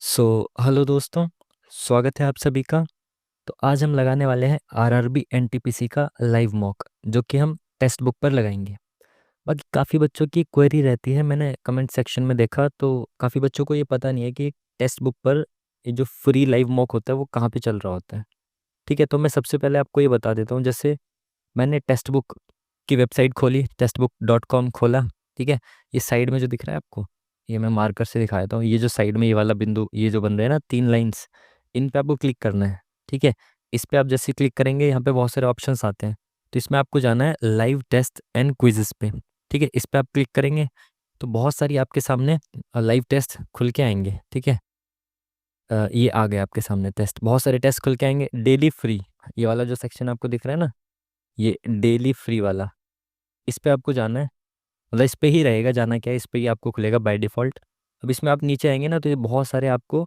Hello दोस्तों। स्वागत है आप सभी का। तो आज हम लगाने वाले हैं आरआरबी एनटीपीसी का लाइव मॉक, जो कि हम टेक्स्ट बुक पर लगाएंगे। बाकी काफ़ी बच्चों की क्वेरी रहती है, मैंने कमेंट सेक्शन में देखा तो काफ़ी बच्चों को ये पता नहीं है कि टेक्स्ट बुक पर ये जो फ्री लाइव मॉक होता है वो कहाँ पे चल रहा होता है। ठीक है, तो मैं सबसे पहले आपको ये बता देता हूँ। जैसे मैंने टेक्स्ट बुक की वेबसाइट खोली, textbook.com खोला। ठीक है, ये साइड में जो दिख रहा है आपको, ये मैं मार्कर से दिखा देता हूँ। ये जो साइड में ये वाला बिंदु, ये जो बन रहे हैं ना 3 लाइंस, इन पे आपको क्लिक करना है। ठीक है, इस पे आप जैसे क्लिक करेंगे यहाँ पे बहुत सारे ऑप्शंस आते हैं। तो इसमें आपको जाना है लाइव टेस्ट एंड क्विजेस पे। ठीक है, इस पे आप क्लिक करेंगे तो बहुत सारी आपके सामने लाइव टेस्ट खुल के आएंगे। ठीक है, ये आ गए आपके सामने टेस्ट, बहुत सारे टेस्ट खुल के आएंगे डेली फ्री। ये वाला जो सेक्शन आपको दिख रहा है ना, ये डेली फ्री वाला, इस पे आपको जाना है। मतलब इस पे ही रहेगा, जाना क्या है, इस पे ही आपको खुलेगा बाय डिफ़ॉल्ट। अब इसमें आप नीचे आएंगे ना तो ये बहुत सारे आपको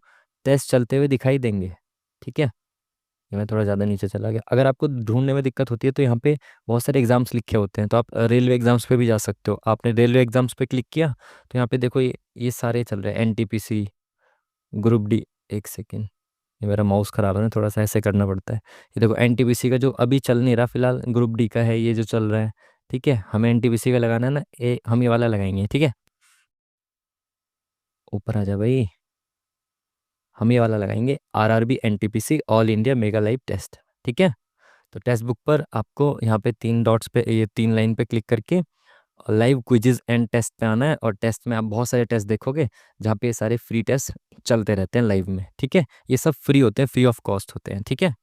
टेस्ट चलते हुए दिखाई देंगे। ठीक है, ये मैं थोड़ा ज़्यादा नीचे चला गया। अगर आपको ढूंढने में दिक्कत होती है तो यहाँ पे बहुत सारे एग्जाम्स लिखे होते हैं, तो आप रेलवे एग्जाम्स पे भी जा सकते हो। आपने रेलवे एग्जाम्स पे क्लिक किया तो यहाँ पे देखो ये सारे चल रहे हैं। एनटीपीसी, ग्रुप डी, एक सेकेंड, ये मेरा माउस खराब है ना, थोड़ा सा ऐसे करना पड़ता है। ये देखो एनटीपीसी का जो अभी चल नहीं रहा फिलहाल, ग्रुप डी का है ये जो चल रहा है। ठीक है, हमें एनटीपीसी का लगाना है ना, हम ये वाला लगाएंगे। ठीक है, ऊपर आ जा भाई। हम ये वाला लगाएंगे, RRB NTPC all India mega live test. ठीक है, तो टेक्स्ट बुक पर आपको यहाँ पे 3 डॉट्स पे, ये 3 लाइन पे क्लिक करके लाइव क्विजेज एंड टेस्ट पे आना है। और टेस्ट में आप बहुत सारे टेस्ट देखोगे जहाँ पे ये सारे फ्री टेस्ट चलते रहते हैं लाइव में। ठीक है, ये सब फ्री होते हैं, फ्री ऑफ कॉस्ट होते हैं। ठीक है,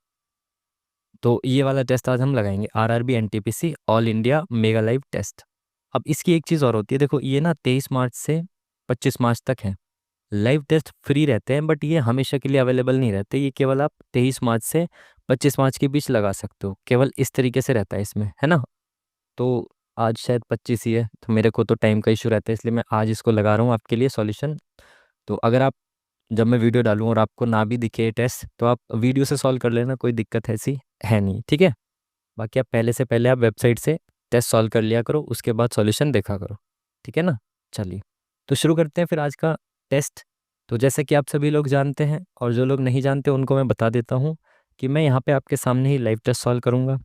तो ये वाला टेस्ट आज हम लगाएंगे, RRB NTPC all India mega live test. अब इसकी एक चीज़ और होती है, देखो ये ना 23 मार्च से 25 मार्च तक है। लाइव टेस्ट फ्री रहते हैं बट ये हमेशा के लिए अवेलेबल नहीं रहते, ये केवल आप 23 मार्च से 25 मार्च के बीच लगा सकते हो। केवल इस तरीके से रहता है इसमें, है ना। तो आज शायद 25 ही है, तो मेरे को तो टाइम का इशू रहता है, इसलिए मैं आज इसको लगा रहा हूँ आपके लिए सॉल्यूशन। तो अगर आप, जब मैं वीडियो डालूँ और आपको ना भी दिखे टेस्ट, तो आप वीडियो से सॉल्व कर लेना, कोई दिक्कत ऐसी है नहीं। ठीक है, बाकी आप पहले से पहले आप वेबसाइट से टेस्ट सॉल्व कर लिया करो, उसके बाद सॉल्यूशन देखा करो। ठीक है ना। चलिए, तो शुरू करते हैं फिर आज का टेस्ट। तो जैसे कि आप सभी लोग जानते हैं और जो लोग नहीं जानते उनको मैं बता देता हूँ कि मैं यहाँ पे आपके सामने ही लाइव टेस्ट सॉल्व करूँगा।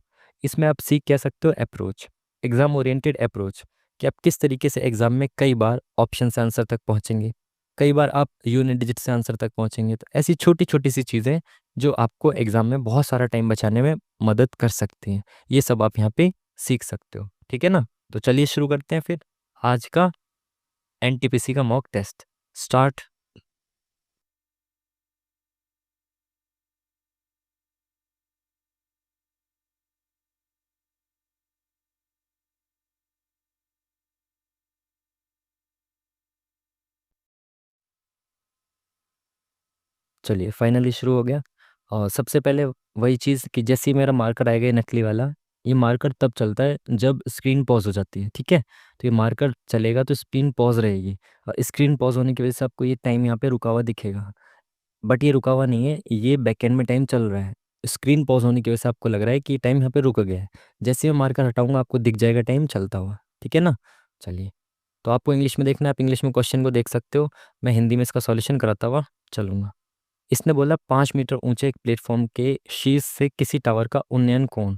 इसमें आप सीख कह सकते हो अप्रोच, एग्जाम ओरिएंटेड अप्रोच, कि आप किस तरीके से एग्जाम में कई बार ऑप्शन से आंसर तक पहुँचेंगे, कई बार आप यूनिट डिजिट से आंसर तक पहुँचेंगे। तो ऐसी छोटी छोटी सी चीज़ें जो आपको एग्जाम में बहुत सारा टाइम बचाने में मदद कर सकती हैं, ये सब आप यहाँ पे सीख सकते हो। ठीक है ना। तो चलिए शुरू करते हैं फिर आज का एनटीपीसी का मॉक टेस्ट। स्टार्ट। चलिए फाइनली शुरू हो गया। और सबसे पहले वही चीज़ कि जैसे ही मेरा मार्कर आएगा ये नकली वाला, ये मार्कर तब चलता है जब स्क्रीन पॉज हो जाती है। ठीक है, तो ये मार्कर चलेगा तो स्क्रीन पॉज रहेगी, और स्क्रीन पॉज होने की वजह से आपको ये टाइम यहाँ पे रुका हुआ दिखेगा। बट ये रुका हुआ नहीं है, ये बैकएंड में टाइम चल रहा है। स्क्रीन पॉज होने की वजह से आपको लग रहा है कि टाइम यहाँ पे रुक गया है। जैसे ही मैं मार्कर हटाऊंगा आपको दिख जाएगा टाइम चलता हुआ। ठीक है ना। चलिए, तो आपको इंग्लिश में देखना है, आप इंग्लिश में क्वेश्चन को देख सकते हो, मैं हिंदी में इसका सॉल्यूशन कराता हुआ चलूंगा। इसने बोला 5 मीटर ऊंचे एक प्लेटफॉर्म के शीर्ष से किसी टावर का उन्नयन कोण।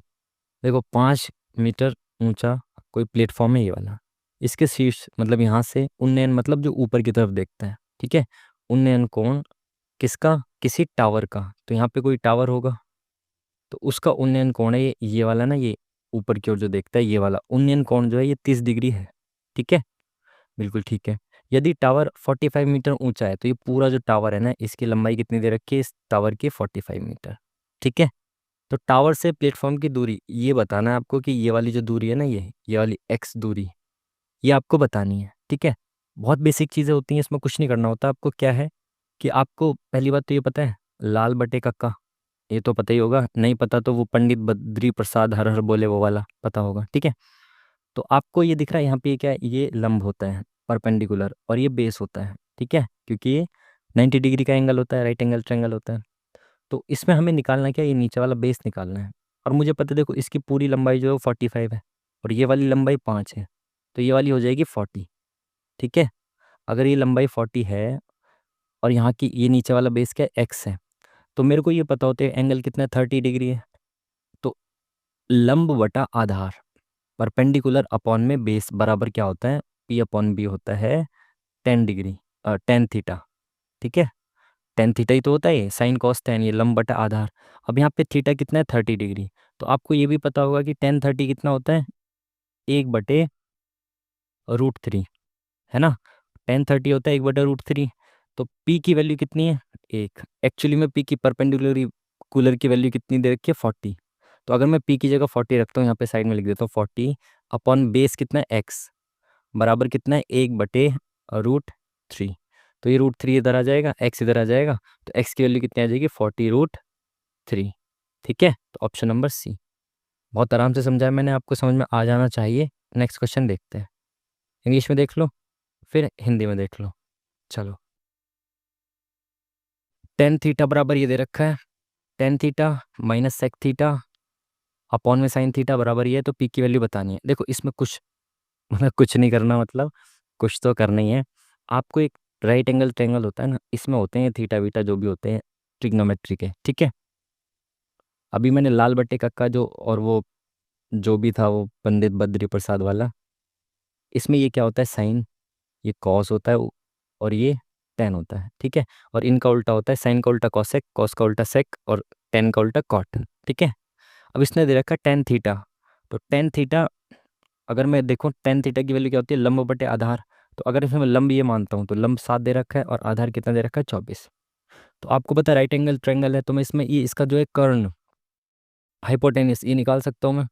देखो 5 मीटर ऊंचा कोई प्लेटफॉर्म है ये वाला, इसके शीर्ष मतलब यहाँ से उन्नयन मतलब जो ऊपर की तरफ देखता है। ठीक है, उन्नयन कोण किसका, किसी टावर का, तो यहाँ पे कोई टावर होगा तो उसका उन्नयन कोण है ये वाला ना, ये ऊपर की ओर जो देखता है ये वाला उन्नयन कोण जो है ये 30 डिग्री है। ठीक है, बिल्कुल ठीक है। यदि टावर 45 मीटर ऊंचा है तो ये पूरा जो टावर है ना, इसकी लंबाई कितनी दे रखी है, इस टावर की 45 मीटर। ठीक है, तो टावर से प्लेटफॉर्म की दूरी ये बताना है आपको कि ये वाली जो दूरी है ना, ये वाली एक्स दूरी, ये आपको बतानी है। ठीक है, बहुत बेसिक चीज़ें होती हैं, इसमें कुछ नहीं करना होता। आपको क्या है कि आपको पहली बात तो ये पता है, लाल बटे कक्का, ये तो पता ही होगा, नहीं पता तो वो पंडित बद्री प्रसाद हर हर बोले वो वाला पता होगा। ठीक है, तो आपको ये दिख रहा है यहाँ पे ये क्या है, ये लंब होता है परपेंडिकुलर, और ये बेस होता है। ठीक है, क्योंकि ये 90 डिग्री का एंगल होता है, राइट एंगल ट्रायंगल होता है। तो इसमें हमें निकालना क्या है, ये नीचे वाला बेस निकालना है। और मुझे पता है, देखो इसकी पूरी लंबाई जो है 45 है, और ये वाली लंबाई 5 है, तो ये वाली हो जाएगी 40। ठीक है, अगर ये लंबाई 40 है और यहाँ की ये नीचे वाला बेस क्या है, एक्स है। तो मेरे को ये पता होता है एंगल कितना है, 30 डिग्री है। तो लंब बटा आधार, परपेंडिकुलर अपॉन में बेस बराबर क्या होता है, पी अपॉन बी होता है 10 डिग्री, 10 थीटा। ठीक है, 10 थीटा ही तो होता है ये, साइन कॉस टेन, ये लंब बटा आधार। अब यहाँ पे थीटा कितना है, 30 डिग्री। तो आपको ये भी पता होगा कि 10 30 कितना होता है, 1/√3, है ना। 10 30 होता है 1/√3। तो पी की वैल्यू कितनी है, एक। एक्चुअली में पी की परपेंडिकुलर कूलर की वैल्यू कितनी दे रखी है, 40। तो अगर मैं पी की जगह 40 रखता हूँ, यहाँ पे साइड में लिख देता हूँ 40 अपॉन बेस कितना है, एक्स, बराबर कितना है, 1/√3। तो ये √3 इधर आ जाएगा, एक्स इधर आ जाएगा। तो एक्स की वैल्यू कितनी आ जाएगी, 40√3। ठीक है, तो ऑप्शन नंबर सी। बहुत आराम से समझाया मैंने, आपको समझ में आ जाना चाहिए। नेक्स्ट क्वेश्चन देखते हैं। इंग्लिश में देख लो, फिर हिंदी में देख लो। चलो, 10 थीटा बराबर ये दे रखा है, 10 theta minus sec theta upon में साइन थीटा बराबर ये है। तो पी की वैल्यू बतानी है। देखो इसमें कुछ मतलब कुछ नहीं करना, मतलब कुछ तो करना ही है आपको। एक राइट एंगल ट्रायंगल होता है ना, इसमें होते हैं थीटा वीटा जो भी होते हैं ट्रिग्नोमेट्री के। ठीक है, अभी मैंने लाल बट्टे कक्का जो और वो जो भी था वो पंडित बद्री प्रसाद वाला, इसमें ये क्या होता है, साइन, ये कॉस होता है और ये टेन होता है। ठीक है, और इनका उल्टा होता है, साइन का उल्टा कॉसेक, कॉस का उल्टा सेक और टेन का उल्टा कॉट। ठीक है, अब इसने दे रखा है 10 थीटा। तो 10 थीटा, अगर मैं देखूँ 10 थीटा की वैल्यू क्या होती है, लंब बटे आधार। तो अगर इसमें मैं लंब ये मानता हूँ तो लंब 7 दे रखा है और आधार कितना दे रखा है, 24। तो आपको पता है राइट एंगल ट्रायंगल है, तो मैं इसमें ये इसका जो है कर्ण, हाइपोटेन्यूस, ये निकाल सकता हूँ मैं।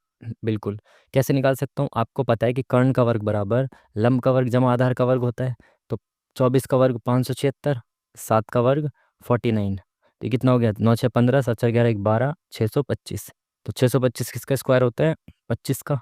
बिल्कुल। कैसे निकाल सकता हूँ, आपको पता है कि कर्ण का वर्ग बराबर लंब का वर्ग जमा आधार का वर्ग होता है। तो 24 का वर्ग 576, 7 का वर्ग 49। तो ये कितना हो गया, 9 6 15, 7 4 11 1 12, 625। तो 625 किसका स्क्वायर होता है, 25 का।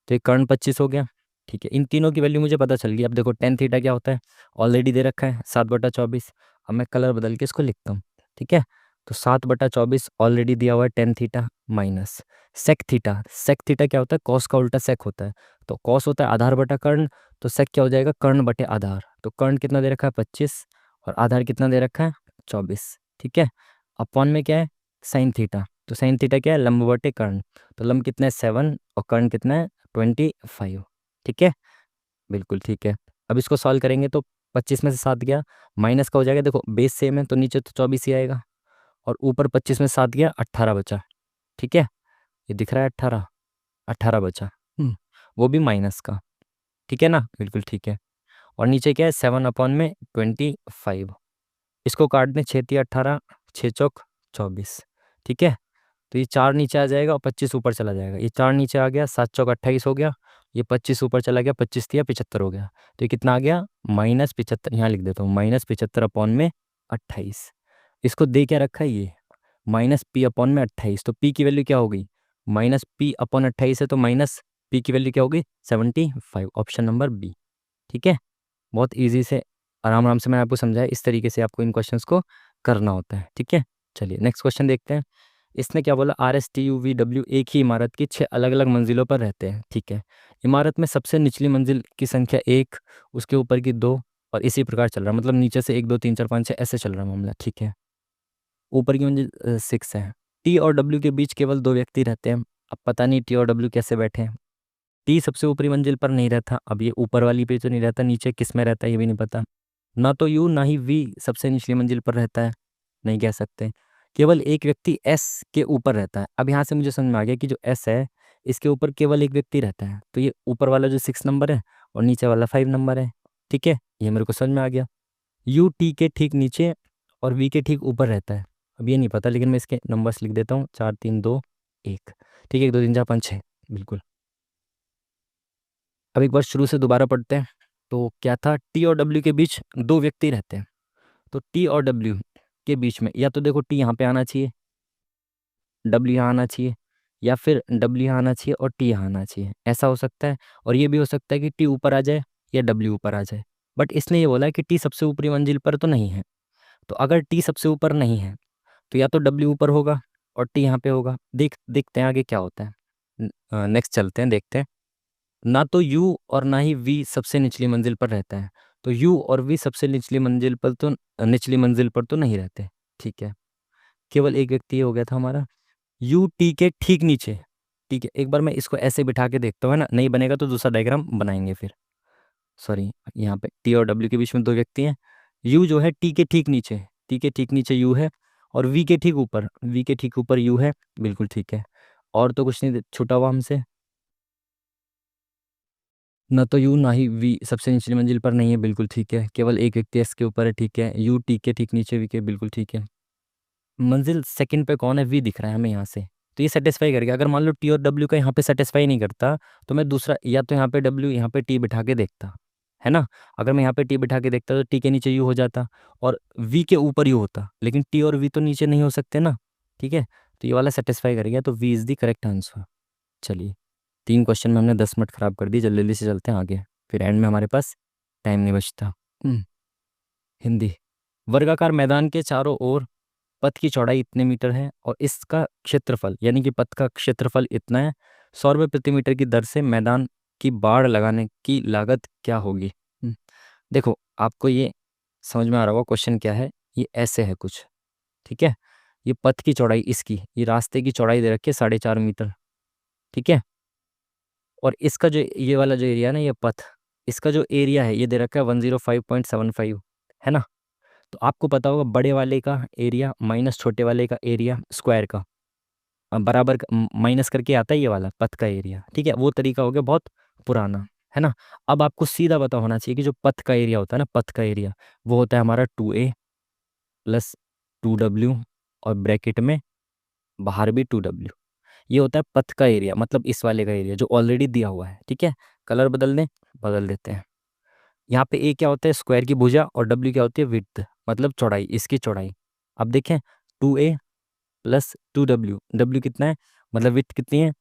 तो ये कर्ण 25 हो गया। ठीक है, इन तीनों की वैल्यू मुझे पता चल गई। अब देखो 10 थीटा क्या होता है, ऑलरेडी दे रखा है 7/24। अब मैं कलर बदल के इसको लिखता हूँ। ठीक है, तो 7/24 ऑलरेडी दिया हुआ है 10 theta minus sec theta. Sec theta क्या होता है, कॉस का उल्टा सेक होता है। तो कॉस होता है आधार बटा कर्ण, तो सेक क्या हो जाएगा, कर्ण बटे आधार। तो कर्ण कितना दे रखा है, 25, और आधार कितना दे रखा है, 24। ठीक है, अपॉन में क्या है, साइन थीटा। तो साइन थीटा क्या है, लंब बटे कर्ण। तो लंब कितना है, 7, और कर्ण कितना है, 25। ठीक है, बिल्कुल ठीक है। अब इसको सॉल्व करेंगे तो 25 में से 7 गया, माइनस का हो जाएगा। देखो बेस सेम है तो नीचे तो 24 ही आएगा, और ऊपर 25 में 7 गया, 18 बचा। ठीक है, ये दिख रहा है 18, 18 बचा। वो भी माइनस का। ठीक है ना, बिल्कुल ठीक है। और नीचे क्या है, 7/25। इसको काट दें, 6×3 = 18, 6 चौक 24। ठीक है, तो ये 4 नीचे आ जाएगा और 25 ऊपर चला जाएगा। ये 4 नीचे आ गया, 7 चौक 28 हो गया। ये 25 ऊपर चला गया, 25×3 = 75 हो गया। तो ये कितना आ गया, -75। यहाँ लिख देता हूँ, -75/28। इसको दे क्या रखा है ये, -p/28। तो p की वैल्यू क्या हो गई, -p/28 है, तो माइनस p की वैल्यू क्या होगी, 75। Option number B. ठीक है, बहुत ईजी से, आराम आराम से मैंने आपको समझाया, इस तरीके से आपको इन क्वेश्चंस को करना होता है। ठीक है, चलिए नेक्स्ट क्वेश्चन देखते हैं। इसने क्या बोला, RSTUVW एक ही इमारत की 6 अलग अलग मंजिलों पर रहते हैं। ठीक है, इमारत में सबसे निचली मंजिल की संख्या 1, उसके ऊपर की 2, और इसी प्रकार चल रहा है, मतलब नीचे से 1 2 3 4 5 6 ऐसे चल रहा है मामला। ठीक है, ऊपर की मंजिल 6 है। टी और डब्ल्यू के बीच केवल 2 व्यक्ति रहते हैं। अब पता नहीं टी और डब्ल्यू कैसे बैठे हैं। टी सबसे ऊपरी मंजिल पर नहीं रहता, अब ये ऊपर वाली पे तो नहीं रहता, नीचे किस में रहता है ये भी नहीं पता। ना तो यू ना ही वी सबसे निचली मंजिल पर रहता है, नहीं कह सकते। केवल एक व्यक्ति एस के ऊपर रहता है। अब यहाँ से मुझे समझ में आ गया कि जो एस है इसके ऊपर केवल एक व्यक्ति रहता है। तो ये ऊपर वाला जो 6 नंबर है और नीचे वाला 5 नंबर है। ठीक है, ये मेरे को समझ में आ गया। यू टी के ठीक नीचे और वी के ठीक ऊपर रहता है। अब ये नहीं पता, लेकिन मैं इसके नंबर्स लिख देता हूँ, 4 3 2 1। ठीक है, 1 2 3 4 5 6, बिल्कुल। अब एक बार शुरू से दोबारा पढ़ते हैं। तो क्या था, टी और डब्ल्यू के बीच 2 व्यक्ति रहते हैं। तो टी और डब्ल्यू के बीच में या तो देखो टी यहाँ पे आना चाहिए, डब्ल्यू यहाँ आना चाहिए, या फिर डब्ल्यू यहाँ आना चाहिए और टी यहाँ आना चाहिए, ऐसा हो सकता है। और ये भी हो सकता है कि टी ऊपर आ जाए या डब्ल्यू ऊपर आ जाए। बट इसने ये बोला है कि टी सबसे ऊपरी मंजिल पर तो नहीं है। तो अगर टी सबसे ऊपर नहीं है तो या तो डब्ल्यू ऊपर होगा और टी यहाँ पे होगा। देखते हैं आगे क्या होता है। नेक्स्ट चलते हैं, देखते हैं। ना तो यू और ना ही वी सबसे निचली मंजिल पर रहता है। तो यू और वी सबसे निचली मंजिल पर तो नहीं रहते। ठीक है, केवल एक व्यक्ति हो गया था हमारा यू टी के ठीक नीचे। ठीक है, एक बार मैं इसको ऐसे बिठा के देखता हूँ, है ना, नहीं बनेगा तो दूसरा डायग्राम बनाएंगे फिर। सॉरी, यहाँ पे टी और डब्ल्यू के बीच में दो व्यक्ति हैं। यू जो है टी के ठीक नीचे, टी के ठीक नीचे यू है, और वी के ठीक ऊपर यू है। बिल्कुल ठीक है, और तो कुछ नहीं छूटा हुआ हमसे। ना तो यू ना ही वी सबसे निचली मंजिल पर नहीं है, बिल्कुल ठीक है, केवल एक व्यक्ति एस के ऊपर है। ठीक है, यू टी के ठीक नीचे वी के, बिल्कुल ठीक है। मंजिल सेकंड पे कौन है, वी दिख रहा है हमें यहाँ से, तो ये सेटिस्फाई कर गया। अगर मान लो टी और डब्ल्यू का यहाँ पे सेटिस्फाई नहीं करता, तो मैं दूसरा या तो यहाँ पे डब्ल्यू यहाँ पे टी बिठा के देखता, है ना। अगर मैं यहाँ पे टी बिठा के देखता तो टी के नीचे यू हो जाता और वी के ऊपर यू होता, लेकिन टी और वी तो नीचे नहीं हो सकते ना। ठीक है, तो ये वाला सेटिस्फाई कर गया, तो B is the correct answer. चलिए, 3 क्वेश्चन में हमने 10 मिनट खराब कर दी, जल्दी जल्दी से चलते हैं आगे, फिर एंड में हमारे पास टाइम नहीं बचता। हिंदी। वर्गाकार मैदान के चारों ओर पथ की चौड़ाई इतने मीटर है और इसका क्षेत्रफल यानी कि पथ का क्षेत्रफल इतना है। 100 रुपये प्रति मीटर की दर से मैदान की बाड़ लगाने की लागत क्या होगी। देखो, आपको ये समझ में आ रहा होगा क्वेश्चन क्या है। ये ऐसे है कुछ, ठीक है। ये पथ की चौड़ाई इसकी, ये रास्ते की चौड़ाई दे रखी है 4.5 मीटर। ठीक है, और इसका जो ये वाला जो एरिया है ना, ये पथ, इसका जो एरिया है ये दे रखा है 105.75, है ना। तो आपको पता होगा बड़े वाले का एरिया माइनस छोटे वाले का एरिया स्क्वायर का बराबर माइनस करके आता है ये वाला पथ का एरिया। ठीक है, वो तरीका हो गया बहुत पुराना, है ना। अब आपको सीधा पता होना चाहिए कि जो पथ का एरिया होता है ना, पथ का एरिया वो होता है हमारा 2a प्लस 2w, और ब्रैकेट में बाहर भी 2w। ये होता है पथ का एरिया, मतलब इस वाले का एरिया जो ऑलरेडी दिया हुआ है। ठीक है, कलर बदल दें, बदल देते हैं। यहाँ पे ए क्या होता है, स्क्वायर की भुजा, और डब्ल्यू क्या होती है, विड्थ, मतलब चौड़ाई, इसकी चौड़ाई। अब देखें, 2a प्लस 2w, डब्ल्यू कितना है, मतलब विड्थ कितनी है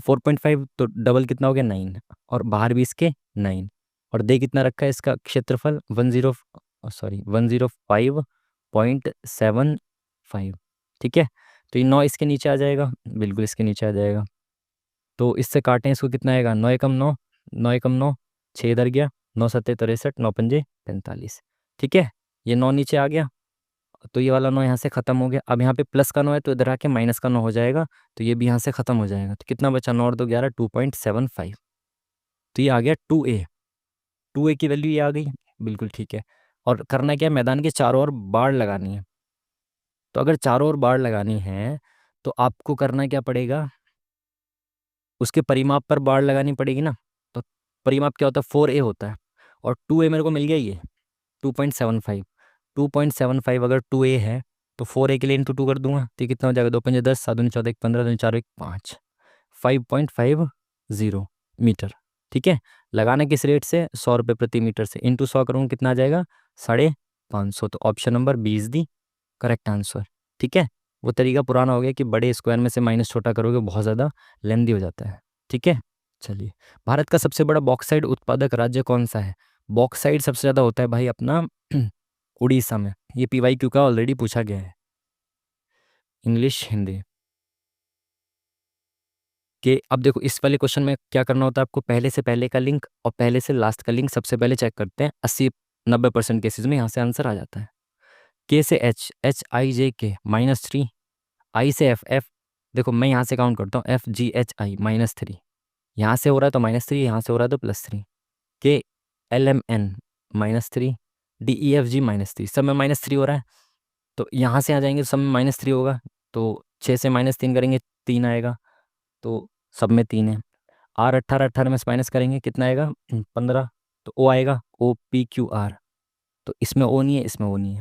4.5, तो डबल कितना हो गया 9, और बाहर भी इसके 9, और दे कितना रखा है इसका क्षेत्रफल 105.75। ठीक है, तो ये 9 इसके नीचे आ जाएगा, बिल्कुल इसके नीचे आ जाएगा। तो इससे काटें इसको, कितना आएगा, 9 एकम 9, 9 एकम 9, 6 इधर गया, 9 सत्ते 63, 9 पंजे 45। ठीक है, ये 9 नीचे आ गया, तो ये वाला 9 यहाँ से खत्म हो गया। अब यहाँ पे प्लस का 9 है तो इधर आके माइनस का 9 हो जाएगा, तो ये भी यहाँ से खत्म हो जाएगा। तो कितना बचा, 9 और 2 11, 2.75। तो ये आ गया 2a, 2a की वैल्यू ये आ गई, बिल्कुल ठीक है। और करना क्या है, मैदान के चारों ओर बाड़ लगानी है। तो अगर चारों ओर बाड़ लगानी है तो आपको करना क्या पड़ेगा, उसके परिमाप पर बाड़ लगानी पड़ेगी ना। तो परिमाप क्या होता है, 4a होता है, और 2a मेरे को मिल गया, ये 2.75। 2.75 अगर 2a है तो 4a के लिए इंटू 2 कर दूंगा, तो ये कितना हो जाएगा, 2 पंजे 10, 7 दूनी 14, 1 15, 2 4 1 5, 5.50 मीटर। ठीक है, लगाने किस रेट से, 100 रुपये प्रति मीटर से, इंटू 100 करूँगा कितना आ जाएगा, 550। तो option number B is the correct answer. ठीक है, वो तरीका पुराना हो गया कि बड़े स्क्वायर में से माइनस छोटा करोगे, बहुत ज़्यादा लेंदी हो जाता है। ठीक है, चलिए, भारत का सबसे बड़ा बॉक्साइट उत्पादक राज्य कौन सा है। बॉक्साइट सबसे ज़्यादा होता है भाई अपना उड़ीसा में। ये PYQ का ऑलरेडी पूछा गया है, इंग्लिश हिंदी के। अब देखो, इस वाले क्वेश्चन में क्या करना होता है आपको, पहले से पहले का लिंक और पहले से लास्ट का लिंक सबसे पहले चेक करते हैं। 80-90% केसेस में यहाँ से आंसर आ जाता है। के से HHIJK -3, आई से FF। देखो मैं यहाँ से काउंट करता हूँ, FGHI -3, यहाँ से हो रहा है तो -3, यहाँ से हो रहा है तो +3। KLMN -3, DEFG -3, सब में -3 हो रहा है, तो यहाँ से आ जाएंगे, सब में -3 होगा, तो 6 से -3 करेंगे 3 आएगा, तो सब में 3 है। R 18 18 में से माइनस करेंगे कितना आएगा, 15, तो O आएगा, OPQR। तो इसमें O नहीं है, इसमें O नहीं है।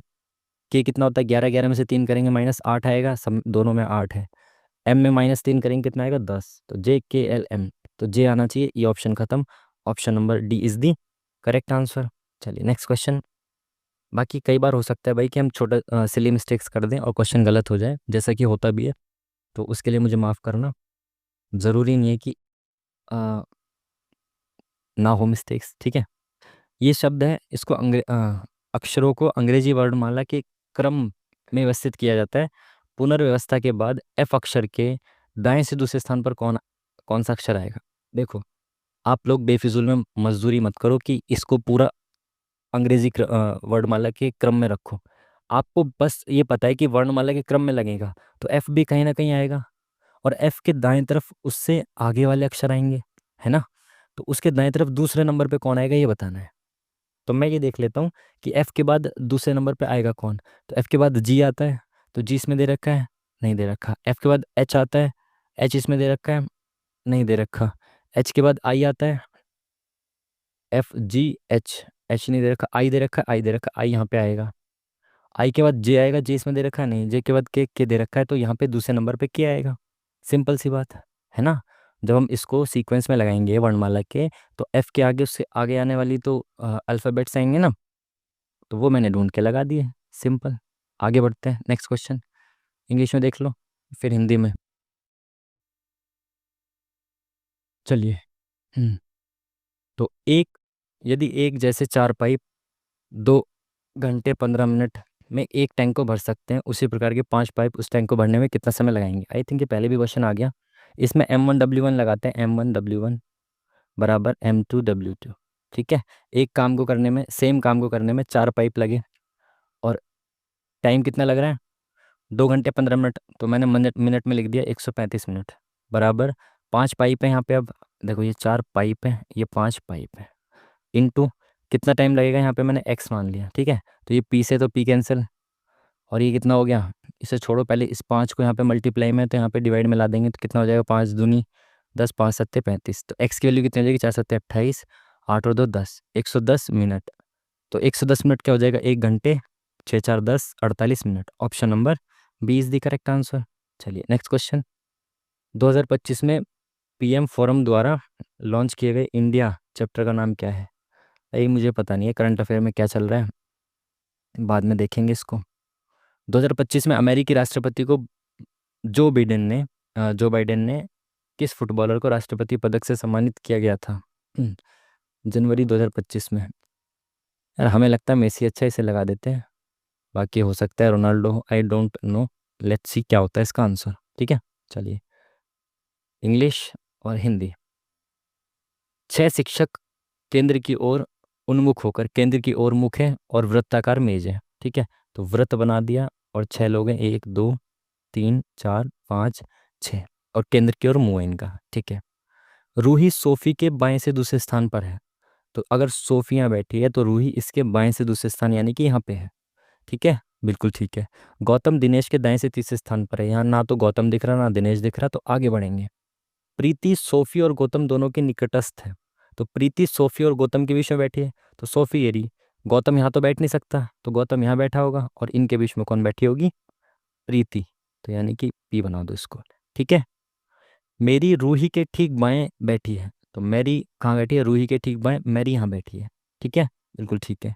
K कितना होता है, 11 11 में से 3 करेंगे -8 आएगा, सब दोनों में 8 है। M में -3 करेंगे कितना आएगा, 10, तो JKLM, तो J आना चाहिए, ये ऑप्शन खत्म। Option number D is the correct answer. चलिए नेक्स्ट क्वेश्चन। बाकी कई बार हो सकता है भाई कि हम छोटा सिली मिस्टेक्स कर दें और क्वेश्चन गलत हो जाए, जैसा कि होता भी है, तो उसके लिए मुझे माफ़ करना। ज़रूरी नहीं है कि अ, ना हो मिस्टेक्स। ठीक है, ये शब्द है, इसको अक्षरों को अंग्रेजी वर्णमाला के क्रम में व्यवस्थित किया जाता है। पुनर्व्यवस्था के बाद एफ अक्षर के दाएं से दूसरे स्थान पर कौन कौन सा अक्षर आएगा। देखो, आप लोग बेफिजूल में मजदूरी मत करो कि इसको पूरा अंग्रेजी वर्णमाला के क्रम में रखो। आपको बस ये पता है कि वर्णमाला के क्रम में लगेगा, तो एफ भी कहीं ना कहीं आएगा, और एफ के दाएं तरफ उससे आगे वाले अक्षर आएंगे, है ना। तो उसके दाएं तरफ दूसरे नंबर पे कौन आएगा ये बताना है। तो मैं ये देख लेता हूँ कि एफ के बाद दूसरे नंबर पे आएगा कौन। तो एफ के बाद जी आता है, तो जी इसमें दे रखा है, नहीं दे रखा। एफ के बाद एच आता है, एच इसमें दे रखा है, नहीं दे रखा। एच के बाद आई आता है, एफ जी एच, एच नहीं दे रखा। आई दे रखा, आई दे रखा, आई यहाँ पे आएगा। आई के बाद जे आएगा, जे इसमें दे रखा है, नहीं। जे के बाद के दे रखा है, तो यहाँ पे दूसरे नंबर पे के आएगा। सिंपल सी बात है ना। जब हम इसको सीक्वेंस में लगाएंगे वर्णमाला के, तो एफ के आगे उससे आगे आने वाली तो अल्फ़ाबेट्स आएंगे ना, तो वो मैंने ढूंढ के लगा दिए। सिंपल। आगे बढ़ते हैं, नेक्स्ट क्वेश्चन। इंग्लिश में देख लो, फिर हिंदी में। चलिए। हम्म, तो एक, यदि एक जैसे चार पाइप 2 घंटे 15 मिनट में एक टैंक को भर सकते हैं, उसी प्रकार के 5 पाइप उस टैंक को भरने में कितना समय लगाएंगे। आई थिंक ये पहले भी क्वेश्चन आ गया। इसमें M1W1 लगाते हैं, M1W1 बराबर M2W2। ठीक है। एक काम को करने में, सेम काम को करने में 4 पाइप लगे, और टाइम कितना लग रहा है, 2 घंटे 15 मिनट। तो मैंने मिनट मिनट में लिख दिया 135 मिनट, बराबर 5 पाइप है यहाँ पे। अब देखो, ये 4 पाइप है, ये 5 पाइप है, इनटू कितना टाइम लगेगा, यहाँ पे मैंने x मान लिया। ठीक है। तो ये p से तो p कैंसिल, और ये कितना हो गया, इसे छोड़ो, पहले इस 5 को यहाँ पे मल्टीप्लाई में, तो यहाँ पे डिवाइड में ला देंगे, तो कितना हो जाएगा, 5 दूनी 10, 5 सत्ते 35। तो x की वैल्यू कितनी हो जाएगी, 4 सत्ते 28, 8 और 2 10, 110 मिनट। तो 110 मिनट क्या हो जाएगा, 1 घंटे 6 4 10 48 minute. Option number B is the correct answer. चलिए नेक्स्ट क्वेश्चन। 2025 में पीएम फोरम द्वारा लॉन्च किए गए इंडिया चैप्टर का नाम क्या है। ये मुझे पता नहीं है, करंट अफेयर में क्या चल रहा है, बाद में देखेंगे इसको। 2025 में अमेरिकी राष्ट्रपति को जो बाइडेन ने किस फुटबॉलर को राष्ट्रपति पदक से सम्मानित किया गया था। जनवरी 2025 में। यार हमें लगता है मेसी अच्छा, इसे लगा देते हैं, बाकी हो सकता है Ronaldo, I don't know. Let's see क्या होता है इसका आंसर। ठीक है। चलिए, इंग्लिश और हिंदी। 6 शिक्षक केंद्र की ओर उन्मुख होकर, केंद्र की ओर मुख है और वृत्ताकार मेज है। ठीक है। तो वृत्त बना दिया, और 6 लोग हैं, 1 2 3 4 5 6, और केंद्र की ओर मुंह है इनका। ठीक है। रूही सोफी के बाएं से दूसरे स्थान पर है। तो अगर सोफिया बैठी है, तो रूही इसके बाएं से दूसरे स्थान यानी कि यहाँ पे है। ठीक है, बिल्कुल ठीक है। गौतम दिनेश के दाएं से तीसरे स्थान पर है। यहाँ ना तो गौतम दिख रहा ना दिनेश दिख रहा, तो आगे बढ़ेंगे। प्रीति सोफी और गौतम दोनों के निकटस्थ है। तो प्रीति सोफी और गौतम के बीच में बैठी है, तो सोफी ये रही। गौतम यहाँ तो बैठ नहीं सकता, तो गौतम यहाँ बैठा होगा, और इनके बीच में कौन बैठी होगी, प्रीति। तो यानी कि पी बना दो इसको। ठीक है। मेरी रूही के ठीक बाएं बैठी है। तो मेरी कहाँ बैठी है, रूही के ठीक बाएं, मेरी यहाँ बैठी है। ठीक है, बिल्कुल ठीक है।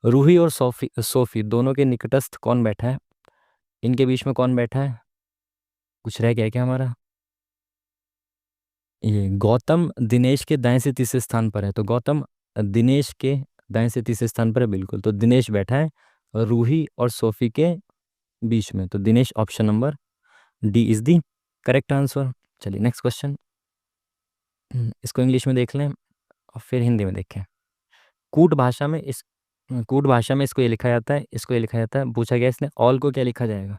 रूही और सोफी सोफी दोनों के निकटस्थ कौन बैठा है, इनके बीच में कौन बैठा है, कुछ रह गया क्या हमारा। ये गौतम दिनेश के दाएं से तीसरे स्थान पर है, तो गौतम दिनेश के दाएं से तीसरे स्थान पर है, बिल्कुल। तो दिनेश बैठा है और रूही और सोफी के बीच में, तो Dinesh. Option number D is the correct answer. चलिए नेक्स्ट क्वेश्चन। इसको इंग्लिश में देख लें और फिर हिंदी में देखें। कूट भाषा में इस कूट भाषा में इसको ये लिखा जाता है, इसको ये लिखा जाता है। पूछा गया इसने, ऑल को क्या लिखा जाएगा।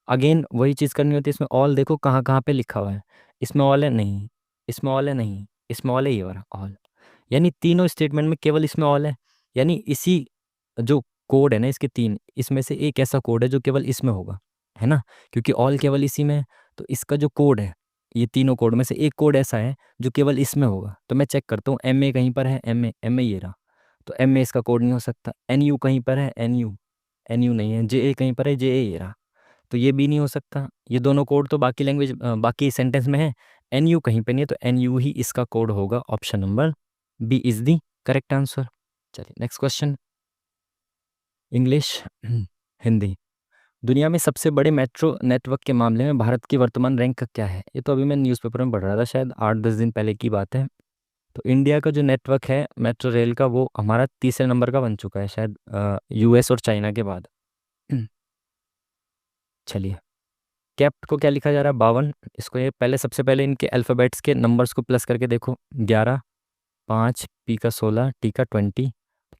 अगेन वही चीज़ करनी होती है। इसमें ऑल देखो कहाँ कहाँ पे लिखा हुआ है। इसमें ऑल है नहीं, इसमें ऑल है नहीं, इसमें ऑल है, ये वाला ऑल। यानी तीनों स्टेटमेंट में केवल इसमें ऑल है। यानी इसी जो कोड है ना, इसके 3, इसमें से एक ऐसा कोड है जो केवल इसमें होगा, है ना। क्योंकि ऑल केवल इसी में है, तो इसका जो कोड है, ये तीनों कोड में से एक कोड ऐसा है जो केवल इसमें होगा। तो मैं चेक करता हूँ, एम ए कहीं पर है, एम ए ये रहा। तो एम ए इसका कोड नहीं हो सकता। एन यू कहीं पर है, एन यू नहीं है। जे ए कहीं पर है, जे ए ये रहा। तो ये भी नहीं हो सकता। ये दोनों कोड तो बाकी लैंग्वेज बाकी सेंटेंस में है। एन यू कहीं पे नहीं है, तो एन यू ही इसका कोड होगा। Option number B is the correct answer. चलिए नेक्स्ट क्वेश्चन। इंग्लिश हिंदी। दुनिया में सबसे बड़े मेट्रो नेटवर्क के मामले में भारत की वर्तमान रैंक क्या है। ये तो अभी मैं न्यूज़पेपर में पढ़ रहा था, शायद 8 10 दिन पहले की बात है। तो इंडिया का जो नेटवर्क है मेट्रो रेल का, वो हमारा तीसरे नंबर का बन चुका है, शायद यूएस और चाइना के बाद। चलिए, कैप्ट को क्या लिखा जा रहा है, 52। इसको ये पहले, सबसे पहले इनके अल्फ़ाबेट्स के नंबर्स को प्लस करके देखो। 11, 5, पी का 16, टी का 20,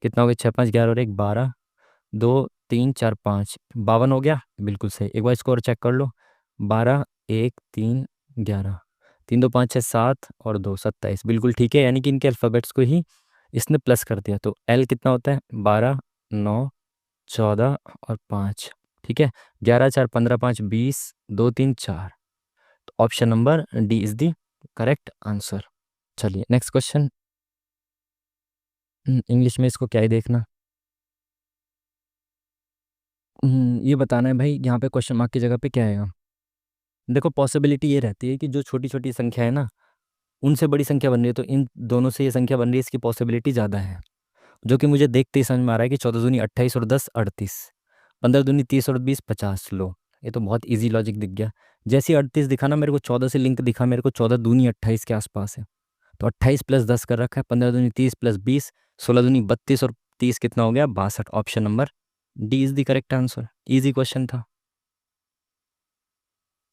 कितना हो गया, 6 5 11 और 1 12, 2 3 4 5, 52 हो गया, बिल्कुल सही। एक बार स्कोर चेक कर लो। 12 1 3 11, 3 2 5 6 7 और 2 27, बिल्कुल ठीक है। यानी कि इनके अल्फ़ाबेट्स को ही इसने प्लस कर दिया। तो एल कितना होता है, 12 9 14 और 5, ठीक है। 11 4 15 5 20 2 3 4। तो option number D is the correct answer. चलिए नेक्स्ट क्वेश्चन। इंग्लिश में इसको क्या ही देखना। ये बताना है भाई, यहाँ पे क्वेश्चन मार्क की जगह पे क्या आएगा। देखो पॉसिबिलिटी ये रहती है कि जो छोटी छोटी संख्या है ना, उनसे बड़ी संख्या बन रही है, तो इन दोनों से ये संख्या बन रही है, इसकी पॉसिबिलिटी ज़्यादा है। जो कि मुझे देखते ही समझ में आ रहा है कि 14 दूनी 28 और 10 38, 15 दूनी 30 और 20 50। लो, ये तो बहुत इजी लॉजिक दिख गया। जैसे 38 दिखा ना मेरे को, 14 से लिंक दिखा मेरे को, 14 दूनी 28 के आसपास है। तो 28 प्लस 10 कर रखा है, 15 दूनी 30 प्लस 20, 16 दूनी 32 और 30 कितना हो गया, 62। Option number D is the correct answer. Easy question था।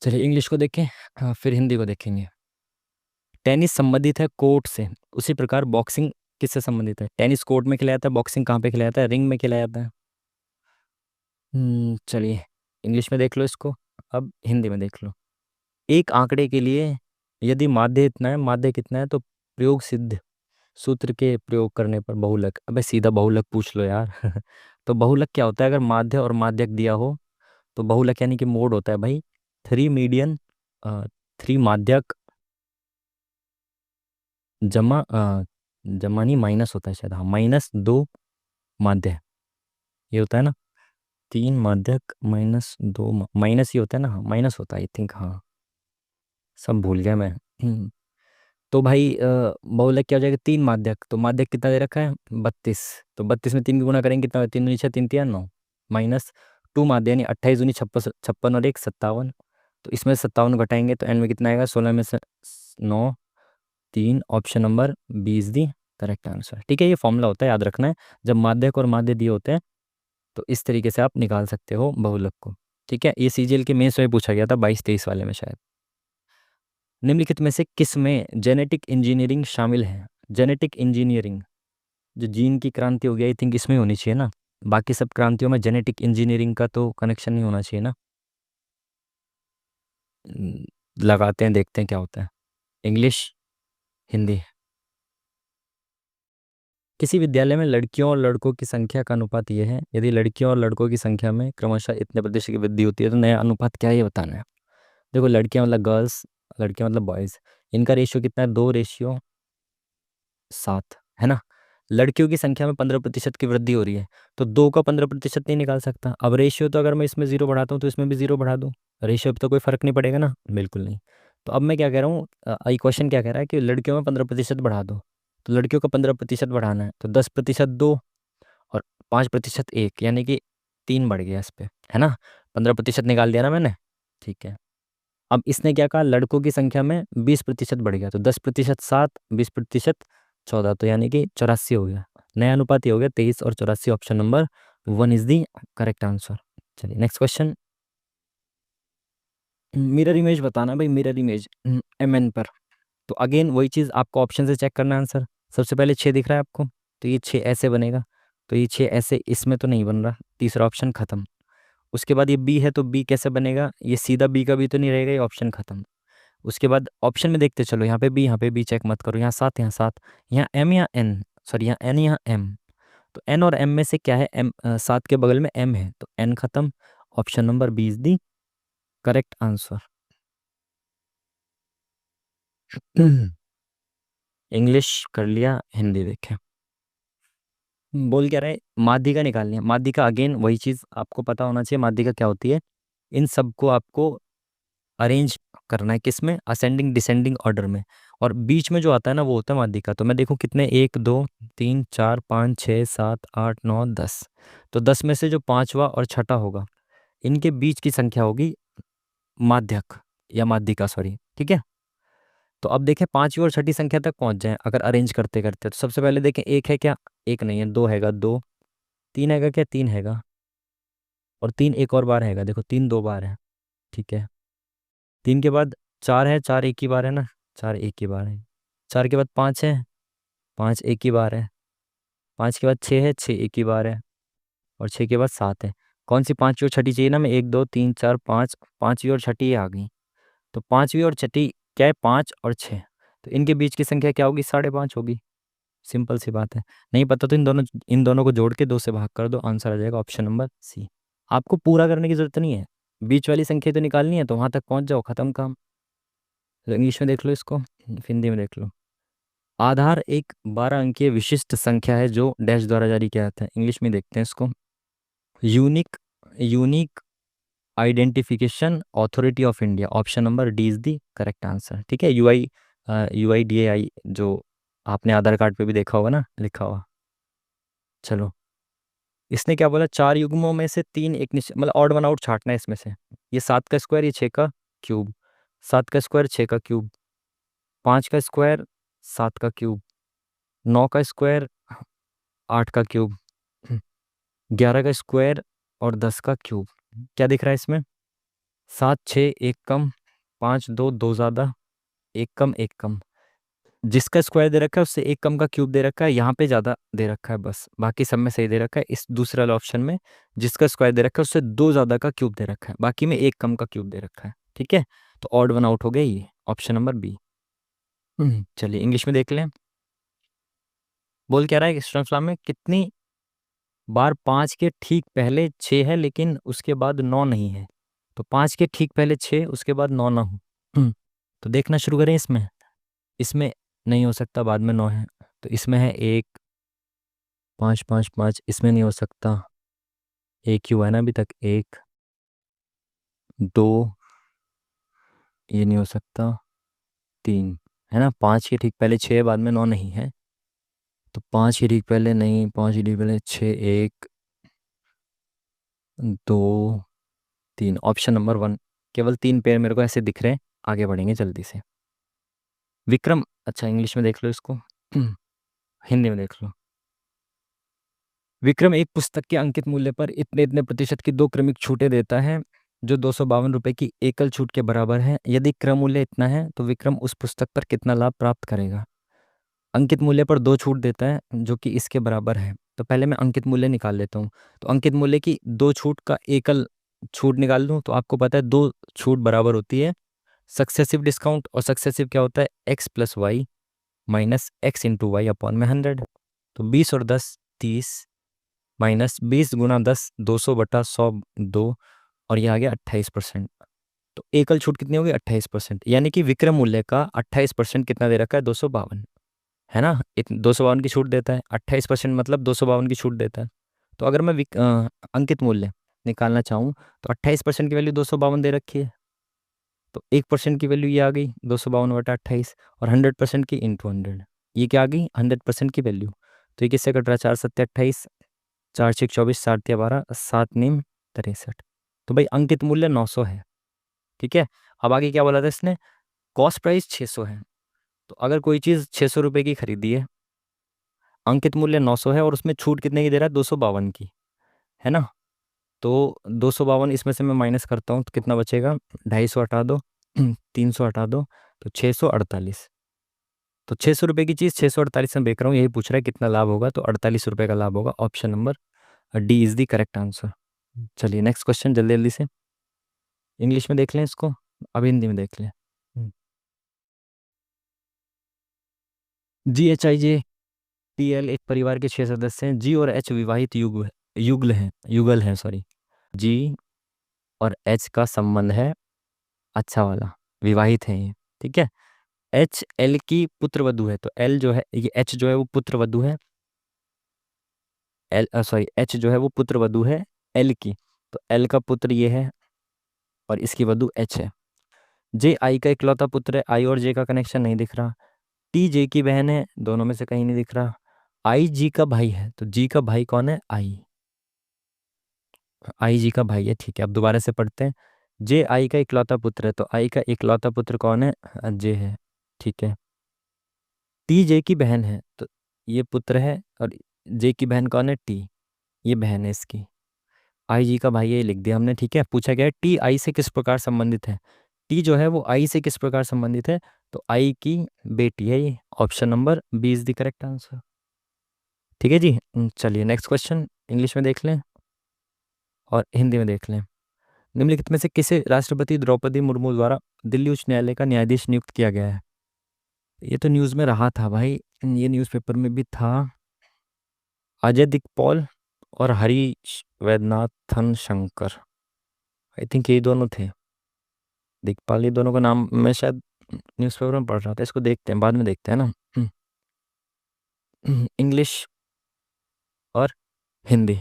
चलिए इंग्लिश को देखें, फिर हिंदी को देखेंगे। टेनिस संबंधित है कोर्ट से, उसी प्रकार बॉक्सिंग किससे संबंधित है। टेनिस कोर्ट में खिलाया जाता है, बॉक्सिंग कहाँ पे खिलाया जाता है, रिंग में खिलाया जाता है। चलिए इंग्लिश में देख लो इसको, अब हिंदी में देख लो। एक आंकड़े के लिए यदि माध्य इतना है, माध्य कितना है, तो प्रयोग सिद्ध सूत्र के प्रयोग करने पर बहुलक। अबे सीधा बहुलक पूछ लो यार। तो बहुलक क्या होता है, अगर माध्य और माध्यक दिया हो तो बहुलक यानी कि मोड होता है भाई, 3 मीडियन, 3 माध्यक जमा जमा नहीं माइनस होता है शायद, हाँ -2 माध्य, ये होता है ना। 3 माध्यक माइनस ही होता है ना, हाँ माइनस होता है आई थिंक, हाँ सब भूल गया मैं। तो भाई बहुलक क्या हो जाएगा, 3 माध्यक, तो माध्यक कितना दे रखा है 32, तो 32 में 3 गुना करेंगे कितना, 3 दूनी 6 3 3 9, -2 माध्य यानी 28 दूनी 56 56 और 1 57। तो इसमें 57 घटाएंगे तो एन में कितना आएगा, 16 में से 9 3। Option number B is the correct answer. ठीक है, ये फॉर्मूला होता है, याद रखना है। जब माध्यक और माध्य दिए होते हैं तो इस तरीके से आप निकाल सकते हो बहुलक को। ठीक है, ये सीजीएल के मेंस में पूछा गया था 22 23 वाले में शायद। निम्नलिखित में से किस में जेनेटिक इंजीनियरिंग शामिल है। जेनेटिक इंजीनियरिंग, जो जीन की क्रांति हो गई, आई थिंक इसमें होनी चाहिए ना। बाकी सब क्रांतियों में जेनेटिक इंजीनियरिंग का तो कनेक्शन नहीं होना चाहिए ना। हम्म, लगाते हैं, देखते हैं क्या होता है। इंग्लिश, हिंदी। किसी विद्यालय में लड़कियों और लड़कों की संख्या का अनुपात यह है, यदि लड़कियों और लड़कों की संख्या में क्रमशः इतने प्रतिशत की वृद्धि होती है तो नया अनुपात क्या है, ये बताना है। देखो लड़कियां मतलब गर्ल्स, लड़कियां मतलब बॉयज़, इनका रेशियो कितना है, 2:7 है ना। लड़कियों की संख्या में 15% की वृद्धि हो रही है, तो 2 का 15% नहीं निकाल सकता। अब रेशियो तो अगर मैं इसमें 0 बढ़ाता हूँ तो इसमें भी 0 बढ़ा दूँ, रेशियो पे तो कोई फर्क नहीं पड़ेगा ना, बिल्कुल नहीं। तो अब मैं क्या कह रहा हूँ, ये क्वेश्चन क्या कह रहा है कि लड़कियों में 15% बढ़ा दो। तो लड़कियों का 15% बढ़ाना है, तो 10% 2 और 5% 1, यानी कि 3 बढ़ गया इस पे, है ना। 15% निकाल दिया ना मैंने, ठीक है। अब इसने क्या कहा, लड़कों की संख्या में 20% बढ़ गया, तो 10% 7, 20% 14, तो यानी कि 84 हो गया। नया अनुपात ये हो गया 23 और 84। Option number 1 is the correct answer. चलिए नेक्स्ट क्वेश्चन। मिरर इमेज बताना भाई, मिरर इमेज एम एन पर। तो अगेन वही चीज़, आपको ऑप्शन से चेक करना आंसर। सबसे पहले 6 दिख रहा है आपको, तो ये 6 ऐसे बनेगा, तो ये 6 ऐसे इसमें तो नहीं बन रहा, तीसरा ऑप्शन खत्म। उसके बाद ये बी है, तो बी कैसे बनेगा, ये सीधा बी का भी तो नहीं रहेगा, ये ऑप्शन खत्म। उसके बाद ऑप्शन में देखते चलो, यहाँ पे बी, यहाँ पे बी, चेक मत करो, यहाँ 7, यहाँ 7, यहाँ एम, यहाँ एन, सॉरी यहाँ एन, यहाँ एम। तो एन और एम में से क्या है, एम 7 के बगल में एम है, तो एन खत्म। Option number B is the correct answer. English कर लिया, हिंदी देखें। बोल क्या रहे, माध्यिका निकालनी है। माध्यिका अगेन वही चीज़ आपको पता होना चाहिए, माध्यिका क्या होती है। इन सबको आपको अरेंज करना है, किस में, असेंडिंग डिसेंडिंग ऑर्डर में। और बीच में जो आता है ना वो होता है माध्यिका। तो मैं देखूं कितने, 1 2 3 4 5 6 7 8 9 10। तो 10 में से जो पांचवा और छठा होगा, इनके बीच की संख्या होगी माध्यक या माध्यिका, सॉरी, ठीक है। तो अब देखें पांचवी और छठी संख्या तक पहुंच जाएं अगर अरेंज करते करते, तो सबसे पहले देखें, एक है क्या, एक नहीं है, दो हैगा, दो, तीन हैगा क्या, तीन हैगा, और तीन एक और बार हैगा, देखो तीन 2 बार है, ठीक है। तीन के बाद चार है, चार एक ही बार है ना, चार एक ही बार है। चार के बाद पाँच है, पाँच एक ही बार है। 5 के बाद 6 है, 6 एक ही बार है, और 6 के बाद 7 है। कौन सी पांचवी और छठी चाहिए ना, मैं 1 2 3 4 5, पांचवी और छठी ये आ गई। तो पांचवी और छठी क्या है, 5 और 6, तो इनके बीच की संख्या क्या होगी, 5.5 होगी। सिंपल सी बात है। नहीं पता तो इन दोनों को जोड़ के 2 से भाग कर दो, आंसर आ जाएगा ऑप्शन नंबर सी। आपको पूरा करने की जरूरत नहीं है, बीच वाली संख्या तो निकालनी है, तो वहां तक पहुंच जाओ, खत्म काम। इंग्लिश में देख लो इसको, हिंदी में देख लो। आधार एक 12 अंकीय विशिष्ट संख्या है जो डैश द्वारा जारी किया जाता है। इंग्लिश में देखते हैं इसको। Unique unique identification authority of India, option number D is the correct answer. ठीक है, UIDAI, जो आपने आधार कार्ड पे भी देखा होगा ना, लिखा हुआ। चलो, इसने क्या बोला, 4 युग्मों में से 3 एक निश्चित, मतलब ऑड वन आउट छांटना है इसमें से। ये 7 का स्क्वायर, ये 6 का क्यूब, 7 का स्क्वायर 6 का क्यूब, 5 का स्क्वायर 7 का क्यूब, 9 का स्क्वायर 8 का क्यूब, 11 का स्क्वायर और 10 का क्यूब। क्या दिख रहा है इसमें, 7 6 1 कम, 5 2 2 ज़्यादा, 1 कम 1 कम। जिसका स्क्वायर दे रखा है उससे 1 कम का क्यूब दे रखा है, यहाँ पे ज़्यादा दे रखा है, बस बाकी सब में सही दे रखा है। इस दूसरे वाले ऑप्शन में जिसका स्क्वायर दे रखा है उससे 2 ज़्यादा का क्यूब दे रखा है, बाकी में 1 कम का क्यूब दे रखा है। ठीक है, तो ऑड वन आउट हो गया ये, ऑप्शन नंबर बी। चलिए इंग्लिश में देख लें। बोल क्या रहा है स्टूडेंट, में कितनी बार 5 के ठीक पहले 6 है लेकिन उसके बाद 9 नहीं है। तो 5 के ठीक पहले 6, उसके बाद 9 ना हो। तो देखना शुरू करें इसमें। इसमें नहीं हो सकता, बाद में 9 है, तो इसमें है 1 5 5 5, इसमें नहीं हो सकता, एक ही हुआ है ना अभी तक, 1 2, ये नहीं हो सकता, 3 है ना। 5 के ठीक पहले 6, बाद में 9 नहीं है, तो 5 के ठीक पहले नहीं, 5 के ठीक पहले 6, 1 2 3, ऑप्शन नंबर 1। केवल 3 पेयर मेरे को ऐसे दिख रहे हैं, आगे बढ़ेंगे जल्दी से। विक्रम, अच्छा इंग्लिश में देख लो इसको, हिंदी में देख लो। विक्रम एक पुस्तक के अंकित मूल्य पर इतने इतने प्रतिशत की 2 क्रमिक छूटें देता है जो 252 रुपए की एकल छूट के बराबर है। यदि क्रम मूल्य इतना है तो विक्रम उस पुस्तक पर कितना लाभ प्राप्त करेगा। अंकित मूल्य पर 2 छूट देता है जो कि इसके बराबर है। तो पहले मैं अंकित मूल्य निकाल लेता हूँ। तो अंकित मूल्य की 2 छूट का एकल छूट निकाल दूँ तो आपको पता है 2 छूट बराबर होती है सक्सेसिव डिस्काउंट, और सक्सेसिव क्या होता है, x plus y minus x into y upon में 100। तो 20 और 10 30, माइनस 20 गुना 10 200 बटा 100 2, और ये आ गया 28%। तो एकल छूट कितनी होगी, 28%, यानी कि विक्रम मूल्य का 28% कितना दे रखा है, 252, है ना। 252 की छूट देता है, 28% मतलब 252 की छूट देता है। तो अगर मैं अंकित मूल्य निकालना चाहूँ तो 28% की वैल्यू 252 दे रखी है, तो 1% की वैल्यू ये आ गई 252/28, और 100% की इंटू 100, ये क्या आ गई 100% की वैल्यू। तो ये किससे कट रहा है, 4 7 28, 4 6 24, 7 12, 7 9 63। तो भाई अंकित मूल्य 900 है। ठीक है, अब आगे क्या बोला था इसने, कॉस्ट प्राइस 600 है। तो अगर कोई चीज़ 600 रुपये की खरीदी है, अंकित मूल्य 900 है, और उसमें छूट कितने की दे रहा है, 252 की, है ना। तो 252 इसमें से मैं माइनस करता हूँ तो कितना बचेगा, 250 हटा दो, 300 हटा दो, तो 648। तो 600 रुपये की चीज़ 648 में बेच रहा हूँ, यही पूछ रहा है कितना लाभ होगा, तो 48 रुपये का लाभ होगा। Option number D is the correct answer. चलिए नेक्स्ट क्वेश्चन जल्दी जल्दी से, इंग्लिश में देख लें इसको, अब हिंदी में देख लें। GHIJTL एक परिवार के 6 सदस्य हैं। जी और एच विवाहित युगल हैं सॉरी। जी और एच का संबंध है अच्छा वाला, विवाहित है ये। ठीक है, एच एल की पुत्र वधु है, तो एल जो है, ये एच जो है वो पुत्र वधु है, एच जो है वो पुत्र वधु है एल की, तो एल का पुत्र ये है और इसकी वधु एच है। जे आई का इकलौता पुत्र है, आई और जे का कनेक्शन नहीं दिख रहा। टी जे की बहन है, दोनों में से कहीं नहीं दिख रहा। आई जी का भाई है, तो जी का भाई कौन है, आई जी का भाई है। ठीक है, अब दोबारा से पढ़ते हैं। जे आई का इकलौता पुत्र है, तो आई का इकलौता पुत्र कौन है, जे है। ठीक है, टी जे की बहन है, तो ये पुत्र है, और जे की बहन कौन है, टी, ये बहन है इसकी। आई जी का भाई है, ये लिख दिया हमने। ठीक है, पूछा गया है टी आई से किस प्रकार संबंधित है। टी जो है वो आई से किस प्रकार संबंधित है, तो आई की बेटी है ये। Option number B is the correct answer. ठीक है जी। चलिए नेक्स्ट क्वेश्चन इंग्लिश में देख लें और हिंदी में देख लें। निम्नलिखित में से किसे राष्ट्रपति द्रौपदी मुर्मू द्वारा दिल्ली उच्च न्यायालय का न्यायाधीश नियुक्त किया गया है? ये तो न्यूज़ में रहा था भाई, ये न्यूज़पेपर में भी था। अजय दिगपॉल और हरीश वैद्यनाथन शंकर, आई थिंक ये दोनों थे। दिगपाल, ये दोनों का नाम मैं शायद न्यूज़पेपर में पढ़ रहा था। इसको देखते हैं, बाद में देखते हैं ना। इंग्लिश और हिंदी।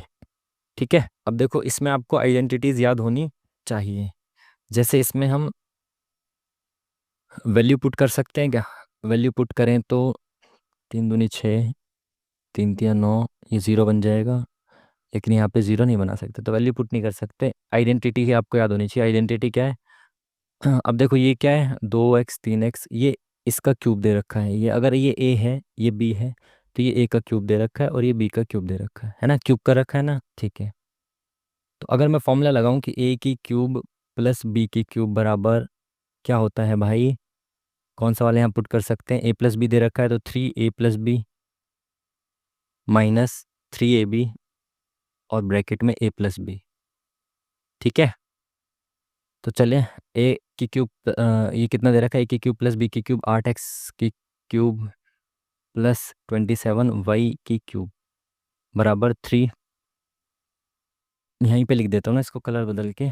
ठीक है, अब देखो इसमें आपको आइडेंटिटीज याद होनी चाहिए। जैसे इसमें हम वैल्यू पुट कर सकते हैं क्या? वैल्यू पुट करें तो 3 दूनी 6, 3 तिया 9, ये ज़ीरो बन जाएगा। लेकिन यहाँ पे ज़ीरो नहीं बना सकते, तो वैल्यू पुट नहीं कर सकते। आइडेंटिटी ही आपको याद होनी चाहिए। आइडेंटिटी क्या है? अब देखो ये क्या है, 2x 3x, ये इसका क्यूब दे रखा है। ये अगर ये a है, ये b है, तो ये a का क्यूब दे रखा है और ये b का क्यूब दे रखा है ना? क्यूब का रखा है ना, ठीक है। तो अगर मैं फॉर्मूला लगाऊं कि a की क्यूब प्लस b की क्यूब बराबर क्या होता है भाई, कौन सा वाले यहाँ पुट कर सकते हैं? a प्लस बी दे रखा है तो 3a+b माइनस 3ab और ब्रैकेट में a+b। ठीक है, तो चले a की क्यूब, ये कितना दे रखा है? a की क्यूब प्लस b की क्यूब 8x की क्यूब प्लस 27y की क्यूब बराबर 3। यहीं पे लिख देता हूँ ना इसको कलर बदल के।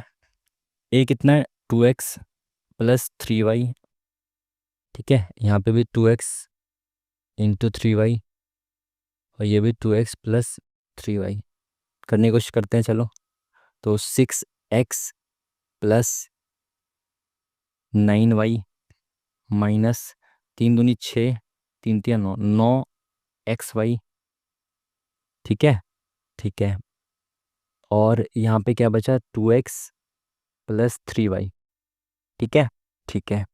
a कितना है? 2x plus 3y। ठीक है, यहाँ पे भी 2x इंटू 3y और ये भी 2x प्लस 3y। करने की कोशिश करते हैं, चलो। तो 6x प्लस 9y माइनस 3 दूनी 6, 3 तिया 9, 9xy। ठीक है, ठीक है। और यहाँ पे क्या बचा? 2x plus 3y। ठीक है, ठीक है।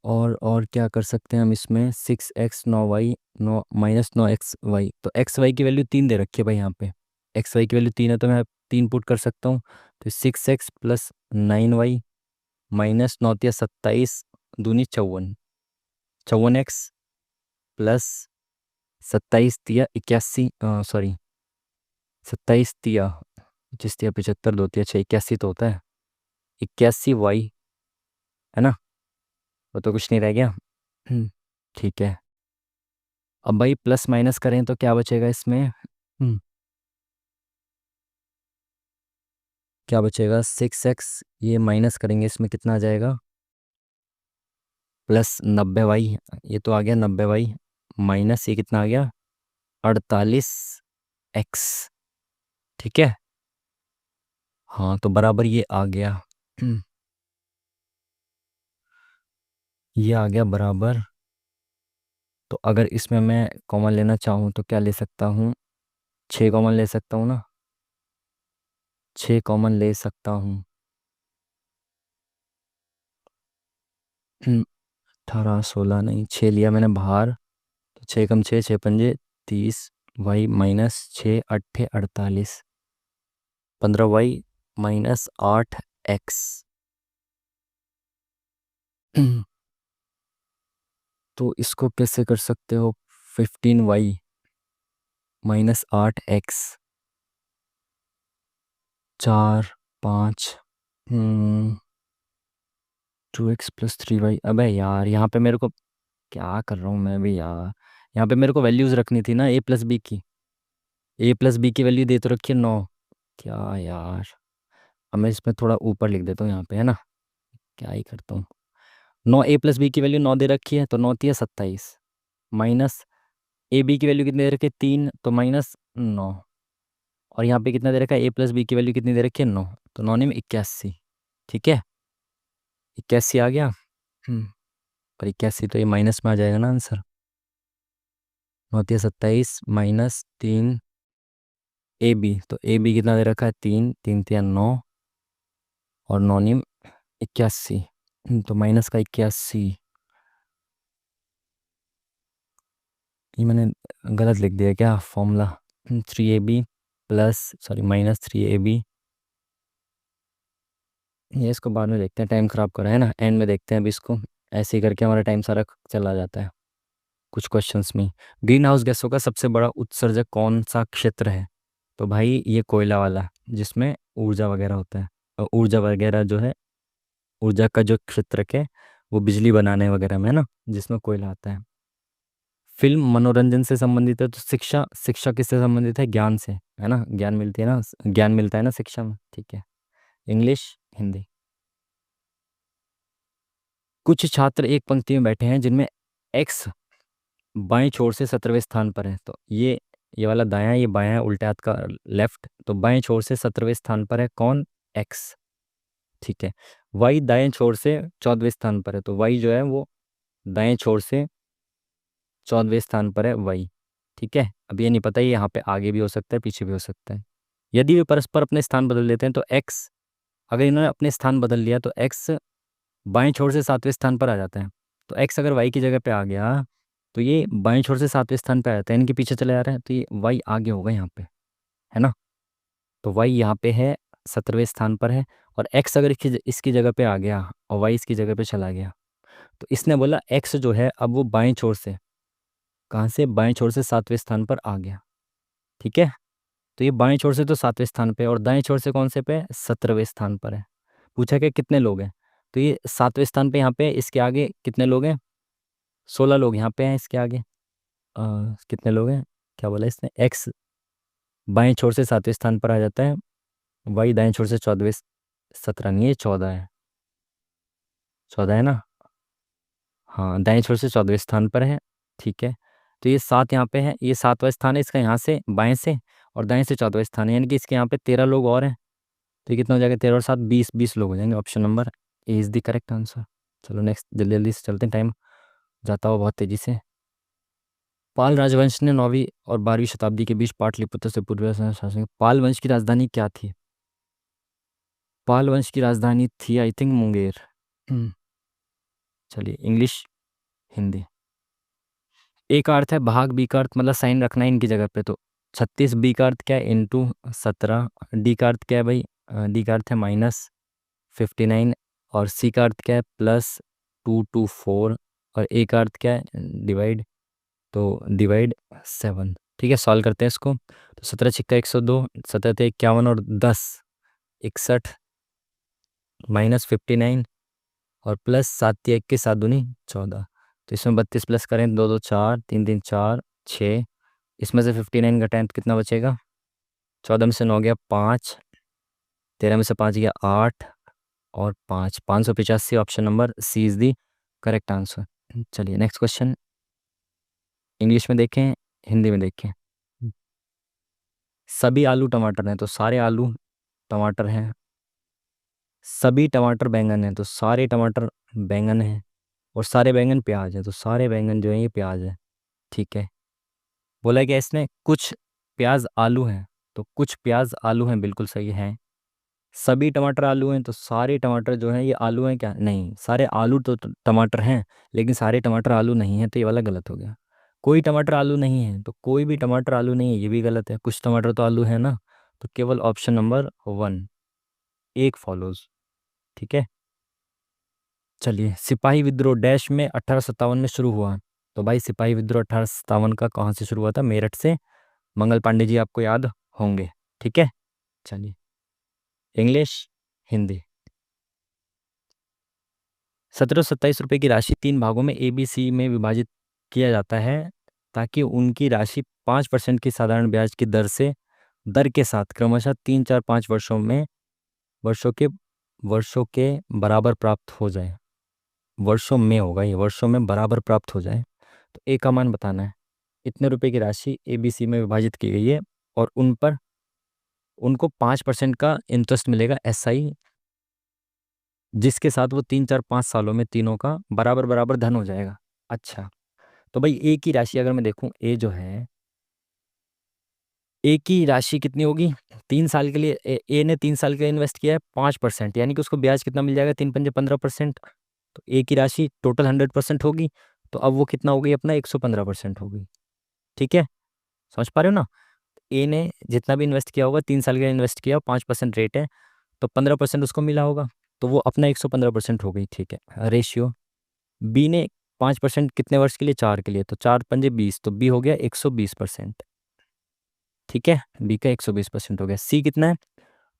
और क्या कर सकते हैं हम इसमें? 6x 9y, 9 - 9xy, तो xy की वैल्यू 3 दे रखी है भाई यहाँ पे। xy की वैल्यू 3 है तो मैं 3 पुट कर सकता हूँ। तो 6x प्लस 9y माइनस 9 तिया 27, दूनी 54, 54x प्लस 27 तिया 81, सॉरी 27 तिया 25 तिया 75, 2 तिया 6, 81 तो होता है। 81y, है ना? वो तो कुछ नहीं रह गया। ठीक है, अब भाई प्लस माइनस करें तो क्या बचेगा इसमें? क्या बचेगा? 6x, ये माइनस करेंगे इसमें कितना आ जाएगा? प्लस 90y, ये तो आ गया 90y माइनस ये कितना आ गया? 48x। ठीक है, हाँ तो बराबर ये आ गया। ये आ गया बराबर। तो अगर इसमें मैं कॉमन लेना चाहूँ तो क्या ले सकता हूँ? 6 कॉमन ले सकता हूँ ना? 6 कॉमन ले सकता हूँ। 18 16 नहीं, 6 लिया मैंने बाहर, तो 6 कम 6, 6 पंजे 30, Y minus 6 8 48, 15y minus 8x। तो इसको कैसे कर सकते हो? 15y minus 8x, 4 5, 2x+3y। अबे यार यहाँ पे मेरे को क्या कर रहा हूँ मैं भी यार। यहाँ पे मेरे को वैल्यूज रखनी थी ना a+b की। a+b की वैल्यू दे तो रखी है 9। क्या यार, अब मैं इसमें थोड़ा ऊपर लिख देता हूँ यहाँ पे, है ना? क्या ही करता हूँ। 9 a+b की वैल्यू 9 दे रखी है तो 9 तिया 27 माइनस ए बी की वैल्यू कितनी दे रखी है? 3, तो -9। और यहाँ पे कितना दे रखा है? a+b की वैल्यू कितनी दे रखी है? 9, तो 9 में 81। ठीक है, 81 आ गया। पर 81 तो ये माइनस में आ जाएगा ना आंसर। 9 तिया 27 माइनस 3 ab, तो ab कितना दे रखा है? 3, 3 तिया 9 और 9 × 81, तो माइनस का 81। ये मैंने गलत लिख दिया क्या formula? 3ab plus, sorry minus 3ab। ये इसको बाद में देखते हैं, टाइम ख़राब करा है ना, एंड में देखते हैं अभी इसको। ऐसे ही करके हमारा टाइम सारा चला जाता है कुछ क्वेश्चंस में। ग्रीन हाउस गैसों का सबसे बड़ा उत्सर्जक कौन सा क्षेत्र है? तो भाई ये कोयला वाला, जिसमें ऊर्जा वगैरह होता है। और ऊर्जा वगैरह जो है, ऊर्जा का जो क्षेत्र है वो बिजली बनाने वगैरह में है ना, जिसमें कोयला आता है। फिल्म मनोरंजन से संबंधित है, तो शिक्षा, शिक्षा किससे संबंधित है? ज्ञान से, है ना, ज्ञान मिलती है ना, ज्ञान मिलता है ना शिक्षा में, ठीक है। इंग्लिश, हिंदी। कुछ छात्र एक पंक्ति में बैठे हैं जिनमें एक्स बाएं छोर से 17वें स्थान पर है। तो ये वाला दायां, ये बायां है, उल्टे हाथ का लेफ्ट। तो बाएं छोर से 17वें स्थान पर है कौन? एक्स, ठीक है। वाई दाएं छोर से 14वें स्थान पर है, तो वाई जो है वो दाएं छोर से 14वें स्थान पर है वाई, ठीक है। अब ये नहीं पता ये यहाँ पे आगे भी हो सकता है, पीछे भी हो सकता है। यदि वे परस्पर अपने स्थान बदल देते हैं तो एक्स, अगर इन्होंने अपने स्थान बदल लिया तो एक्स बाएं छोर से 7वें स्थान पर आ जाता है। तो एक्स अगर वाई की जगह पे आ गया तो ये बाएं छोर से 7वें स्थान पे आ जाता है, इनके पीछे चले जा रहे हैं, तो ये वाई आगे होगा यहाँ पे, है ना। तो वाई यहाँ पे है, 17वें स्थान पर है। और एक्स अगर इसकी जगह पे आ गया और वाई इसकी जगह पे चला गया, तो इसने बोला एक्स जो है अब वो बाएं छोर से, कहाँ से? बाएं छोर से 7वें स्थान पर आ गया, ठीक है। तो ये बाएं छोर से तो 7वें स्थान पे है, और दाएं छोर से कौन से पे? 17वें स्थान पर है। पूछा कि कितने लोग हैं, तो ये 7वें स्थान पे यहाँ पे, इसके आगे कितने लोग हैं? 16 लोग यहाँ पे हैं इसके आगे। कितने लोग हैं, क्या बोला इसने? एक्स बाएं छोर से 7वें स्थान पर आ जाता है, वाई दाएं छोर से 14वें, 17 नहीं है, 14 है, 14 है ना। हाँ, दाएं छोर से 14वें स्थान पर है, ठीक है। तो ये 7 यहाँ पे है, ये 7वां स्थान है इसका, यहाँ से बाएं से, और दाएं से 14वां स्थान है, यानी कि इसके यहाँ पे 13 लोग और हैं। तो ये कितना हो जाएगा? 13 और 7, 20, 20 लोग हो जाएंगे। Option number A is the correct answer. चलो नेक्स्ट, जल्दी जल्दी से चलते हैं, टाइम जाता हुआ बहुत तेज़ी से। पाल राजवंश ने 9वीं और 12वीं शताब्दी के बीच पाटलिपुत्र से पूर्व शासन। पाल वंश की राजधानी क्या थी? पाल वंश की राजधानी थी आई थिंक मुंगेर। हम्म, चलिए, इंग्लिश, हिंदी। ए का अर्थ है भाग, बी का अर्थ मतलब साइन रखना है इनकी जगह पे, तो 36, बी का अर्थ क्या है? इंटू 17। डी का अर्थ क्या है भाई? डी का अर्थ है -59, और सी का अर्थ क्या है? +2 to 4, और ए का अर्थ क्या है? डिवाइड, तो डिवाइड 7, ठीक है। सॉल्व करते हैं इसको, तो 17 छिक्का 102, 17 × 51 और 10 61, -59, और +7 × 1 = 7 दूनी 14। तो इसमें 32 प्लस करें, 2 2 4, 3 3 4 6, इसमें से 59 का 10 कितना बचेगा? 14 में से 9 गया 5, 13 में से 5 गया 8, और 5, 585। Option number C is the correct answer. चलिए नेक्स्ट क्वेश्चन, इंग्लिश में देखें, हिंदी में देखें। सभी आलू टमाटर हैं, तो सारे आलू टमाटर हैं। सभी टमाटर बैंगन हैं, तो सारे टमाटर बैंगन हैं। और सारे बैंगन प्याज हैं, तो सारे बैंगन जो हैं ये प्याज है, ठीक है। बोला क्या इसने? कुछ प्याज आलू हैं, तो कुछ प्याज आलू हैं, बिल्कुल सही है। सभी टमाटर आलू हैं, तो सारे टमाटर जो हैं ये आलू हैं क्या? नहीं, सारे आलू तो टमाटर हैं, लेकिन सारे टमाटर आलू नहीं हैं, तो ये वाला गलत हो गया। कोई टमाटर आलू नहीं है, तो कोई भी टमाटर आलू नहीं है, ये भी गलत है। कुछ टमाटर तो आलू है ना, तो केवल ऑप्शन नंबर 1 एक फॉलोज, ठीक है। चलिए, सिपाही विद्रोह डैश में 1857 में शुरू हुआ। तो भाई सिपाही विद्रोह 1857 का कहाँ से शुरू हुआ था? मेरठ से। मंगल पांडे जी आपको याद होंगे, ठीक है। चलिए, इंग्लिश, हिंदी। 1727 रुपये की राशि 3 भागों में ए बी सी में विभाजित किया जाता है ताकि उनकी राशि 5% की साधारण ब्याज की दर के साथ क्रमशः 3 4 5 वर्षों के वर्षों के बराबर प्राप्त हो जाए। वर्षों में होगा ये, वर्षों में बराबर प्राप्त हो जाए। तो ए का मान बताना है। इतने रुपए की राशि ए बी सी में विभाजित की गई है, और उन पर उनको 5% का इंटरेस्ट मिलेगा, SI, जिसके साथ वो 3 4 5 सालों में तीनों का बराबर बराबर धन हो जाएगा। अच्छा, तो भाई ए की राशि अगर मैं देखूं, ए जो है, ए की राशि कितनी होगी? 3 साल के लिए ए ने 3 साल के लिए इन्वेस्ट किया है 5%, यानी कि उसको ब्याज कितना मिल जाएगा? 3 × 5 = 15%। तो ए की राशि टोटल 100% होगी, तो अब वो कितना हो गई अपना? 115% होगी, ठीक है। समझ पा रहे हो ना? ए ने जितना भी इन्वेस्ट किया होगा, 3 साल के लिए इन्वेस्ट किया, 5% रेट है, तो 15% उसको मिला होगा, तो वो अपना 115% हो गई, ठीक है। रेशियो बी ने 5% कितने वर्ष के लिए, 4 के लिए, तो 4 पंजे 20, तो बी हो गया 120%। ठीक है, बी का 120% हो गया। सी कितना है,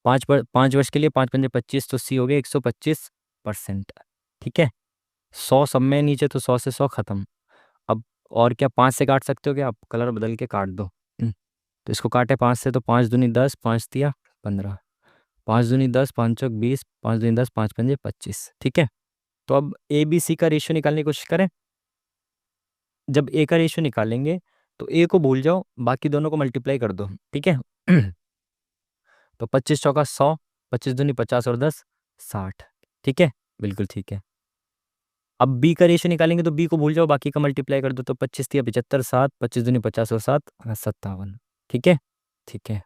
5 वर्ष के लिए, 5 पंजे 25, तो सी हो गया 125%। ठीक है, 100 सब में नीचे, तो 100 से 100 खत्म। अब और क्या, 5 से काट सकते हो क्या, आप कलर बदल के काट दो। तो इसको काटे 5 से, तो 5 दूनी 10, 5 तिया 15, 5 दूनी 10, 5 चौक 20, 5 दूनी 10, 5 पंजे 25। ठीक है, तो अब ए बी सी का रेशियो निकालने की कोशिश करें। जब ए का रेशियो निकालेंगे तो ए को भूल जाओ, बाकी दोनों को मल्टीप्लाई कर दो। ठीक है तो 25 चौका 100, 25 दूनी 50 और 10 60। ठीक है, बिल्कुल ठीक है। अब बी का रेशियो निकालेंगे तो बी को भूल जाओ, बाकी का मल्टीप्लाई कर दो, तो 25 तिया 75, 7, 25 दूनी 50 और 7 57। ठीक है, ठीक है।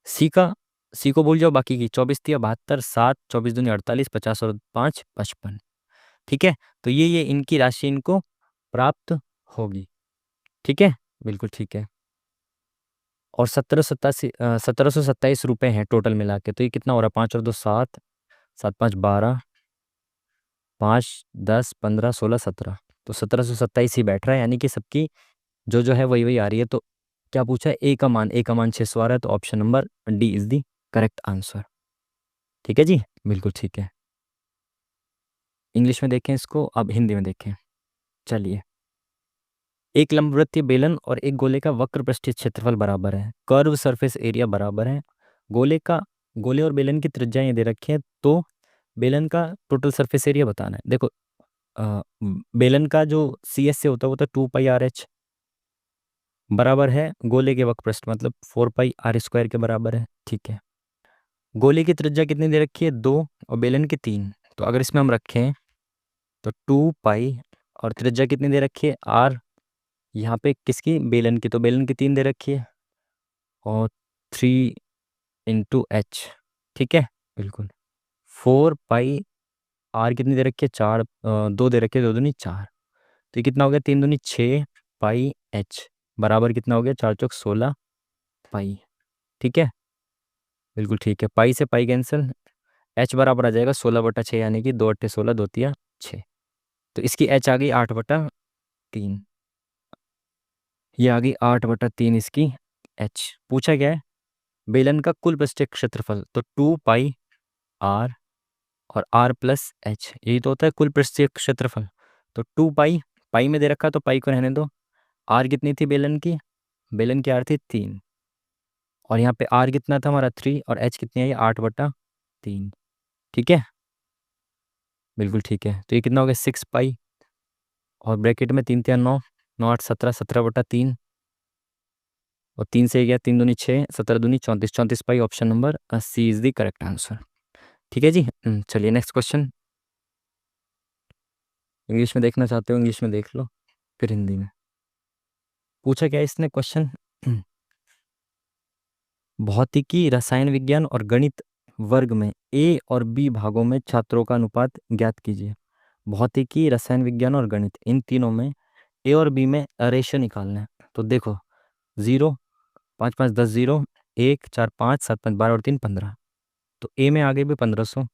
सी का, सी को भूल जाओ, बाकी की 24 तिया 72, 7, 24 दूनी 48, 50 और 5 55। ठीक है, तो ये इनकी राशि इनको प्राप्त होगी। ठीक है, बिल्कुल ठीक है। और 1727 रुपये हैं टोटल मिला के, तो ये कितना हो रहा है, 5 और 2 7, 7 5 12, 5 10 15 16 17, तो 1727 ही बैठ रहा है, यानी कि सबकी जो है वही आ रही है। तो क्या पूछा है, ए का मान 600 आ रहा है, तो option number D is the correct answer. ठीक है जी, बिल्कुल ठीक है। इंग्लिश में देखें इसको, अब हिंदी में देखें। चलिए, एक लंबवृत्तीय बेलन और एक गोले का वक्र पृष्ठीय क्षेत्रफल बराबर है, कर्व सरफेस एरिया बराबर है। गोले और बेलन की त्रिज्याएं ये दे रखी है, तो बेलन का टोटल सरफेस एरिया बताना है। देखो, बेलन का जो सी एस से होता है वो तो 2 पाई आर एच बराबर है, गोले के वक्र पृष्ठ मतलब 4 पाई आर स्क्वायर के बराबर है। ठीक है, गोले की त्रिज्या कितनी दे रखी है, 2, और बेलन की 3। तो अगर इसमें हम रखें तो 2 पाई, और त्रिज्या कितनी दे रखी है, आर, यहाँ पे किसकी, बेलन की, तो बेलन की 3 दे रखी है, और 3 × H। ठीक है, बिल्कुल। 4 पाई आर कितनी दे रखी है, 4, 2 दे रखी है, 2 दूनी 4, तो ये कितना हो गया, 3 दूनी 6 पाई H बराबर कितना हो गया, 4 चौक 16 पाई। ठीक है, बिल्कुल ठीक है। पाई से पाई कैंसिल, H बराबर आ जाएगा 16/6, यानी कि 2 × 8 = 16, 2 तिया 6। तो इसकी H आ गई 8/3, ये आ गई 8/3 इसकी H। पूछा गया है बेलन का कुल पृष्ठीय क्षेत्रफल, तो 2 पाई आर और R+H, यही तो होता है कुल पृष्ठीय क्षेत्रफल। तो 2 पाई, पाई में दे रखा तो पाई को रहने दो। आर कितनी थी बेलन की आर थी 3, और यहाँ पे आर कितना था हमारा 3, और H कितनी है, 8/3। ठीक है, बिल्कुल ठीक है। तो ये कितना हो गया, 6 पाई, और ब्रैकेट में 3 तिया 9, 9 8 17, 17/3, और 3 से गया 3 दूनी 6, 17 दूनी 34, 34 पाई। Option number C is the correct answer. ठीक है जी, चलिए नेक्स्ट क्वेश्चन। इंग्लिश में देखना चाहते हो, इंग्लिश में देख लो, फिर हिंदी में। पूछा क्या है इसने क्वेश्चन, भौतिकी, रसायन विज्ञान और गणित वर्ग में ए और बी भागों में छात्रों का अनुपात ज्ञात कीजिए। भौतिकी, रसायन विज्ञान और गणित, इन तीनों में ए और बी में रेशियो निकालना है। तो देखो, 0, 5 5 10, 0, 1 4 5 7 5 12 और 3 15, तो ए में आगे भी 1500,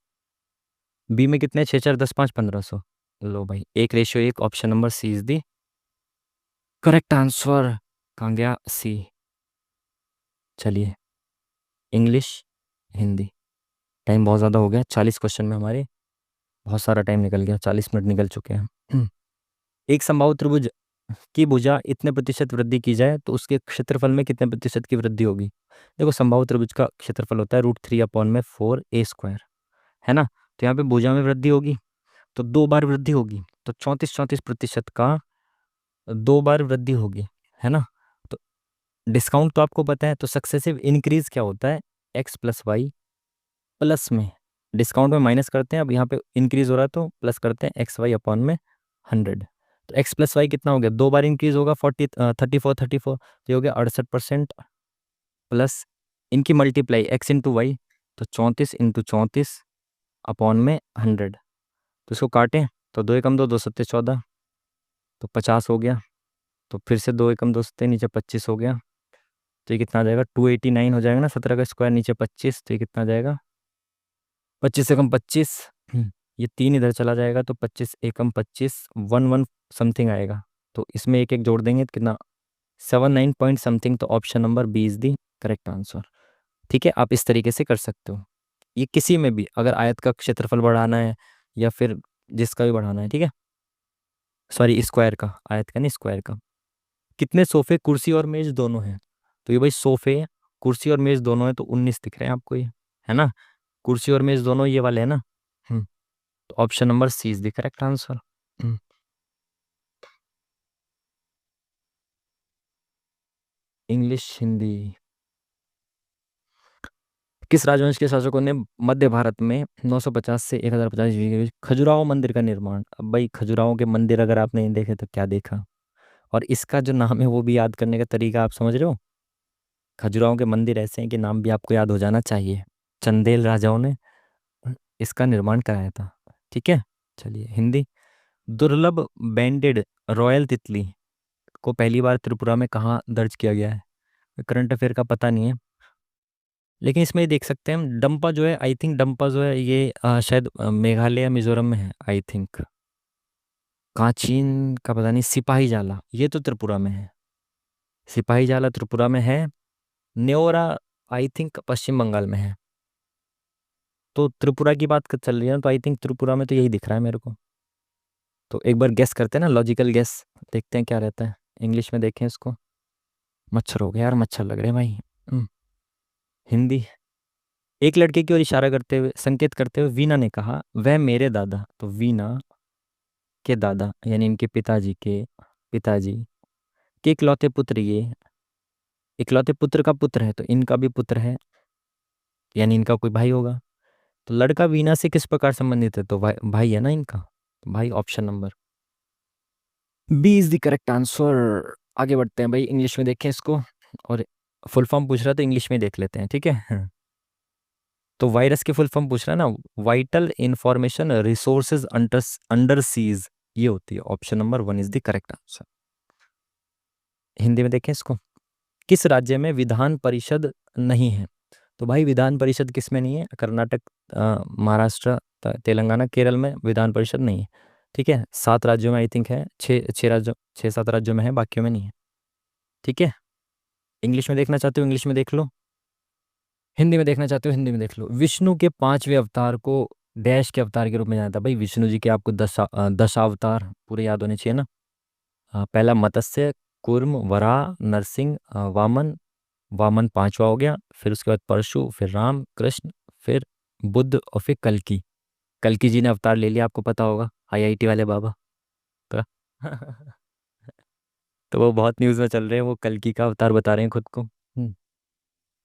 बी में कितने, 6 4 10 5 1500। लो भाई, 1:1, option number C is the correct answer. कहाँ गया सी। चलिए, इंग्लिश, हिंदी। टाइम बहुत ज़्यादा हो गया, 40 क्वेश्चन में हमारे बहुत सारा टाइम निकल गया, 40 मिनट निकल चुके हैं। एक समबाहु त्रिभुज की भुजा इतने प्रतिशत वृद्धि की जाए तो उसके क्षेत्रफल में कितने प्रतिशत की वृद्धि होगी। देखो, समबाहु त्रिभुज का क्षेत्रफल होता है √3/4 है ना। तो यहाँ पे भुजा में वृद्धि होगी तो 2 बार वृद्धि होगी, तो 34% का 2 बार वृद्धि होगी, है ना। तो डिस्काउंट तो आपको पता है, तो सक्सेसिव इंक्रीज क्या होता है, x+y प्लस में, डिस्काउंट में माइनस करते हैं, अब यहाँ पे इंक्रीज हो रहा है तो प्लस करते हैं xy/100। तो x+y कितना हो गया, 2 बार इंक्रीज होगा, 34 तो ये हो गया 68%, प्लस इनकी मल्टीप्लाई x × y, तो 34 × 34/100। तो इसको काटें तो 2 एकम 2, 2 × 7 = 14, तो 50 हो गया। तो फिर से 2 एकम 2 = नीचे 25 हो गया, तो ये कितना आ जाएगा, 289 हो जाएगा ना, 17 का स्क्वायर नीचे 25, तो ये कितना आ जाएगा, 25 एकम 25, ये 3 इधर चला जाएगा तो 25 एकम 25, 1 1 समथिंग आएगा। तो इसमें एक एक जोड़ देंगे तो कितना, 79 पॉइंट समथिंग। तो option number B is the correct answer. ठीक है, आप इस तरीके से कर सकते हो। ये किसी में भी अगर आयत का क्षेत्रफल बढ़ाना है या फिर जिसका भी बढ़ाना है, ठीक है। सॉरी, स्क्वायर का, आयत का नहीं, स्क्वायर का। कितने सोफे, कुर्सी और मेज दोनों हैं? तो ये भाई सोफे, कुर्सी और मेज दोनों है तो 19 दिख रहे हैं आपको, ये है ना। कुर्सी और मेज दोनों ये वाले है ना। हम्म तो option number C is the correct answer. English, Hindi. किस राजवंश के शासकों ने मध्य भारत में 950 से 1050 ईस्वी के बीच खजुराहो मंदिर का निर्माण? अब भाई खजुराहो के मंदिर अगर आपने नहीं देखे तो क्या देखा। और इसका जो नाम है वो भी याद करने का तरीका आप समझ रहे हो। खजुराहो के मंदिर ऐसे हैं कि नाम भी आपको याद हो जाना चाहिए। चंदेल राजाओं ने इसका निर्माण कराया था। ठीक है। चलिए, हिंदी। दुर्लभ बैंडेड रॉयल तितली को पहली बार त्रिपुरा में कहाँ दर्ज किया गया है? करंट अफेयर का पता नहीं है, लेकिन इसमें ये देख सकते हैं हम, डंपा जो है, आई थिंक डंपा जो है ये शायद मेघालय या मिजोरम में है आई थिंक। कांचीन का पता नहीं। सिपाही जाला ये तो त्रिपुरा में है। सिपाही जाला त्रिपुरा में है। न्योरा आई थिंक पश्चिम बंगाल में है। तो त्रिपुरा की बात चल रही है ना, तो आई थिंक त्रिपुरा में तो यही दिख रहा है मेरे को। तो एक बार गेस करते हैं ना, लॉजिकल गेस। देखते हैं क्या रहता है। इंग्लिश में देखें इसको। मच्छर हो गया यार, मच्छर लग रहे हैं भाई। हम्म, हिंदी। एक लड़के की ओर इशारा करते हुए, संकेत करते हुए वीना ने कहा, वह मेरे दादा। तो वीना के दादा यानी इनके पिताजी के पिताजी के इकलौते पुत्र ये, इकलौते पुत्र का पुत्र है तो इनका भी पुत्र है, यानी इनका कोई भाई होगा। तो लड़का वीना से किस प्रकार संबंधित है? तो भाई, भाई है ना इनका। तो भाई option number B is the correct answer. आगे बढ़ते हैं भाई, इंग्लिश में देखें इसको। और फुल फॉर्म पूछ रहा तो इंग्लिश में देख लेते हैं, ठीक है। तो वायरस की फुल फॉर्म पूछ रहा है ना, vital information resources under under seize, ये होती है। Option number 1 is the correct answer. Hindi में देखें इसको। किस राज्य में विधान परिषद नहीं है? तो भाई विधान परिषद किस में नहीं है? कर्नाटक, महाराष्ट्र, तेलंगाना, केरल में विधान परिषद नहीं है। ठीक है, 7 राज्यों में आई थिंक है, छः राज्यों, 6 7 राज्यों में है, बाकियों में नहीं है। ठीक है। इंग्लिश में देखना चाहते हो इंग्लिश में देख लो, हिंदी में देखना चाहते हो हिंदी में देख लो। विष्णु के 5वें अवतार को डैश के अवतार के रूप में जाना था? भाई विष्णु जी के आपको 10 अवतार पूरे याद होने चाहिए ना। पहला मत्स्य, कूर्म, वराह, नरसिंह, वामन। वामन 5वां हो गया। फिर उसके बाद परशु, फिर राम कृष्ण, फिर बुद्ध और फिर कल्कि। कल्कि जी ने अवतार ले लिया, आपको पता होगा, आईआईटी वाले बाबा। तो, तो वो बहुत न्यूज़ में चल रहे हैं, वो कल्कि का अवतार बता रहे हैं खुद को।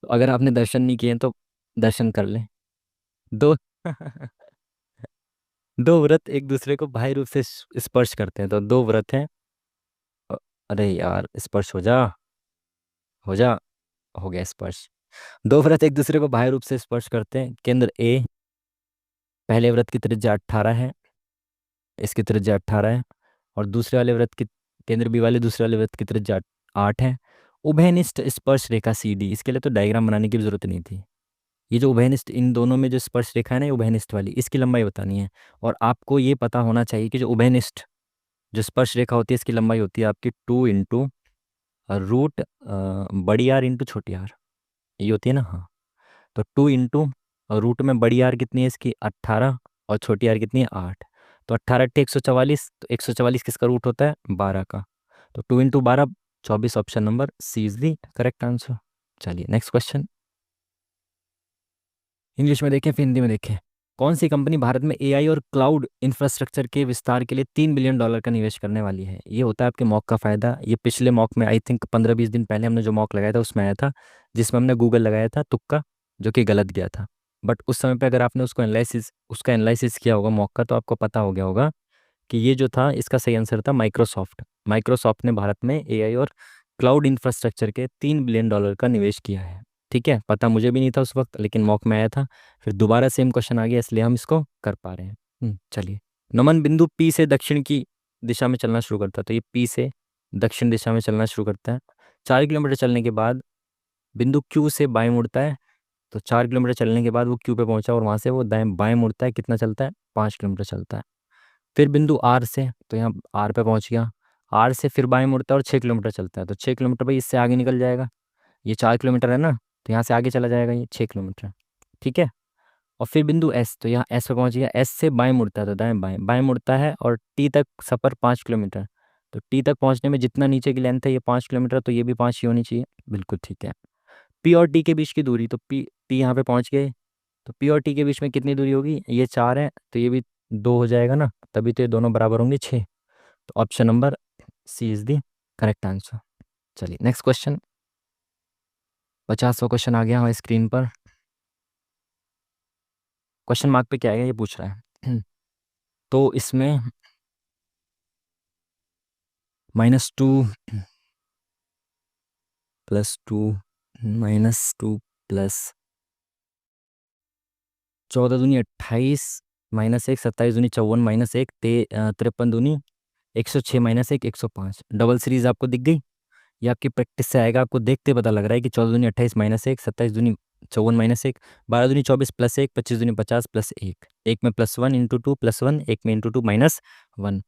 तो अगर आपने दर्शन नहीं किए हैं तो दर्शन कर लें। दो दो व्रत एक दूसरे को बाह्य रूप से स्पर्श करते हैं, तो 2 व्रत हैं। अ- अरे यार, स्पर्श हो जा, हो जा, हो गया स्पर्श। 2 व्रत एक दूसरे को बाह्य रूप से स्पर्श करते हैं। केंद्र ए, पहले व्रत की त्रिज्या 18 है, इसकी त्रिज्या 18 है। और दूसरे वाले व्रत की, केंद्र बी वाले दूसरे वाले व्रत की त्रिज्या 8 है। उभयनिष्ठ स्पर्श रेखा सी डी, इसके लिए तो डायग्राम बनाने की भी जरूरत नहीं थी। ये जो उभयनिष्ठ, इन दोनों में जो स्पर्श रेखा है ना, ये उभयनिष्ठ वाली, इसकी लंबाई बतानी है। और आपको ये पता होना चाहिए कि जो उभयनिष्ठ जो स्पर्श रेखा होती है, इसकी लंबाई होती है आपकी 2 रूट बड़ी आर इंटू छोटी आर, ये होती है ना। हाँ, तो 2 रूट में बड़ी आर कितनी है इसकी, 18, और छोटी आर कितनी है, 8। तो 18 × 144, तो 144 किसका रूट होता है, 12 का। तो 2 × 12 24। Option number C is the correct answer. चलिए नेक्स्ट क्वेश्चन। इंग्लिश में देखें फिर हिंदी में देखें। कौन सी कंपनी भारत में एआई और क्लाउड इंफ्रास्ट्रक्चर के विस्तार के लिए $3 बिलियन का निवेश करने वाली है? ये होता है आपके मॉक का फायदा। ये पिछले मॉक में आई थिंक 15 20 दिन पहले हमने जो मॉक लगाया था उसमें आया था, जिसमें हमने गूगल लगाया था तुक्का, जो कि गलत गया था। बट उस समय पे अगर आपने उसका एनालिसिस किया होगा मॉक का, तो आपको पता हो गया होगा कि ये जो था, इसका सही आंसर था माइक्रोसॉफ्ट। माइक्रोसॉफ्ट ने भारत में एआई और क्लाउड इंफ्रास्ट्रक्चर के $3 बिलियन का निवेश किया है। ठीक है, पता मुझे भी नहीं था उस वक्त, लेकिन मॉक में आया था। फिर दोबारा सेम क्वेश्चन आ गया, इसलिए हम इसको कर पा रहे हैं। चलिए। नमन बिंदु पी से दक्षिण की दिशा में चलना शुरू करता है, तो ये पी से दक्षिण दिशा में चलना शुरू करता है। 4 किलोमीटर चलने के बाद बिंदु क्यू से बाएं मुड़ता है, तो 4 किलोमीटर चलने के बाद वो क्यू पे पहुंचा और वहां से वो दाएं बाएं मुड़ता है, कितना चलता है, 5 किलोमीटर चलता है। फिर बिंदु आर से, तो यहाँ आर पे पहुंच गया, आर से फिर बाएं मुड़ता है और 6 किलोमीटर चलता है, तो 6 किलोमीटर भाई इससे आगे निकल जाएगा। ये 4 किलोमीटर है ना, तो यहाँ से आगे चला जाएगा ये 6 किलोमीटर। ठीक है। और फिर बिंदु एस, तो यहाँ एस पे पहुंच गया, एस से बाएं मुड़ता है तो दाएं बाएं बाएं मुड़ता है, और टी तक सफ़र 5 किलोमीटर। तो टी तक पहुंचने में जितना नीचे की लेंथ है ये 5 किलोमीटर, तो ये भी 5 ही होनी चाहिए। बिल्कुल ठीक है। पी और टी के बीच की दूरी, तो पी टी यहाँ पे पहुंच गए, तो पी और टी के बीच में कितनी दूरी होगी, ये 4 है तो ये भी 2 हो जाएगा ना, तभी तो ये दोनों बराबर होंगे 6। तो option number C is the correct answer. चलिए नेक्स्ट क्वेश्चन। 50वां क्वेश्चन आ गया हमारी स्क्रीन पर। क्वेश्चन मार्क पे क्या आएगा ये पूछ रहा है। तो इसमें -2 +2 -2 प्लस 14 दूनी 28 -1 27 दूनी 54 -1 53 दूनी 106 -1 105। डबल सीरीज आपको दिख गई, ये आपकी प्रैक्टिस से आएगा, आपको देखते पता लग रहा है कि 14 दूनी 28 -1 27 दूनी 54 -1 12 दूनी 24 +1 25 दूनी 50 +1 एक में +1 × 2 +1 एक में × 2 -1।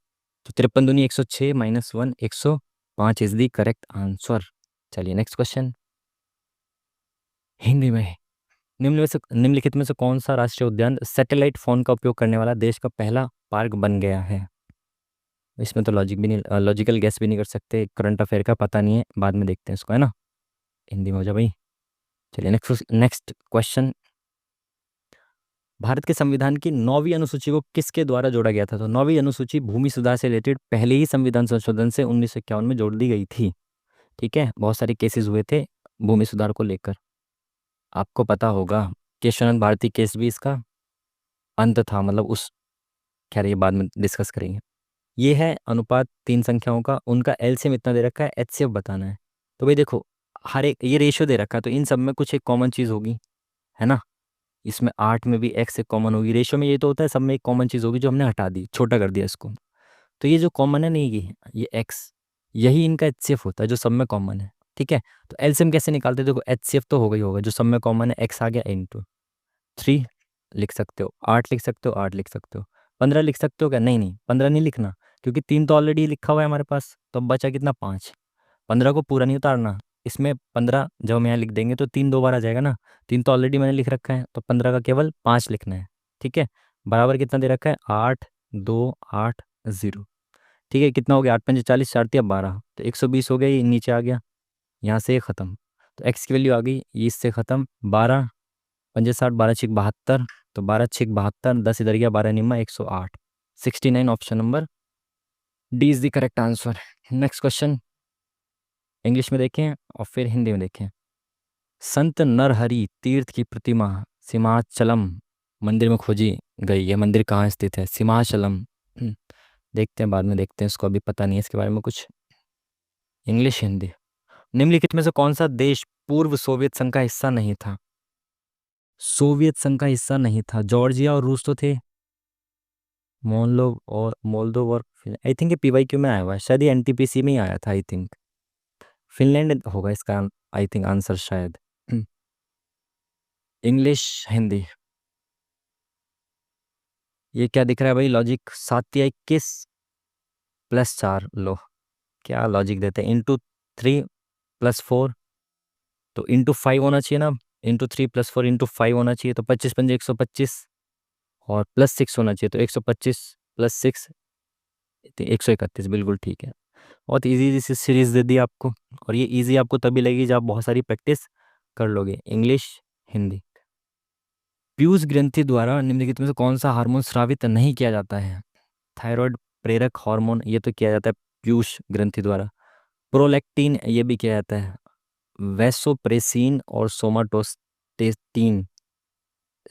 तो 53 दूनी 106 -1 105 इज दी करेक्ट आंसर। चलिए नेक्स्ट क्वेश्चन हिंदी में। निम्नलिखित में से कौन सा राष्ट्रीय उद्यान सैटेलाइट फोन का उपयोग करने वाला देश का पहला पार्क बन गया है। इसमें तो लॉजिकल गैस भी नहीं कर सकते, करंट अफेयर का पता नहीं है, बाद में देखते हैं इसको, है ना। हिंदी में हो जा भाई। चलिए नेक्स्ट नेक्स्ट क्वेश्चन। भारत के संविधान की 9वीं अनुसूची को किसके द्वारा जोड़ा गया था। तो 9वीं अनुसूची भूमि सुधार से रिलेटेड पहले ही संविधान संशोधन से 1951 में जोड़ दी गई थी। ठीक है, बहुत सारे केसेस हुए थे भूमि सुधार को लेकर, आपको पता होगा। केशवानंद भारती केस भी इसका अंत था, मतलब उस, खैर ये बाद में डिस्कस करेंगे। ये है अनुपात 3 संख्याओं का, उनका एलसीएम इतना दे रखा है, एचसीएफ बताना है। तो भाई देखो, हर एक ये रेशियो दे रखा है, तो इन सब में कुछ एक कॉमन चीज़ होगी, है ना। इसमें 8 में भी एक्स एक कॉमन होगी, रेशियो में ये तो होता है सब में एक कॉमन चीज़ होगी जो हमने हटा दी, छोटा कर दिया इसको। तो ये जो कॉमन है नहीं, ये एक्स, यही इनका एचसीएफ होता है जो सब में कॉमन है। ठीक है, तो एलसीएम कैसे निकालते हैं, देखो एचसीएफ तो हो गई होगा, जो सब में कॉमन है एक्स आ गया, इंटू 3 लिख सकते हो, 8 लिख सकते हो, 8 लिख सकते हो, 15 लिख सकते हो क्या, नहीं नहीं 15 नहीं लिखना, क्योंकि 3 तो ऑलरेडी लिखा हुआ है हमारे पास, तो अब बचा कितना, 5। 15 को पूरा नहीं उतारना, इसमें 15 जब हम यहाँ लिख देंगे तो 3 2 बार आ जाएगा ना, 3 तो ऑलरेडी मैंने लिख रखा है, तो 15 का केवल 5 लिखना है। ठीक है, बराबर कितना दे रखा है, 8 2 8 0। ठीक है, कितना हो गया, 8 5 40 4 3 12, तो 120 हो गया, ये नीचे आ गया, यहाँ से ये खत्म, तो एक्स की वैल्यू आ गई, ये इससे खत्म, 12 5 60 12 6 72, तो 12 6 72, 10 इधर गया, 12 निम्मा 108, 69 option number D is the correct answer. Next question English में देखें और फिर हिंदी में देखें। संत नरहरि तीर्थ की प्रतिमा सिमाचलम मंदिर में खोजी गई, यह मंदिर कहाँ स्थित है, सिमाचलम। देखते हैं बाद में, देखते हैं, इसको अभी पता नहीं है इसके बारे में कुछ। इंग्लिश हिंदी। निम्नलिखित में से कौन सा देश पूर्व सोवियत संघ का हिस्सा नहीं था। सोवियत संघ का हिस्सा नहीं था, जॉर्जिया और रूस तो थे, मोल्दोव और आई थिंक ये पीवाईक्यू में आया हुआ है, शायद ये एनटीपीसी में ही आया था, आई थिंक फिनलैंड होगा इसका, आई थिंक आंसर शायद। इंग्लिश हिंदी। ये क्या दिख रहा है भाई, लॉजिक 7 या 21 +4, लो क्या लॉजिक देते हैं, × 3 +4, तो × 5 होना चाहिए ना, × 3 +4 × 5 होना चाहिए, तो 25 पंजे 125, और +6 होना चाहिए, तो 125 +6 131, बिल्कुल ठीक है। बहुत इजी सी सीरीज दे दी आपको, और ये इजी आपको तभी लगेगी जब आप बहुत सारी प्रैक्टिस कर लोगे। इंग्लिश हिंदी। पीयूष ग्रंथि द्वारा निम्नलिखित में से कौन सा हार्मोन स्रावित नहीं किया जाता है। थायराइड प्रेरक हार्मोन, ये तो किया जाता है पीयूष ग्रंथि द्वारा। प्रोलैक्टिन, ये भी किया जाता है। वैसोप्रेसिन और सोमाटोस्टेटिन,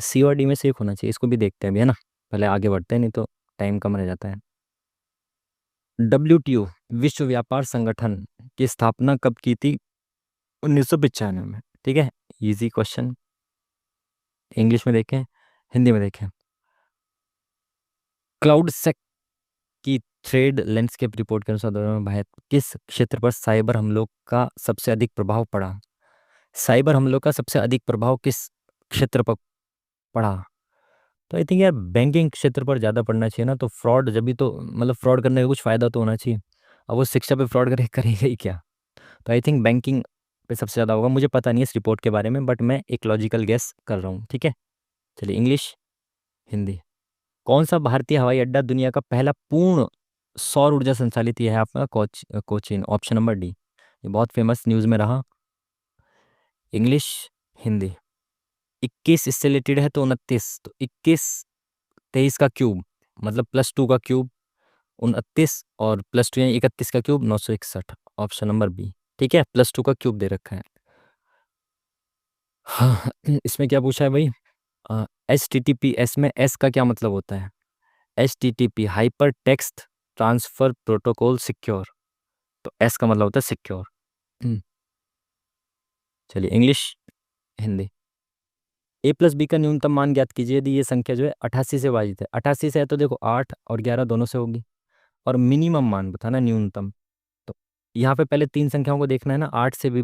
सी और डी में से एक होना चाहिए, इसको भी देखते हैं अभी, है ना, पहले आगे बढ़ते हैं नहीं तो टाइम कम रह जाता है। WTO विश्व व्यापार संगठन की स्थापना कब की थी, 1995 में। ठीक है, इजी क्वेश्चन। इंग्लिश में देखें, हिंदी में देखें। क्लाउड सेक की थ्रेड लैंडस्केप रिपोर्ट के अनुसार 2022 में भारत किस क्षेत्र पर साइबर हमलों का सबसे अधिक प्रभाव पड़ा। साइबर हमलों का सबसे अधिक प्रभाव किस क्षेत्र पर पढ़ा। तो आई थिंक यार बैंकिंग क्षेत्र पर ज़्यादा पढ़ना चाहिए ना, तो फ्रॉड जब भी तो मतलब फ्रॉड करने का कुछ फ़ायदा तो होना चाहिए। अब वो शिक्षा पे फ्रॉड करेगा ही क्या। तो आई थिंक बैंकिंग पे सबसे ज़्यादा होगा। मुझे पता नहीं है इस रिपोर्ट के बारे में, बट मैं एक लॉजिकल गेस कर रहा हूँ, ठीक है। चलिए इंग्लिश हिंदी। कौन सा भारतीय हवाई अड्डा दुनिया का पहला पूर्ण सौर ऊर्जा संचालित, ये है आपका कोचीन, ऑप्शन नंबर डी। ये बहुत फेमस न्यूज़ में रहा। इंग्लिश हिंदी। 21 इससे रिलेटेड है तो 29, तो 21 23 का क्यूब मतलब +2 का क्यूब 29, और +2 यानी 31 का क्यूब 961, ऑप्शन नंबर बी। ठीक है, +2 का क्यूब दे रखा है। हाँ इसमें क्या पूछा है भाई, HTTPS में एस का क्या मतलब होता है। HTTP hyper text transfer protocol secure, तो एस का मतलब होता है सिक्योर। चलिए इंग्लिश हिंदी। A+B का न्यूनतम मान ज्ञात कीजिए यदि ये संख्या जो है 88 से विभाजित है। 88 से है तो देखो 8 और 11 दोनों से होगी, और मिनिमम मान बताना न्यूनतम। तो यहाँ पे पहले तीन संख्याओं को देखना है ना, 8 से भी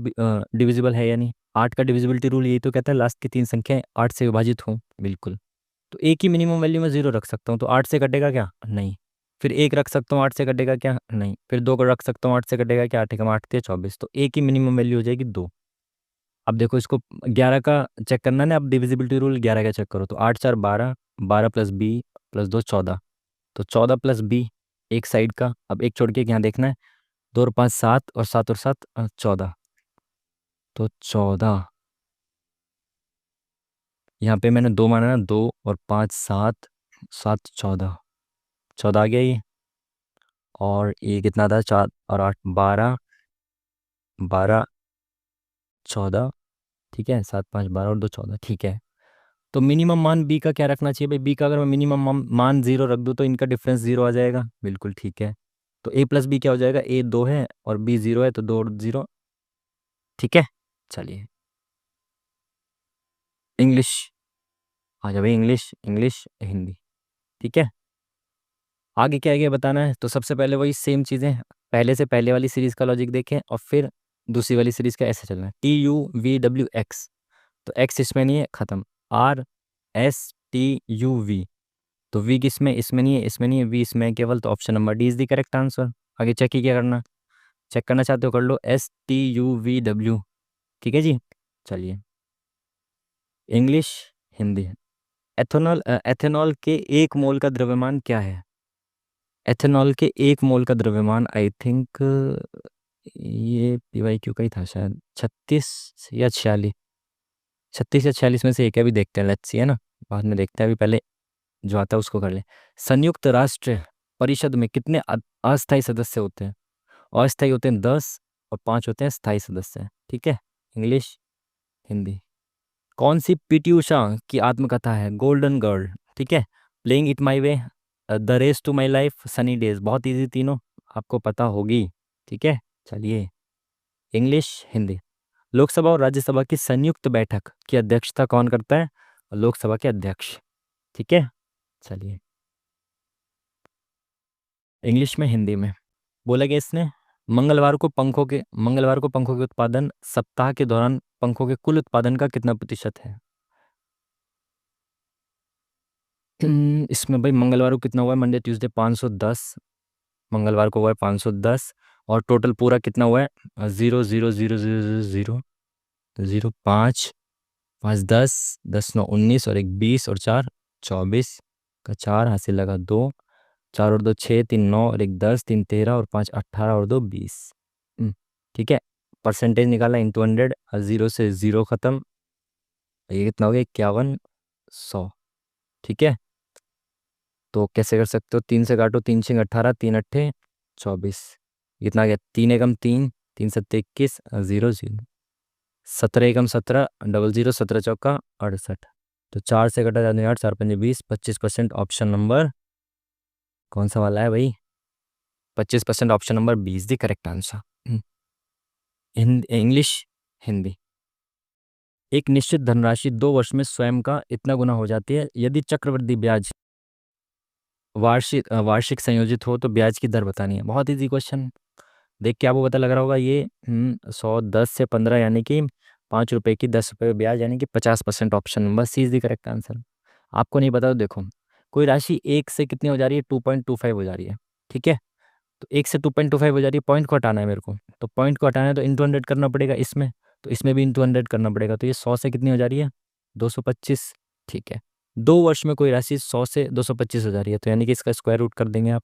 डिविजिबल है या नहीं। 8 का डिविजिबिलिटी रूल यही तो कहता है लास्ट की तीन संख्याएं 8 से विभाजित हों, बिल्कुल। तो एक ही मिनिमम वैल्यू में 0 रख सकता हूँ, तो 8 से कटेगा क्या, नहीं। फिर एक रख सकता हूँ, 8 से कटेगा क्या, नहीं। फिर दो को रख सकता हूँ, 8 से कटेगा क्या, 8 एकम 8 × 24, तो एक ही मिनिमम वैल्यू हो जाएगी 2। अब देखो इसको 11 का चेक करना है ना, अब डिविजिबिलिटी रूल 11 का चेक करो, तो 8 4 12, 12 + b + 2 14, तो 14 + b एक साइड का। अब एक छोड़ के यहाँ देखना है, 2 और 5 7, और 7 और 7 14, तो 14। यहाँ पे मैंने 2 माना ना, 2 और 5 7, 7 14, 14 आ गया ये। और ये कितना था, 4 और 8 12, 12 14, ठीक है। 7 5 12 और 2 14, ठीक है। तो मिनिमम मान बी का क्या रखना चाहिए भाई, बी का अगर मैं मिनिमम मान 0 रख दूँ तो इनका डिफरेंस 0 आ जाएगा, बिल्कुल ठीक है। तो A+B क्या हो जाएगा, A 2 है और B 0 है, तो 2 और 0, ठीक है। चलिए इंग्लिश आ जाए भाई, इंग्लिश इंग्लिश हिंदी, ठीक है। आगे क्या है बताना है, तो सबसे पहले वही सेम चीज़ें, पहले से पहले वाली सीरीज़ का लॉजिक देखें और फिर दूसरी वाली सीरीज़ का ऐसे चलना है। TUVWX, तो एक्स इसमें नहीं है, ख़त्म। RSTUV, तो वी किसमें, इसमें नहीं है, इसमें नहीं है, वी इसमें है केवल, तो option number D is the correct answer. आगे चेक ही क्या करना, चेक करना चाहते हो कर लो, STUVW, ठीक है जी। चलिए इंग्लिश हिंदी। एथेनॉल के एक मोल का द्रव्यमान क्या है। एथेनॉल के एक मोल का द्रव्यमान आई थिंक ये PYQ का ही था शायद, 36 या 46, 36 या 46 में से एक है, अभी देखते हैं, लेट्स सी, है ना, बाद में देखते हैं, अभी पहले जो आता है उसको कर ले। संयुक्त राष्ट्र परिषद में कितने अस्थायी सदस्य होते हैं। अस्थायी होते हैं 10, और 5 होते हैं स्थायी सदस्य, ठीक है। इंग्लिश हिंदी। कौन सी पीटी उषा की आत्मकथा है, गोल्डन गर्ल, ठीक है। Playing it my way, the race to my life, sunny days, बहुत इजी तीनों, आपको पता होगी, ठीक है। चलिए इंग्लिश हिंदी। लोकसभा और राज्यसभा की संयुक्त बैठक की अध्यक्षता कौन करता है, लोकसभा के अध्यक्ष, ठीक है। चलिए इंग्लिश में हिंदी में बोला गया इसने, मंगलवार को पंखों के उत्पादन सप्ताह के दौरान पंखों के कुल उत्पादन का कितना प्रतिशत है। इसमें भाई मंगलवार को कितना हुआ है, मंडे ट्यूसडे 510, मंगलवार को हुआ है 510, और टोटल पूरा कितना हुआ है, 0 0 0 0 0 0, 0 5 5 10, 10 9 19, और एक 20, और 4 24 का 4 हासिल लगा 2, 4 और 2 6, 3 9, और एक 10, 3 13, और 5 18, और 2 20, ठीक है। परसेंटेज निकाला इंटू 100, 0 से 0 खत्म, ये कितना हो गया, 5100, ठीक है। तो कैसे कर सकते हो, 3 से काटो, 3 6 18, 3 अट्ठे 24, कितना गया, 3 एकम 3, 3 सत्ते 21, 0 0, 17 एकम 17, डबल 0, 17 चौका 68, तो 4 से कटा जाने 8, 4 पंजे 20, 25%, ऑप्शन नंबर कौन सा वाला है भाई, 25%, ऑप्शन नंबर 20 दी करेक्ट आंसर। इंग्लिश हिंदी। एक निश्चित धनराशि 2 वर्ष में स्वयं का इतना गुना हो जाती है यदि चक्रवृद्धि ब्याज वार्षिक संयोजित हो, तो ब्याज की दर बतानी है। बहुत इजी क्वेश्चन, देख के आपको पता लग रहा होगा ये 100 10 से 15 यानी कि ₹5 की 10 रुपये ब्याज, यानी कि 50%। Option number C is the correct answer. आपको नहीं पता तो देखो, कोई राशि एक से कितनी हो जा रही है, 2.25 हो जा रही है, ठीक है। तो एक से 2.25 हो जा रही है, पॉइंट को हटाना है मेरे को, तो पॉइंट को हटाना है तो इंटू 100 करना पड़ेगा इसमें, तो इसमें भी इंटू 100 करना पड़ेगा। तो ये 100 से कितनी हो जा रही है, 225, ठीक है। 2 वर्ष में कोई राशि 100 से 225 हो जा रही है, तो यानी कि इसका स्क्वायर रूट कर देंगे आप।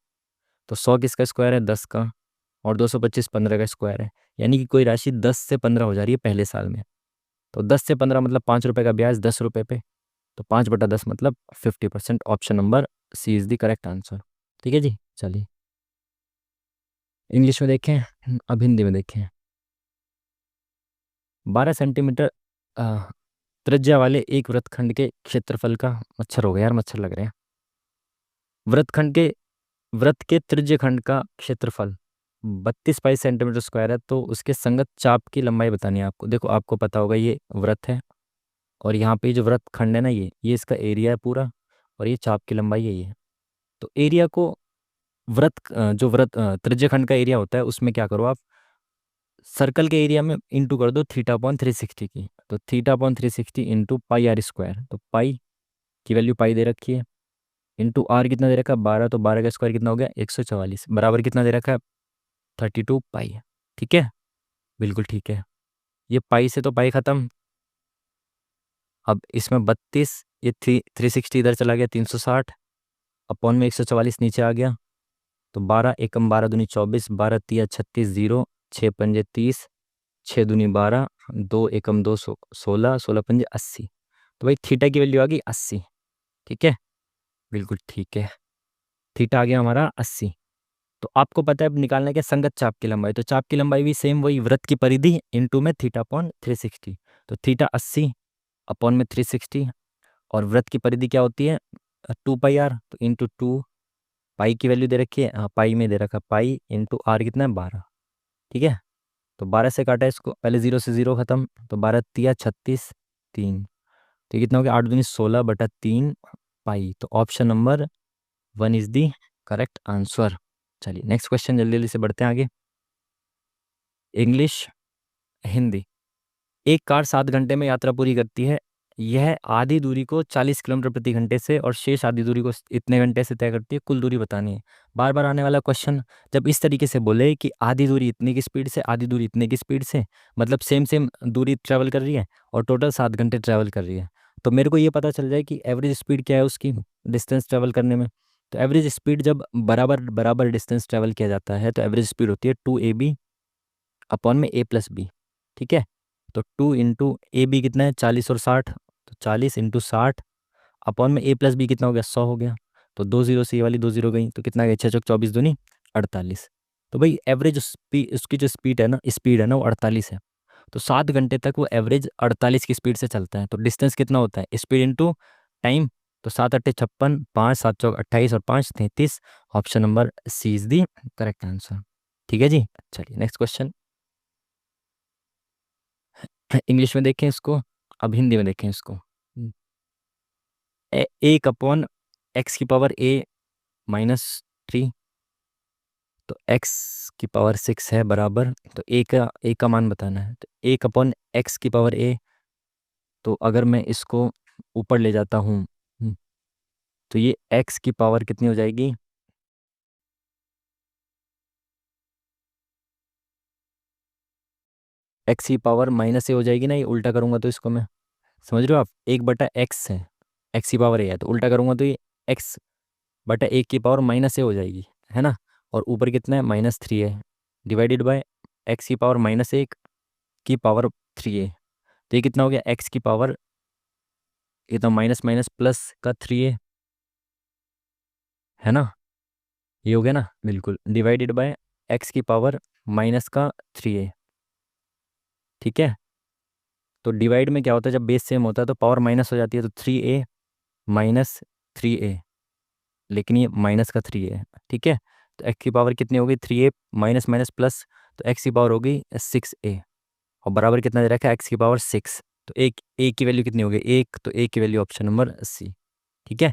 तो 100 किसका स्क्वायर है, 10 का, और 225 15 का स्क्वायर है, यानी कि कोई राशि 10 से 15 हो जा रही है पहले साल में। तो 10 से 15 मतलब ₹5 का ब्याज 10 रुपये पे, तो 5/10 मतलब 50%। Option number C is the correct answer, ठीक है जी। चलिए इंग्लिश में देखें, अब हिंदी में देखें। 12 सेंटीमीटर त्रिज्या वाले एक वृत्तखंड के क्षेत्रफल का, मच्छर हो गया यार, मच्छर लग रहे हैं। वृत्तखंड के वृत्त के त्रिज्यखंड का क्षेत्रफल 32 पाई सेंटीमीटर स्क्वायर है, तो उसके संगत चाप की लंबाई बतानी है आपको। देखो आपको पता होगा ये वृत्त है, और यहाँ पे जो वृत्त खंड है ना, ये इसका एरिया है पूरा, और ये चाप की लंबाई यही है। तो एरिया को जो वृत्त त्रिज्यखंड का एरिया होता है उसमें क्या करो आप, सर्कल के एरिया में इंटू कर दो θ/360 की। तो θ/360 इंटू पाई आर स्क्वायर, तो पाई की वैल्यू पाई दे रखी है, इंटू आर कितना दे रखा है 12, तो 12 का स्क्वायर कितना हो गया 144, बराबर कितना दे रखा है 32 पाई, ठीक है, बिल्कुल ठीक है। ये पाई से तो पाई खत्म, अब इसमें 32, ये 360 इधर चला गया 360, अपॉन में 144 नीचे आ गया। तो 12 एकम 12 दूनी 24, 12 तिया 36, 0 6 पंजे 30, 6 दूनी 12, 2 एकम 2 16, 16 पंजे 80। तो भाई थीटा की वैल्यू आ गई 80, ठीक है, बिल्कुल ठीक है। थीटा आ गया हमारा 80। तो आपको पता है अब निकालना है क्या, संगत चाप की लंबाई। तो चाप की लंबाई भी सेम वही, वृत्त की परिधि इंटू में θ/360। तो थीटा 80 अपॉन में 360, और वृत्त की परिधि क्या होती है 2 पाई आर, तो इंटू 2, पाई की वैल्यू दे रखी है, हाँ पाई में दे रखा, पाई इंटू आर कितना है 12, ठीक है। तो 12 से काटा इसको, पहले 0 से 0 खत्म, तो 12 तिया 36, 3, तो ये कितना हो गया 8 दूनी 16/3 पाई। तो option number 1 is the correct answer. चलिए नेक्स्ट क्वेश्चन, जल्दी जल्दी से बढ़ते हैं आगे। इंग्लिश हिंदी। एक कार 7 घंटे में यात्रा पूरी करती है, यह आधी दूरी को 40 किलोमीटर प्रति घंटे से और शेष आधी दूरी को इतने घंटे से तय करती है, कुल दूरी बतानी है। बार बार आने वाला क्वेश्चन, जब इस तरीके से बोले कि आधी दूरी इतनी की स्पीड से, आधी दूरी इतने की स्पीड से, मतलब सेम सेम दूरी ट्रैवल कर रही है और टोटल 7 घंटे ट्रैवल कर रही है, तो मेरे को ये पता चल जाए कि एवरेज स्पीड क्या है उसकी डिस्टेंस ट्रैवल करने में। तो एवरेज स्पीड जब बराबर बराबर डिस्टेंस ट्रैवल किया जाता है तो एवरेज स्पीड होती है 2ab अपॉन में a+b, ठीक है। तो 2 इंटू ए बी कितना है 40 और 60, तो 40 इंटू 60 अपॉन में a+b कितना हो गया 100 हो गया। तो 2 0 से ये वाली 2 0 गई, तो कितना गया 6 चौक 24 दूनी 48। तो भाई एवरेज स्पीड, उसकी जो स्पीड है ना वो 48 है। तो 7 घंटे तक वो एवरेज 48 की स्पीड से चलता है। तो डिस्टेंस कितना होता है स्पीड इंटू टाइम, तो 7 8 56, 5 7 चौक 28 और 5 33। Option number C is the correct answer, ठीक है जी। चलिए नेक्स्ट क्वेश्चन, इंग्लिश में देखें इसको, अब हिंदी में देखें इसको। 1/x⁻a-3, तो x⁻6 है बराबर, तो a का मान बताना है। तो 1/x⁻a, तो अगर मैं इसको ऊपर ले जाता हूँ, तो ये x की पावर कितनी हो जाएगी, x की पावर -a हो जाएगी ना, ये उल्टा करूँगा तो इसको मैं, समझ रहे हो आप, 1/x है, x की पावर a है, तो उल्टा करूँगा तो ये x/1 की पावर -a हो जाएगी, है ना। और ऊपर कितना है -3 है, डिवाइडेड बाय x की पावर -1 की पावर 3a। तो ये कितना हो गया x की पावर, ये तो माइनस माइनस प्लस का 3a, है ना, ये हो गया ना, बिल्कुल, डिवाइडेड बाय x की पावर माइनस का 3a, ठीक है। तो डिवाइड में क्या होता है, जब बेस सेम होता है तो पावर माइनस हो जाती है, तो 3a माइनस 3a, लेकिन ये माइनस का 3a है, ठीक है। तो x की पावर कितनी हो गई 3a माइनस माइनस प्लस, तो x की पावर हो गई 6a, और बराबर कितना दे रखा है x की पावर 6। तो एक a की वैल्यू कितनी हो गई 1, तो a की वैल्यू ऑप्शन नंबर सी, ठीक है।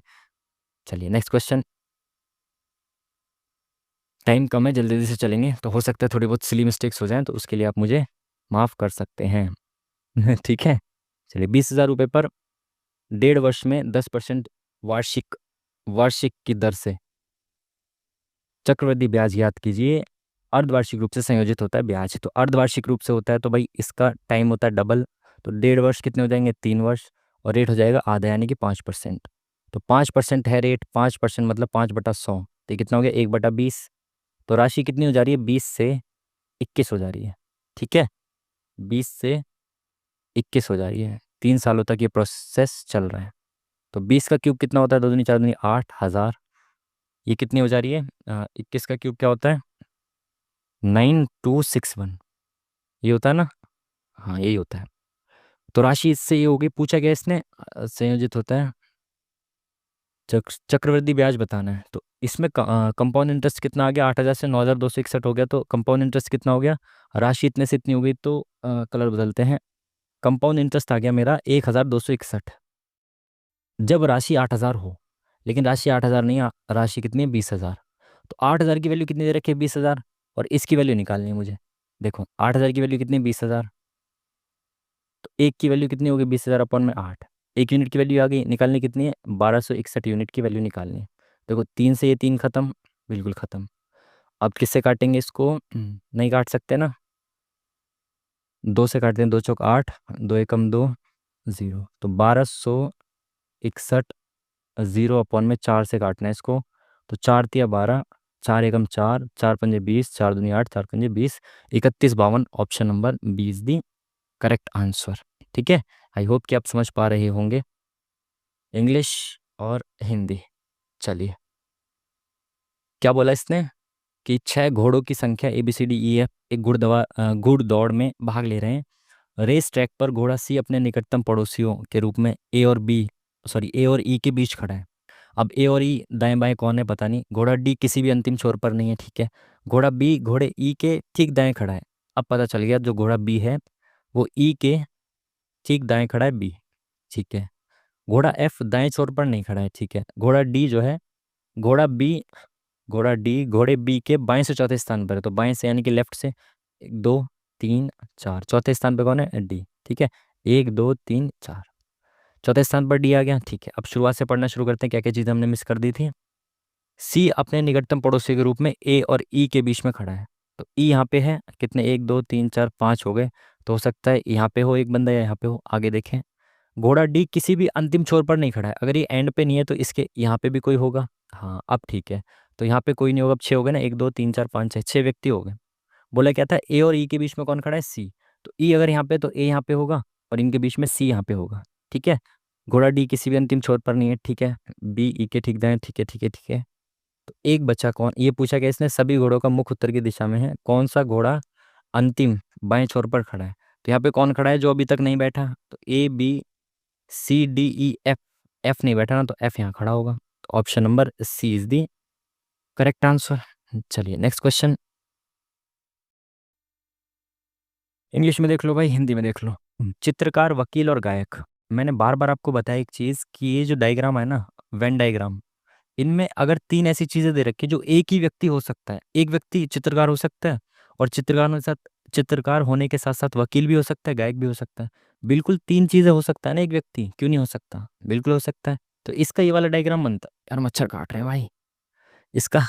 चलिए नेक्स्ट क्वेश्चन, टाइम कम है, जल्दी जल्दी से चलेंगे, तो हो सकता है थोड़ी बहुत सिली मिस्टेक्स हो जाएं, तो उसके लिए आप मुझे माफ़ कर सकते हैं। ठीक है। चलिए, 20,000 रुपये पर 1.5 वर्ष में 10% वार्षिक वार्षिक की दर से चक्रवृद्धि ब्याज याद कीजिए। अर्धवार्षिक रूप से संयोजित होता है ब्याज, तो अर्धवार्षिक रूप से होता है तो भाई इसका टाइम होता है डबल। तो 1.5 वर्ष कितने हो जाएंगे, 3 वर्ष। और रेट हो जाएगा आधा, यानी कि 5%। तो 5% है रेट, 5% मतलब 5/100, तो ये कितना हो गया, 1/20। तो राशि कितनी हो जा रही है, 20 से 21 हो जा रही है। ठीक है, 20 से 21 हो जा रही है। 3 सालों तक ये प्रोसेस चल रहा है। तो 20 का क्यूब कितना होता है, 2 दूनी 4 दूनी 8,000। ये कितनी हो जा रही है, 21 का क्यूब क्या होता है, 9261। ये होता है ना, हाँ यही होता है। तो राशि इससे ये होगी, पूछा गया इसने संयोजित होता है। चक्रवृद्धि ब्याज बताना है, तो इसमें कंपाउंड इंटरेस्ट कितना आ गया, 8,000 से 9,261 हो गया। तो कंपाउंड इंटरेस्ट कितना हो गया, राशि इतने से इतनी हो गई, तो कलर बदलते हैं। कंपाउंड इंटरेस्ट आ गया मेरा 1,261, जब राशि 8,000 हो। लेकिन राशि 8,000 नहीं, राशि कितनी है, 20,000। तो 8,000 की वैल्यू कितनी दे रखी है, 20,000। और इसकी वैल्यू निकालनी है मुझे। देखो 8,000 की वैल्यू कितनी है, 20,000। तो एक की वैल्यू कितनी होगी, 20,000/8। 1 यूनिट की वैल्यू आ गई, निकालनी कितनी है, 1,261 यूनिट की वैल्यू निकालनी है। देखो 3 से ये 3 खत्म, बिल्कुल खत्म। अब किससे काटेंगे इसको, नहीं काट सकते ना, 2 से काटते हैं, 2 चौक 8, 2 एकम 2, 0। तो 1,261, 0/4 से काटना है इसको। तो 4 तिया 12, 4 एकम 4, 4 पंजे 20, 4 दूनी 8, 4 पंजे 20, 3152। Option number B is the correct answer. ठीक है, आई होप कि आप समझ पा रहे होंगे इंग्लिश और हिंदी। चलिए, क्या बोला इसने कि 6 घोड़ों की संख्या ABCDEF एक घुड़दौड़ में भाग ले रहे हैं। रेस ट्रैक पर घोड़ा सी अपने निकटतम पड़ोसियों के रूप में ए और ई के बीच खड़ा है। अब ए और ई दाएं बाएं कौन है पता नहीं, घोड़ा डी किसी भी अंतिम छोर पर नहीं है, ठीक है। घोड़ा बी घोड़े ई के ठीक दाएं खड़ा है। अब पता चल गया जो घोड़ा बी है वो ई के ठीक दाएं खड़ा है, बी। ठीक है, घोड़ा एफ दाएं छोर पर नहीं खड़ा है, ठीक है। घोड़ा डी जो है, घोड़ा बी घोड़ा डी घोड़े बी के बाएं से चौथे स्थान पर है, तो बाएं से यानी कि लेफ्ट से 1 2 3 4, चौथे स्थान पर कौन है, डी। ठीक है, 1 2 3 4, चौथे स्थान पर डी आ गया। ठीक है, अब शुरुआत से पढ़ना शुरू करते हैं, क्या क्या चीज़ हमने मिस कर दी थी। सी अपने निकटतम पड़ोसी के रूप में ए और ई के बीच में खड़ा है। तो ई यहाँ पे है, कितने, 1 2 3 4 5 हो गए। तो हो सकता है यहाँ पे हो एक बंदा या यहाँ पे हो, आगे देखें। घोड़ा डी किसी भी अंतिम छोर पर नहीं खड़ा है, अगर ये एंड पे नहीं है तो इसके यहाँ पे भी कोई होगा। हाँ अब ठीक है, तो यहाँ पे कोई नहीं होगा। अब 6 हो गए ना, 1 2 3 4 5 6, 6 व्यक्ति हो गए। बोला क्या था, ए और ई के बीच में कौन खड़ा है, सी। तो ई अगर यहाँ पे तो ए यहाँ पे होगा, और इनके बीच में सी यहाँ पे होगा। ठीक है, घोड़ा डी किसी भी अंतिम छोर पर नहीं है, ठीक है। बी ई के ठीक दाएं, ठीक है ठीक है ठीक है। तो एक बच्चा कौन, ये पूछा गया इसने, सभी घोड़ों का मुख उत्तर की दिशा में है, कौन सा घोड़ा अंतिम बाएं छोर पर खड़ा है। तो यहाँ पे कौन खड़ा है जो अभी तक नहीं बैठा, तो ABCDEF। एफ नहीं बैठा ना, तो एफ यहाँ खड़ा होगा। तो option number C is the correct answer. चलिए नेक्स्ट क्वेश्चन। इंग्लिश में देख लो भाई, हिंदी में देख लो। चित्रकार, वकील और गायक। मैंने बार बार आपको बताया एक चीज कि ये जो डायग्राम है ना, वेन डायग्राम, इनमें अगर 3 ऐसी चीजें दे रखी जो एक ही व्यक्ति हो सकता है, एक व्यक्ति चित्रकार हो सकता है, और चित्रकार होने के साथ साथ वकील भी हो सकता है, गायक भी हो सकता है। बिल्कुल 3 चीजें हो सकता है ना एक व्यक्ति, क्यों नहीं हो सकता, बिल्कुल हो सकता है। तो इसका ये वाला डायग्राम बनता है, यार मच्छर काट रहे हैं भाई। इसका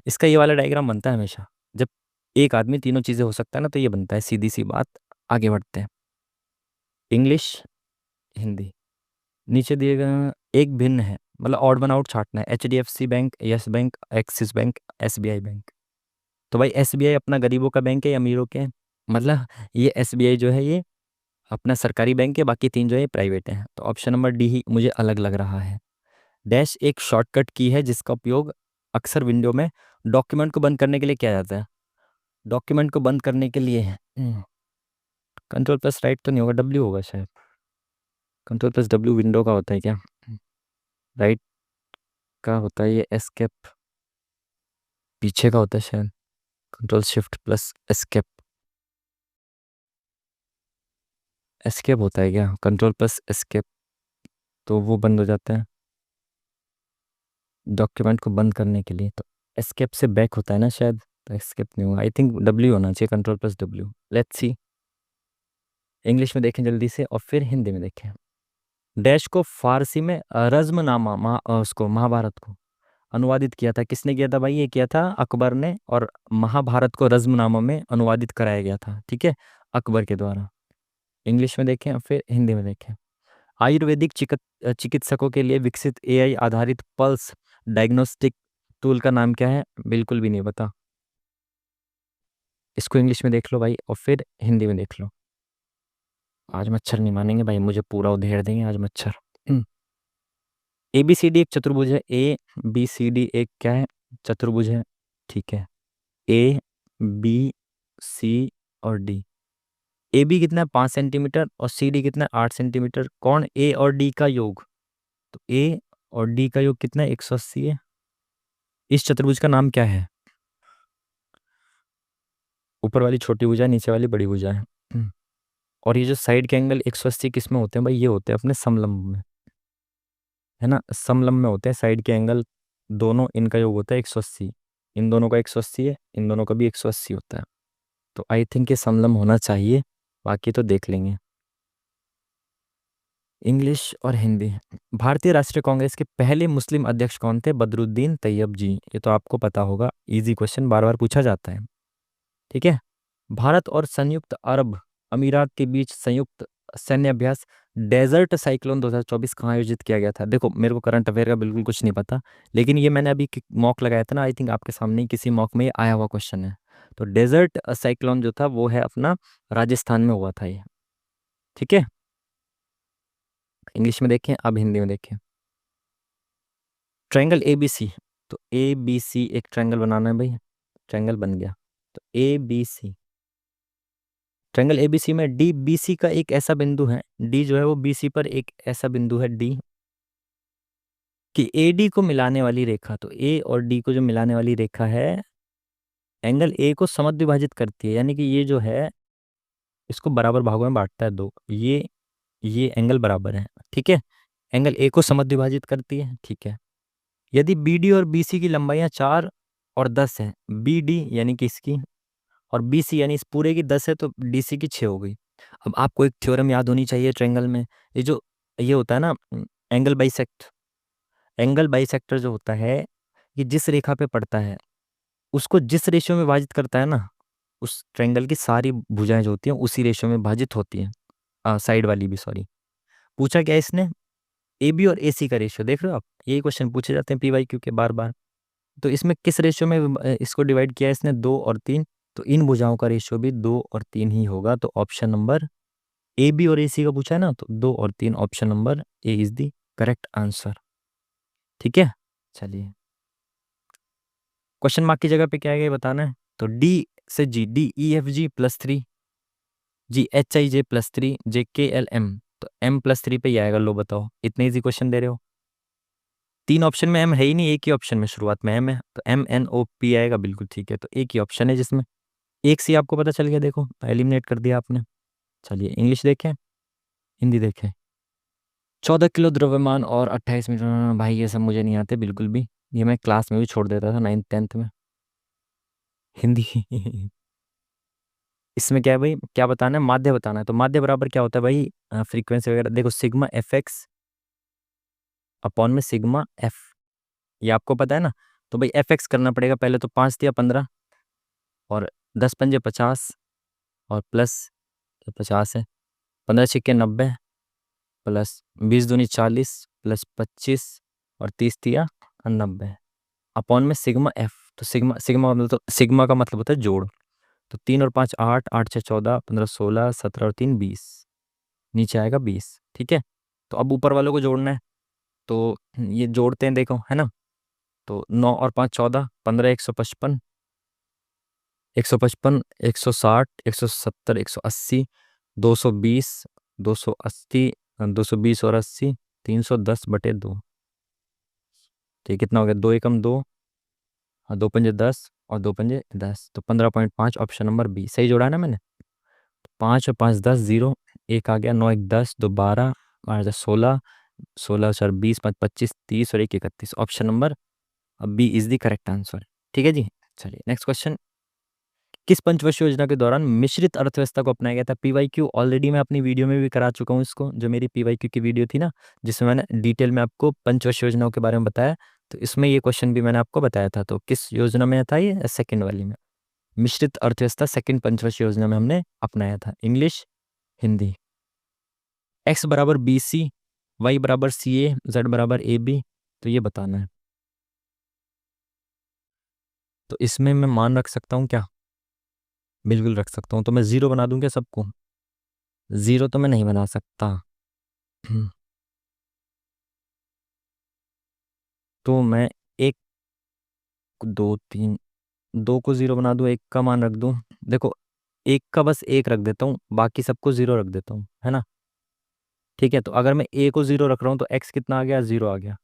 इसका ये वाला डायग्राम बनता है हमेशा जब एक आदमी तीनों चीजें हो सकता है ना, तो ये बनता है, सीधी सी बात। आगे बढ़ते हैं, इंग्लिश हिंदी। नीचे दिए गए एक भिन्न है, मतलब ऑड वन आउट छांटना है, HDFC bank, yes bank, axis bank, SBI bank. तो भाई SBI अपना गरीबों का बैंक है या अमीरों के है, मतलब ये SBI जो है ये अपना सरकारी बैंक है, बाकी 3 जो है प्राइवेट है। तो ऑप्शन नंबर डी ही मुझे अलग लग रहा है। डैश एक शॉर्टकट की है जिसका उपयोग अक्सर विंडो में डॉक्यूमेंट को बंद करने के लिए किया जाता है। डॉक्यूमेंट को बंद करने के लिए है, कंट्रोल प्लस राइट तो नहीं होगा, W होगा शायद। कंट्रोल प्लस W विंडो का होता है क्या, राइट का होता है ये, एस्केप पीछे का होता है शायद, control shift plus escape. Escape होता है क्या, कंट्रोल प्लस एस्केप, तो वो बंद हो जाता है डॉक्यूमेंट को बंद करने के लिए। तो एस्केप से बैक होता है ना शायद, तो एस्केप नहीं होगा, आई थिंक W होना चाहिए, control plus W। Let's see. English में देखें जल्दी से और फिर हिंदी में देखें। डैश को फारसी में रज़्मनामा उसको महाभारत को अनुवादित किया था, किसने किया था भाई? ये किया था अकबर ने, और महाभारत को रज़्मनामा में अनुवादित कराया गया था, ठीक है, अकबर के द्वारा। इंग्लिश में देखें और फिर हिंदी में देखें। आयुर्वेदिक चिकित्सकों के लिए विकसित एआई आधारित पल्स डायग्नोस्टिक टूल का नाम क्या है? बिल्कुल भी नहीं पता। इसको इंग्लिश में देख लो भाई और फिर हिंदी में देख लो। आज मच्छर नहीं मानेंगे भाई, मुझे पूरा उधेड़ देंगे आज मच्छर। ए बी सी डी एक चतुर्भुज है। ए बी सी डी एक क्या है? चतुर्भुज है, ठीक है। ए बी सी और डी। ए बी कितना है? 5 सेंटीमीटर, और सी डी कितना है? 8 सेंटीमीटर। कौन ए और डी का योग? तो ए और डी का योग कितना है? 180 है। इस चतुर्भुज का नाम क्या है? ऊपर वाली छोटी भुजा, नीचे वाली बड़ी भुजा है। और ये जो साइड के एंगल 180 किस में होते हैं भाई? ये होते हैं अपने समलंब में, है ना, समलंब में होते हैं साइड के एंगल दोनों, इनका योग होता है 180। इन दोनों का 180 है, इन दोनों का भी 180 होता है। तो आई थिंक ये समलंब होना चाहिए, बाकी तो देख लेंगे। इंग्लिश और हिंदी। भारतीय राष्ट्रीय कांग्रेस के पहले मुस्लिम अध्यक्ष कौन थे? बदरुद्दीन तैयब जी। ये तो आपको पता होगा, इजी क्वेश्चन, बार बार पूछा जाता है, ठीक है। भारत और संयुक्त अरब अमीरात के बीच संयुक्त सैन्य अभ्यास डेजर्ट साइक्लोन 2024 कहाँ आयोजित किया गया था? देखो, मेरे को करंट अफेयर का बिल्कुल कुछ नहीं पता, लेकिन ये मैंने अभी मॉक लगाया था ना, आई थिंक आपके सामने ही किसी मॉक में ये आया हुआ क्वेश्चन है। तो डेजर्ट साइक्लोन जो था वो है अपना राजस्थान में हुआ था ये, ठीक है। इंग्लिश में देखें, अब हिंदी में देखें। Triangle A B C. तो ए बी सी एक ट्रायंगल बनाना है भाई, ट्रायंगल बन गया। तो A B C, triangle ABC में डी बी सी का एक ऐसा बिंदु है, डी जो है वो बी सी पर एक ऐसा बिंदु है डी, कि ए डी को मिलाने वाली रेखा, तो ए और डी को जो मिलाने वाली रेखा है, एंगल ए को समद्विभाजित करती है, यानी कि ये जो है इसको बराबर भागों में बांटता है दो, ये एंगल बराबर है, ठीक है। एंगल ए को समद्विभाजित करती है, ठीक है। यदि बी डी और बी सी की लंबाइयाँ 4 और 10 है, बी डी यानी कि इसकी, और बी सी यानी इस पूरे की 10 है, तो डी सी की 6 हो गई। अब आपको एक थ्योरम याद होनी चाहिए ट्रायंगल में, ये जो ये होता है ना, एंगल बाइसेक्ट, एंगल बाइसेक्टर जो होता है, ये जिस रेखा पे पड़ता है उसको जिस रेशियो में विभाजित करता है ना, उस ट्रायंगल की सारी भुजाएं जो होती हैं उसी रेशियो में विभाजित होती हैं, साइड वाली भी, सॉरी। पूछा क्या इसने? ए बी और ए सी का रेशियो, देख रहे हो आप, यही क्वेश्चन पूछे जाते हैं पीवाई क्यू के बार बार। तो इसमें किस रेशियो में इसको डिवाइड किया है इसने? 2 और 3। तो इन भुजाओं का रेशियो भी 2 और 3 ही होगा, तो ऑप्शन नंबर ए बी और ए सी का पूछा है ना, तो 2 और 3, option number A is the correct answer, ठीक है। चलिए, क्वेश्चन मार्क की जगह पे क्या है ये बताना है। तो डी से G, D E F G +3, G H I J +3, J K L M, तो एम +3 पे ही आएगा, लो बताओ, इतने इजी क्वेश्चन दे रहे हो। 3 ऑप्शन में एम है ही नहीं, एक ही ऑप्शन में शुरुआत में एम है, तो एम एन ओ पी आएगा, बिल्कुल ठीक है। तो एक ही ऑप्शन है जिसमें एक सी आपको पता चल गया, देखो एलिमिनेट कर दिया आपने। चलिए, इंग्लिश देखें, हिंदी देखें। 14 किलो द्रव्यमान और 28 मीटर, भाई ये सब मुझे नहीं आते बिल्कुल भी, ये मैं क्लास में भी छोड़ देता था 9th 10th में। हिंदी इसमें क्या है भाई, क्या बताना है? माध्य बताना है। तो माध्य बराबर क्या होता है भाई? फ्रीक्वेंसी वगैरह देखो, सिग्मा एफ एक्स अपॉन में सिग्मा एफ, ये आपको पता है ना। तो भाई एफ एक्स करना पड़ेगा पहले, तो 5 × 15 और 10 × 5 = 50, और प्लस 50 है, 15 × 6 = 90, प्लस 20 × 2 = 40, प्लस 25, और 30 × 3 = 90, अपॉन में सिग्मा एफ। तो सिग्मा सिग्मा का मतलब, तो सिग्मा का मतलब होता है जोड़। तो 3 और 5 8, 8 6 14, 15 16, 17 और 3 20, नीचे आएगा 20, ठीक है। तो अब ऊपर वालों को जोड़ना है, तो ये जोड़ते हैं, देखो, है ना। तो 9 और 5 14, 15 155, 155, 160, 170, 180, 220, 280, 220 और 80, 310/2। तो ये कितना हो गया? 2 × 1 = 2, और 2 × 5 = 10, और 2 × 5 = 10, तो 15.5, ऑप्शन नंबर बी सही जोड़ा है ना मैंने। 5 और 5 10, 0, एक आ गया, 9 1 10, 2 12, 8 16, 16 4 20, 5 25, 30, और 1 31, option number B is the correct answer, ठीक है जी। चलिए नेक्स्ट क्वेश्चन। किस पंचवर्षीय योजना के दौरान मिश्रित अर्थव्यवस्था को अपनाया गया था? पीवाईक्यू ऑलरेडी मैं अपनी वीडियो में भी करा चुका हूँ इसको, जो मेरी पीवाईक्यू की वीडियो थी ना, जिसमें मैंने डिटेल में आपको पंचवर्षीय योजनाओं के बारे में बताया, तो इसमें ये क्वेश्चन भी मैंने आपको बताया था। तो किस योजना में था ये? सेकंड वाली में। मिश्रित अर्थव्यवस्था सेकंड पंचवर्षीय योजना में हमने अपनाया था। इंग्लिश, हिंदी। एक्स बराबर बी सी, वाई बराबर सी ए, जेड बराबर ए बी, तो ये बताना है। तो इसमें मैं मान रख सकता हूँ क्या? बिल्कुल रख सकता हूँ। तो मैं ज़ीरो बना दूँ क्या सबको? ज़ीरो तो मैं नहीं बना सकता। तो मैं एक, दो, तीन, दो को ज़ीरो बना दूँ, एक का मान रख दूँ। देखो, एक का बस एक रख देता हूँ, बाकी सबको ज़ीरो रख देता हूँ, है ना? ठीक है, तो अगर मैं ए को ज़ीरो रख रहा हूँ तो एक्स कितना आ गया? ज़ीरो आ गया।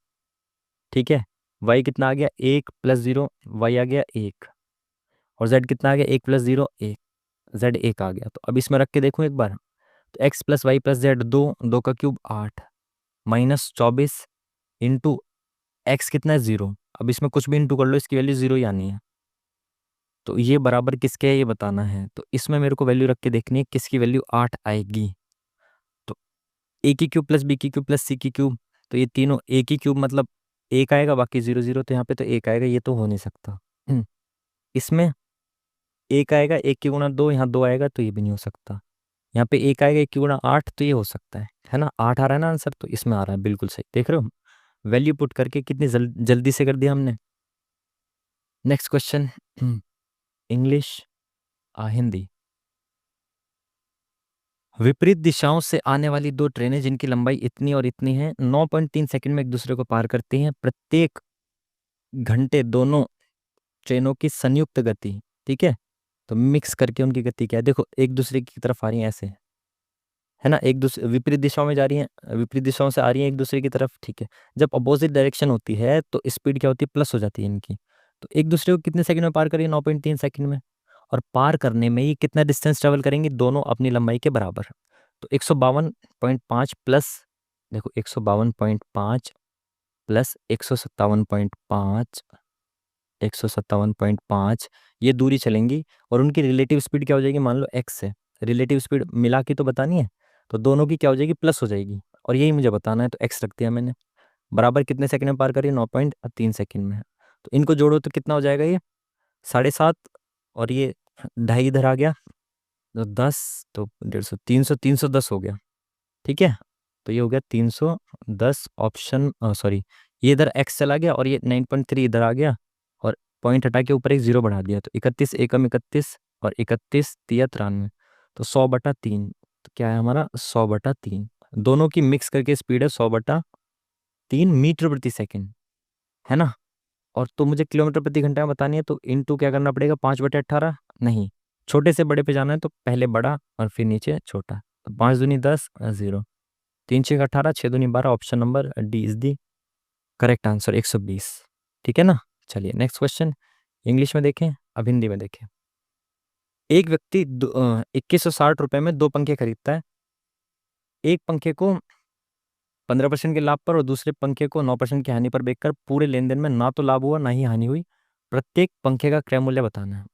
ठीक है, वाई कितना आ गया? एक प्लस ज़ीरो, वाई आ गया एक। और जेड कितना आ गया? एक प्लस ज़ीरो, एक, जेड एक आ गया। तो अब इसमें रख के देखूँ एक बार। तो x plus y plus z, दो, दो का क्यूब 8, माइनस 24 इंटू एक्स कितना है? ज़ीरो। अब इसमें कुछ भी इंटू कर लो, इसकी वैल्यू ज़ीरो ही आनी है। तो ये बराबर किसके है ये बताना है। तो इसमें मेरे को वैल्यू रख के देखनी है किसकी वैल्यू 8 आएगी। तो ए की क्यूब प्लस बी की क्यूब प्लस सी की क्यूब, तो ये तीनों ए की क्यूब मतलब एक आएगा, बाकी ज़ीरो ज़ीरो, तो यहाँ पे तो एक आएगा, ये तो हो नहीं सकता। इसमें एक आएगा, एक की गुणा दो, यहाँ दो आएगा, तो ये भी नहीं हो सकता। यहाँ पे एक आएगा, एक की गुणा 8, तो ये हो सकता है ना? 8 आ रहा है ना आंसर, तो इसमें आ रहा है, बिल्कुल सही। देख रहे हो, वैल्यू पुट करके कितनी जल्दी से कर दिया हमने। Next question, English, Hindi. विपरीत दिशाओं से आने वाली दो ट्रेनें जिनकी लंबाई इतनी और इतनी है, 9.3 सेकंड में एक दूसरे को पार करती हैं। प्रत्येक घंटे दोनों ट्रेनों की संयुक्त गति, ठीक है, तो मिक्स करके उनकी गति क्या है? देखो, एक दूसरे की तरफ आ रही है ऐसे, है ना? एक दूसरे विपरीत दिशाओं में जा रही हैं, विपरीत दिशाओं से आ रही हैं एक दूसरे की तरफ, ठीक है। जब अपोजिट डायरेक्शन होती है तो स्पीड क्या होती है? प्लस हो जाती है इनकी। तो एक दूसरे को कितने सेकंड में पार करिए? 9.3 सेकंड में। और पार करने में ये कितना डिस्टेंस ट्रेवल करेंगी? दोनों अपनी लंबाई के बराबर। तो 152.5 प्लस, देखो 152.5 प्लस 157.5, 157.5, ये दूरी चलेंगी और उनकी रिलेटिव स्पीड क्या हो जाएगी? मान लो एक्स है, रिलेटिव स्पीड मिला के तो बतानी है, तो दोनों की क्या हो जाएगी? प्लस हो जाएगी, और यही मुझे बताना है, तो एक्स रख दिया मैंने। बराबर कितने सेकंड में पार करिए? 9.3 सेकंड में। तो इनको जोड़ो तो कितना हो जाएगा? ये 7.5, और ये ढाई इधर आ गया, तो 10, तो 150, 300, 310 हो गया, ठीक है। तो ये हो गया 310 ऑप्शन, सॉरी, ये इधर एक्स चला गया और ये 9.3 इधर आ गया, और पॉइंट हटा के ऊपर एक जीरो बढ़ा दिया, तो 31 एकम 31 और 31 तिया 93, तो 100/3। तो क्या है हमारा? 100/3। दोनों की मिक्स करके स्पीड है 100/3 मीटर प्रति सेकंड, है ना? और तो मुझे किलोमीटर प्रति घंटा में बतानी है, तो इनटू क्या करना पड़ेगा? 5/18? नहीं, छोटे से बड़े पे जाना है तो पहले बड़ा और फिर नीचे छोटा। तो 5 दूनी 10, 0, 3 6 18, 6 दूनी 12, option number D is the correct answer, 120। ठीक है ना? चलिए नेक्स्ट क्वेश्चन, इंग्लिश में देखें, अब हिंदी में देखें। एक व्यक्ति 2160 रुपये में दो पंखे खरीदता है। एक पंखे को 15% के लाभ पर और दूसरे पंखे को 9% की हानि पर बेचकर पूरे लेन देन में ना तो लाभ हुआ ना ही हानि हुई। प्रत्येक पंखे का क्रय मूल्य बताना है।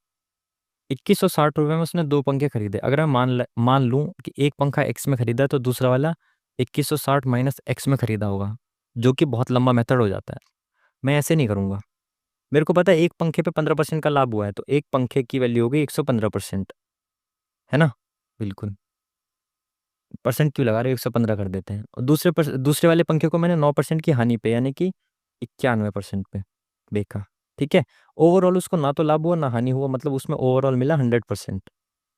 2160 रुपये में उसने दो पंखे खरीदे। अगर मैं मान लूं कि एक पंखा एक्स में खरीदा तो दूसरा वाला 2160 माइनस एक्स में खरीदा होगा, जो कि बहुत लंबा मेथड हो जाता है। मैं ऐसे नहीं करूंगा। मेरे को पता है एक पंखे पे 15% का लाभ हुआ है, तो एक पंखे की वैल्यू होगी 115%, है ना? बिल्कुल। परसेंट क्यों लगा रहे हो? 115 कर देते हैं। और दूसरे वाले पंखे को मैंने 9% की हानि पे, यानी कि 91% पे बेचा। ठीक है, ओवरऑल उसको ना तो लाभ हुआ ना हानि हुआ, मतलब उसमें ओवरऑल मिला 100%,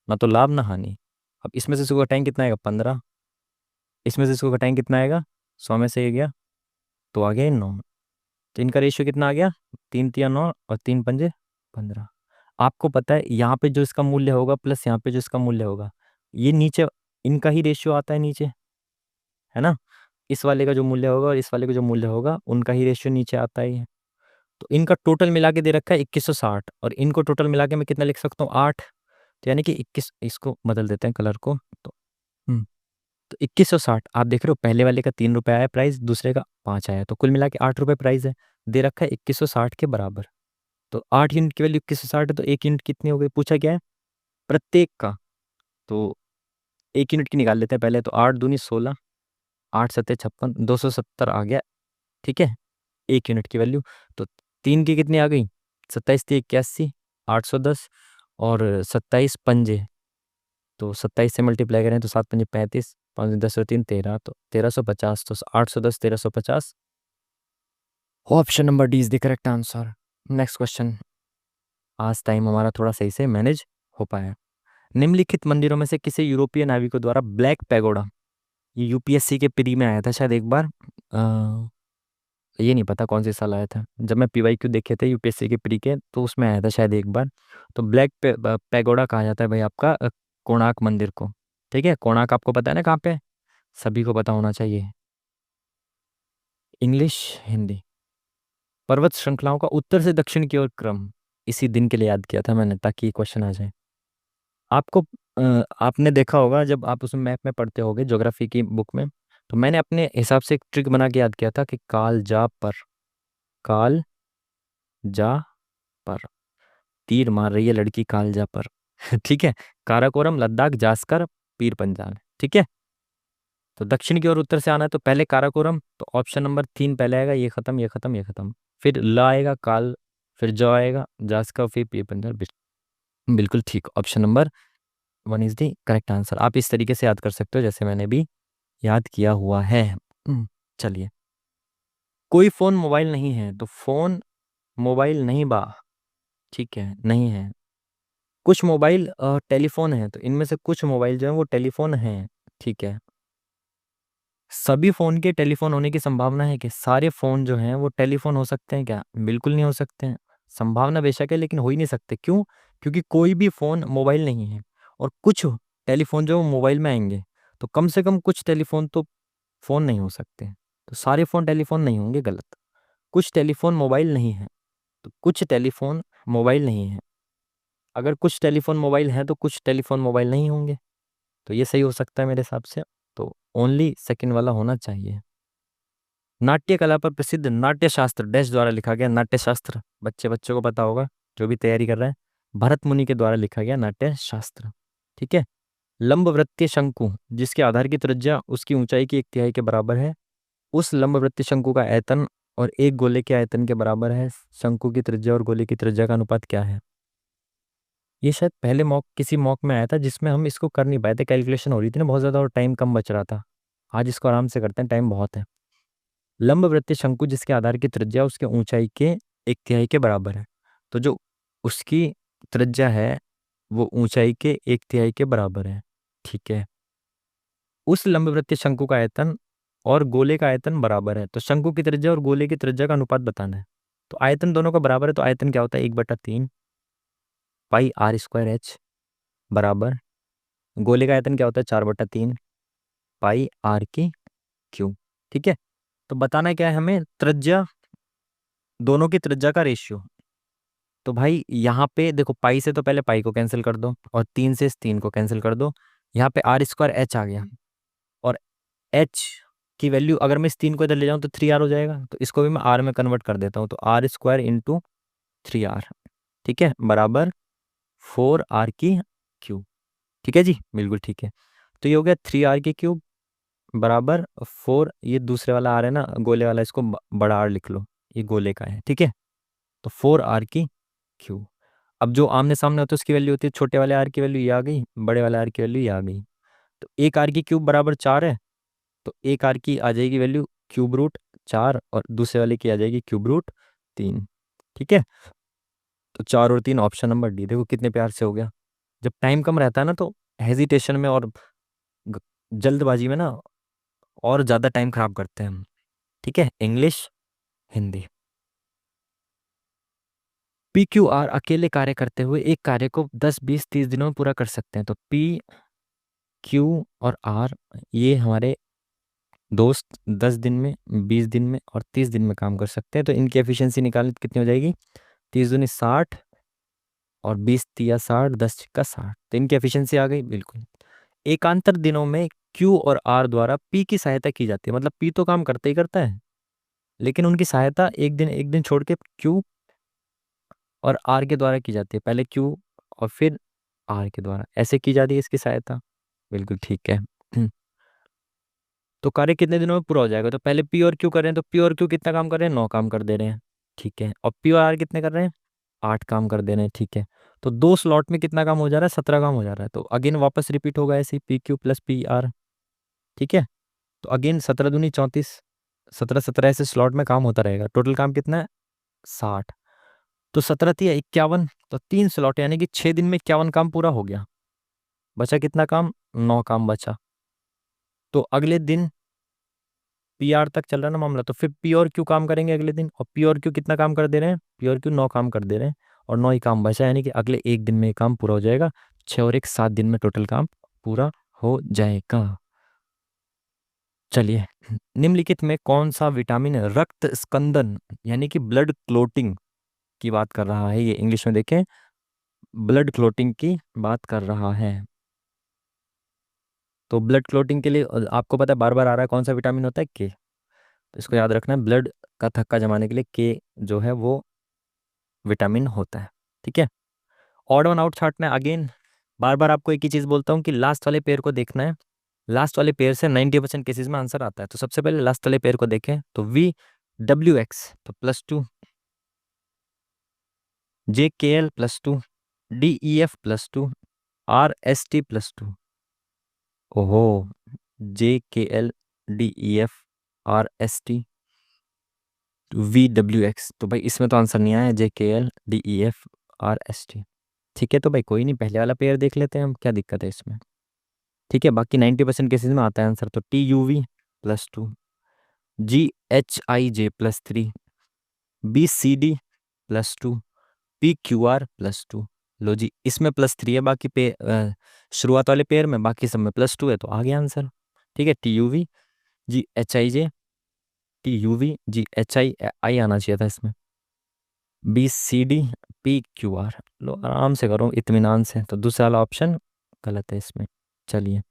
ना तो लाभ ना हानि। अब इसमें से इसको घटाएं कितना आएगा? 15। इसमें से इसको घटाएं कितना आएगा? 100 में से ये गया तो आ गया 9। तो इनका रेशियो कितना आ गया? 3 तिया 9 और 3 पंजे 15। आपको पता है यहाँ पे जो इसका मूल्य होगा प्लस यहाँ पे जो इसका मूल्य होगा, ये नीचे इनका ही रेशियो आता है नीचे, है ना? इस वाले का जो मूल्य होगा और इस वाले का जो मूल्य होगा उनका ही रेशियो नीचे आता ही है। तो इनका टोटल मिला के दे रखा है 2160, और इनको टोटल मिला के मैं कितना लिख सकता हूँ? 8। तो यानी कि 21, इसको बदल देते हैं कलर को, तो तो 2160 आप देख रहे हो, पहले वाले का 3 रुपये आया प्राइस, दूसरे का 5 आया, तो कुल मिला के 8 रुपये प्राइस है। दे रखा है 2160 के बराबर। तो 8 यूनिट की वैल्यू 2160 है, तो 1 यूनिट कितनी हो गई? पूछा क्या है? प्रत्येक का। तो 1 यूनिट की निकाल लेते हैं पहले। तो 8 दूनी 16, 8 सत्ते 56, 270 आ गया। ठीक है, 1 यूनिट की वैल्यू। तो 3 की कितनी आ गई? 27 × 3 = 81, 810। और 27 पंजे, तो 27 से मल्टीप्लाई करें तो 7 पंजे 35, 5 10 और 3 13, तो 1350। तो 810 1350, option number D is the correct answer. Next question. आज टाइम हमारा थोड़ा सही से मैनेज हो पाया। निम्नलिखित मंदिरों में से किसी यूरोपीय नाविकों द्वारा ब्लैक पैगोडा, ये यूपीएससी के प्री में आया था शायद एक बार। ये नहीं पता कौन से साल आया था। जब मैं पीवाईक्यू देखे थे यूपीएससी के प्री के, तो उसमें आया था शायद एक बार। तो ब्लैक पैगोडा कहा जाता है भाई आपका कोणार्क मंदिर को। ठीक है, कोणार्क आपको पता है ना कहाँ पे है? सभी को पता होना चाहिए। इंग्लिश, हिंदी। पर्वत श्रृंखलाओं का उत्तर से दक्षिण की ओर क्रम, इसी दिन के लिए याद किया था मैंने ताकि क्वेश्चन आ जाए आपको। आपने देखा होगा जब आप उस मैप में पढ़ते होगे ज्योग्राफी की बुक में, तो मैंने अपने हिसाब से एक ट्रिक बना के याद किया था कि काल जा पर, काल जा पर तीर मार रही है लड़की कालजा पर। ठीक है, काराकोरम, लद्दाख, जास्कर, पीर पंजाल। ठीक है, तो दक्षिण की ओर उत्तर से आना है तो पहले काराकोरम, तो ऑप्शन नंबर 3 पहले आएगा, ये खत्म ये खत्म ये खत्म। फिर ल आएगा काल, फिर ज आएगा जास्कर, फिर पीर पंजाल। बिल्कुल ठीक, option number 1 is the correct answer. आप इस तरीके से याद कर सकते हो जैसे मैंने भी याद किया हुआ है। चलिए, कोई फोन मोबाइल नहीं है तो फोन मोबाइल नहीं बा। ठीक है, नहीं है। कुछ मोबाइल टेलीफोन है, तो इनमें से कुछ मोबाइल जो है वो टेलीफोन हैं। ठीक है, सभी फोन के टेलीफोन होने की संभावना है कि सारे फोन जो हैं वो टेलीफोन हो सकते हैं क्या? बिल्कुल नहीं हो सकते हैं। संभावना बेशक है लेकिन हो ही नहीं सकते। क्यों? क्योंकि कोई भी फोन मोबाइल नहीं है, और कुछ टेलीफोन जो मोबाइल में आएंगे, तो कम से कम कुछ टेलीफोन तो फोन नहीं हो सकते। तो सारे फोन टेलीफोन नहीं होंगे, गलत। कुछ टेलीफोन मोबाइल नहीं है, तो कुछ टेलीफोन मोबाइल नहीं है। अगर कुछ टेलीफोन मोबाइल हैं तो कुछ टेलीफोन मोबाइल नहीं होंगे, तो ये सही हो सकता है मेरे हिसाब से। तो ओनली सेकंड वाला होना चाहिए। नाट्य कला पर प्रसिद्ध नाट्य शास्त्र डैश द्वारा लिखा गया। नाट्य शास्त्र बच्चों को पता होगा, जो भी तैयारी कर रहे हैं। भरत मुनि के द्वारा लिखा गया नाट्य शास्त्र। ठीक है, लंबवृत्तीय शंकु जिसके आधार की त्रिज्या उसकी ऊंचाई की 1/3 के बराबर है, उस लंबवृत्तीय शंकु का आयतन और एक गोले के आयतन के बराबर है। शंकु की त्रिज्या और गोले की त्रिज्या का अनुपात क्या है? ये शायद पहले मॉक किसी मॉक में आया था जिसमें हम इसको कर नहीं पाए थे, कैलकुलेशन हो रही थी ना बहुत ज़्यादा और टाइम कम बच रहा था। आज इसको आराम से करते हैं, टाइम बहुत है। लंबवृत्तीय शंकु जिसके आधार की त्रिज्या उसके ऊंचाई के 1/3 के बराबर है। तो जो उसकी त्रिज्या है वो ऊंचाई के 1/3 के बराबर है। ठीक है, उस लंबवृत्तीय शंकु का आयतन और गोले का आयतन बराबर है। तो शंकु की त्रिज्या और गोले की त्रिज्या का अनुपात बताना है। तो आयतन दोनों का बराबर है, तो आयतन क्या होता है? 1/3 पाई आर स्क्वायर एच बराबर, गोले का आयतन क्या होता है? 4/3 पाई आर की क्यूब। ठीक है, तो बताना क्या है हमें? त्रिज्या, दोनों की त्रिज्या का रेशियो। तो भाई यहाँ पे देखो, पाई से तो पहले पाई को कैंसिल कर दो और 3 से इस 3 को कैंसिल कर दो। यहाँ पे आर स्क्वायर एच आ गया, और एच की वैल्यू अगर मैं इस 3 को इधर ले जाऊँ तो 3R हो जाएगा। तो इसको भी मैं आर में कन्वर्ट कर देता हूँ, तो आर स्क्वायर इंटू 3R। ठीक है, बराबर 4R की क्यूब। ठीक है जी, बिल्कुल ठीक है। तो ये हो गया 3R की क्यूब बराबर 4, ये दूसरे वाला आर है ना गोले वाला, इसको बड़ा आर लिख लो, ये गोले का है। ठीक है, तो 4R की क्यूब। अब जो आमने सामने होता है उसकी वैल्यू होती है, छोटे वाले आर की वैल्यू ये आ गई, बड़े वाले आर की वैल्यू ये आ गई। तो एक आर की क्यूब बराबर 4 है, तो एक आर की आ जाएगी वैल्यू क्यूब रूट 4, और दूसरे वाले की आ जाएगी क्यूब रूट 3। ठीक है, तो 4 और 3, ऑप्शन नंबर डी। देखो कितने प्यार से हो गया। जब टाइम कम रहता है ना तो हेजिटेशन में और ग- जल्दबाजी में ना और ज़्यादा टाइम खराब करते हैं हम। ठीक है, English, Hindi. P Q are अकेले कार्य करते हुए एक कार्य को 10 20 30 दिनों में पूरा कर सकते हैं। तो पी क्यू और आर ये हमारे दोस्त 10 दिन में, 20 दिन में और 30 दिन में काम कर सकते हैं। तो इनकी एफिशिएंसी निकालनी तो कितनी हो जाएगी? 30 दूनी 60 और 20 तिया 60, 10 छिक्का 60। तो इनकी एफिशिएंसी आ गई बिल्कुल। एकांतर दिनों में क्यू और आर द्वारा पी की सहायता की जाती है। मतलब पी तो काम करता ही करता है, लेकिन उनकी सहायता एक दिन छोड़ के क्यू और आर के द्वारा की जाती है। पहले क्यू और फिर आर के द्वारा ऐसे की जाती है इसकी सहायता। बिल्कुल ठीक है। तो कार्य कितने दिनों में पूरा हो जाएगा? तो पहले पी और क्यू कर रहे हैं, तो पी और क्यू कितना काम कर रहे हैं? 9 काम कर दे रहे हैं। ठीक है। और पी और आर कितने कर रहे हैं? 8 काम कर दे रहे हैं। ठीक है। तो 2 स्लॉट में कितना काम हो जा रहा है? 17 काम हो जा रहा है। तो अगेन वापस रिपीट होगा ऐसे, P Q plus P R. ठीक है। तो अगेन 17 दूनी 34, 17 17 ऐसे स्लॉट में काम होता रहेगा। टोटल काम कितना है? 60। तो 17 × 3 = 51। तो 3 स्लॉट यानी कि 6 दिन में 51 काम पूरा हो गया। बचा कितना काम? 9 काम बचा। तो अगले दिन पी आर तक चल रहा है ना मामला, तो फिर पी और क्यू काम करेंगे अगले दिन। और पी और क्यू कितना काम कर दे रहे हैं? पी और क्यू 9 काम कर दे रहे हैं। और 9 ही काम बचा, यानी कि अगले एक दिन में ये काम पूरा हो जाएगा। 6 और 1 7 दिन में टोटल काम पूरा हो जाएगा। चलिए, निम्नलिखित में कौन सा विटामिन रक्त स्कंदन यानी कि ब्लड क्लोटिंग की बात कर रहा है? ये इंग्लिश में देखें, ब्लड क्लोटिंग की बात कर रहा है। तो ब्लड क्लोटिंग के लिए आपको पता है बार बार आ रहा है, कौन सा विटामिन होता है? के। तो इसको याद रखना है, ब्लड का थक्का जमाने के लिए के जो है वो विटामिन होता है। ठीक है। ऑड वन आउट छांटना है। अगेन बार बार आपको एक ही चीज बोलता हूँ कि लास्ट वाले पेयर को देखना है। लास्ट वाले पेयर से 90% केसेस में आंसर आता है। तो सबसे पहले लास्ट वाले पेयर को देखें, तो वी डब्ल्यू एक्स तो +2, जे K L +2, D E F +2, R S T +2। ओहो, जे K L, D E F, R S T, V W x. तो भाई इसमें तो आंसर नहीं आया, जे K L, D E F, R S T. ठीक है। तो भाई कोई नहीं, पहले वाला पेयर देख लेते हैं हम, क्या दिक्कत है इसमें। ठीक है। बाकी 90% केसेस में आता है आंसर। तो T U V +2, G H I J +3, B C D +2, P Q R +2। लो जी, इसमें +3 है, बाकी पे शुरुआत वाले पेयर में, बाकी सब में +2 है, तो आ गया आंसर। ठीक है। T U V, G H I J, T U V, G H I I आना चाहिए था इसमें, B C D, P Q R. लो आराम से करो, इत्मीनान से। तो दूसरा वाला ऑप्शन गलत है इसमें। चलिए,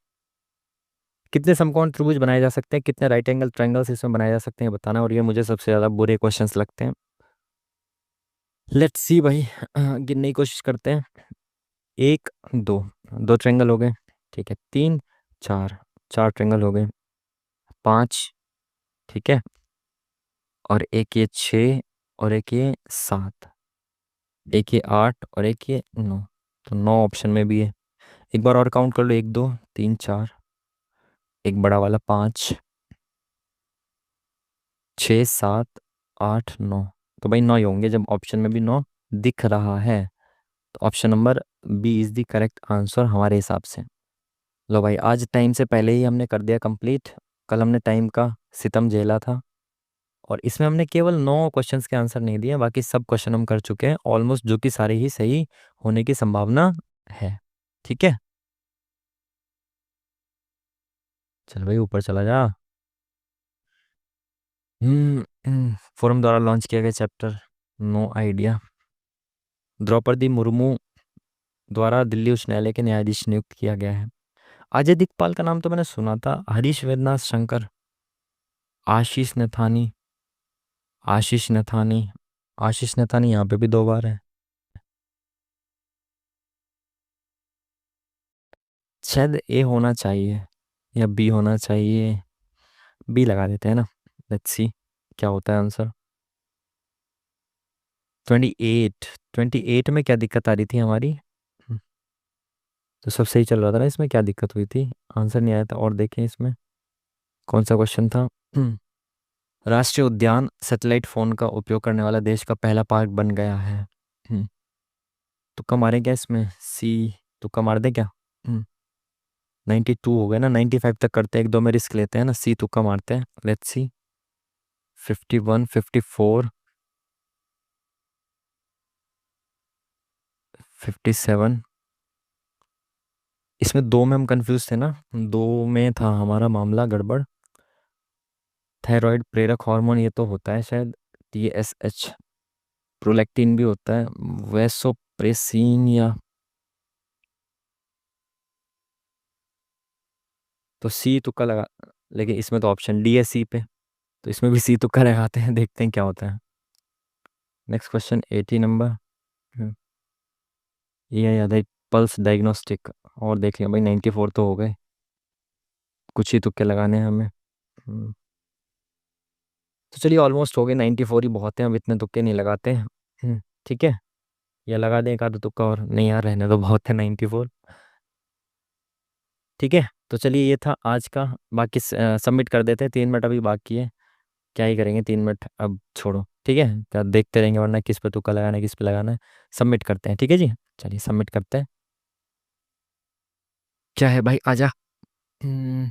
कितने समकोण त्रिभुज बनाए जा सकते हैं, कितने राइट एंगल ट्रायंगल्स इसमें बनाए जा सकते हैं बताना। और ये मुझे सबसे ज़्यादा बुरे क्वेश्चंस लगते हैं। लेट्स सी भाई, गिनने की कोशिश करते हैं। 1 2, 2 ट्रायंगल हो गए। ठीक है। 3 4, 4 ट्रायंगल हो गए। 5, ठीक है। और एक ये 6, और एक ये 7, एक ये 8, और एक ये 9। तो 9 ऑप्शन में भी है। एक बार और काउंट कर लो, 1 2 3 4, एक बड़ा वाला 5, 6 7 8 9। तो भाई 9 ही होंगे जब ऑप्शन में भी 9 दिख रहा है। तो option number B is the correct answer हमारे हिसाब से। लो भाई, आज टाइम से पहले ही हमने कर दिया कंप्लीट। कल हमने टाइम का सितम झेला था, और इसमें हमने केवल 9 क्वेश्चंस के आंसर नहीं दिए, बाकी सब क्वेश्चन हम कर चुके हैं ऑलमोस्ट, जो कि सारे ही सही होने की संभावना है। ठीक है। चल भाई ऊपर चला जा। फोरम द्वारा लॉन्च किया गया chapter, no idea. Draupadi Murmu द्वारा दिल्ली उच्च न्यायालय के न्यायाधीश नियुक्त किया गया है। अजय दिक्पाल का नाम तो मैंने सुना था। हरीश वेदनाथ शंकर, आशीष नथानी, आशीष नथानी, आशीष नथानी यहाँ पे भी 2 बार है। शायद ए होना चाहिए या बी होना चाहिए। बी लगा देते हैं ना। लेट्स सी क्या होता है आंसर। 28, 28 में क्या दिक्कत आ रही थी हमारी? हम्म, तो सब सही चल रहा था ना, इसमें क्या दिक्कत हुई थी? आंसर नहीं आया था। और देखें इसमें कौन सा क्वेश्चन था। राष्ट्रीय उद्यान सैटेलाइट फोन का उपयोग करने वाला देश का पहला पार्क बन गया है। हम्म, तुक्का मारें क्या इसमें? सी, तुक्का मार दे क्या? 92 हो गए ना, 95 तक करते हैं, 1 2 में रिस्क लेते हैं ना, सी तुक्का मारते हैं। Let's see, 51 54, 57। इसमें 2 में हम कंफ्यूज थे ना, 2 में था हमारा मामला गड़बड़। थायराइड प्रेरक हार्मोन ये तो होता है शायद, TSH। प्रोलैक्टिन भी होता है, वैसोप्रेसिन या, तो सी तुक्का लगा। लेकिन इसमें तो ऑप्शन डी है सी पे, तो इसमें भी सी तुक्का लगाते हैं, देखते हैं क्या होता है। Next question 80 number. हम्म, ये याद है, पल्स डायग्नोस्टिक। और देख लिया भाई, 94 तो हो गए, कुछ ही तुक्के लगाने हैं हमें। तो चलिए ऑलमोस्ट हो गए, 94 ही बहुत है, अब इतने तुक्के नहीं लगाते हैं। ठीक है, या लगा दें एक आधा तुक्का और, नहीं यार रहने तो बहुत है 94। ठीक है, तो चलिए ये था आज का। बाकी सबमिट कर देते हैं, 3 मिनट अभी बाकी है। क्या ही करेंगे 3 मिनट, अब छोड़ो। ठीक है, क्या देखते रहेंगे, वरना किस पे तुक्का लगाना है किस पे लगाना है। सबमिट करते हैं, ठीक है जी। चलिए सबमिट करते हैं। क्या है भाई, आजा। हम्म,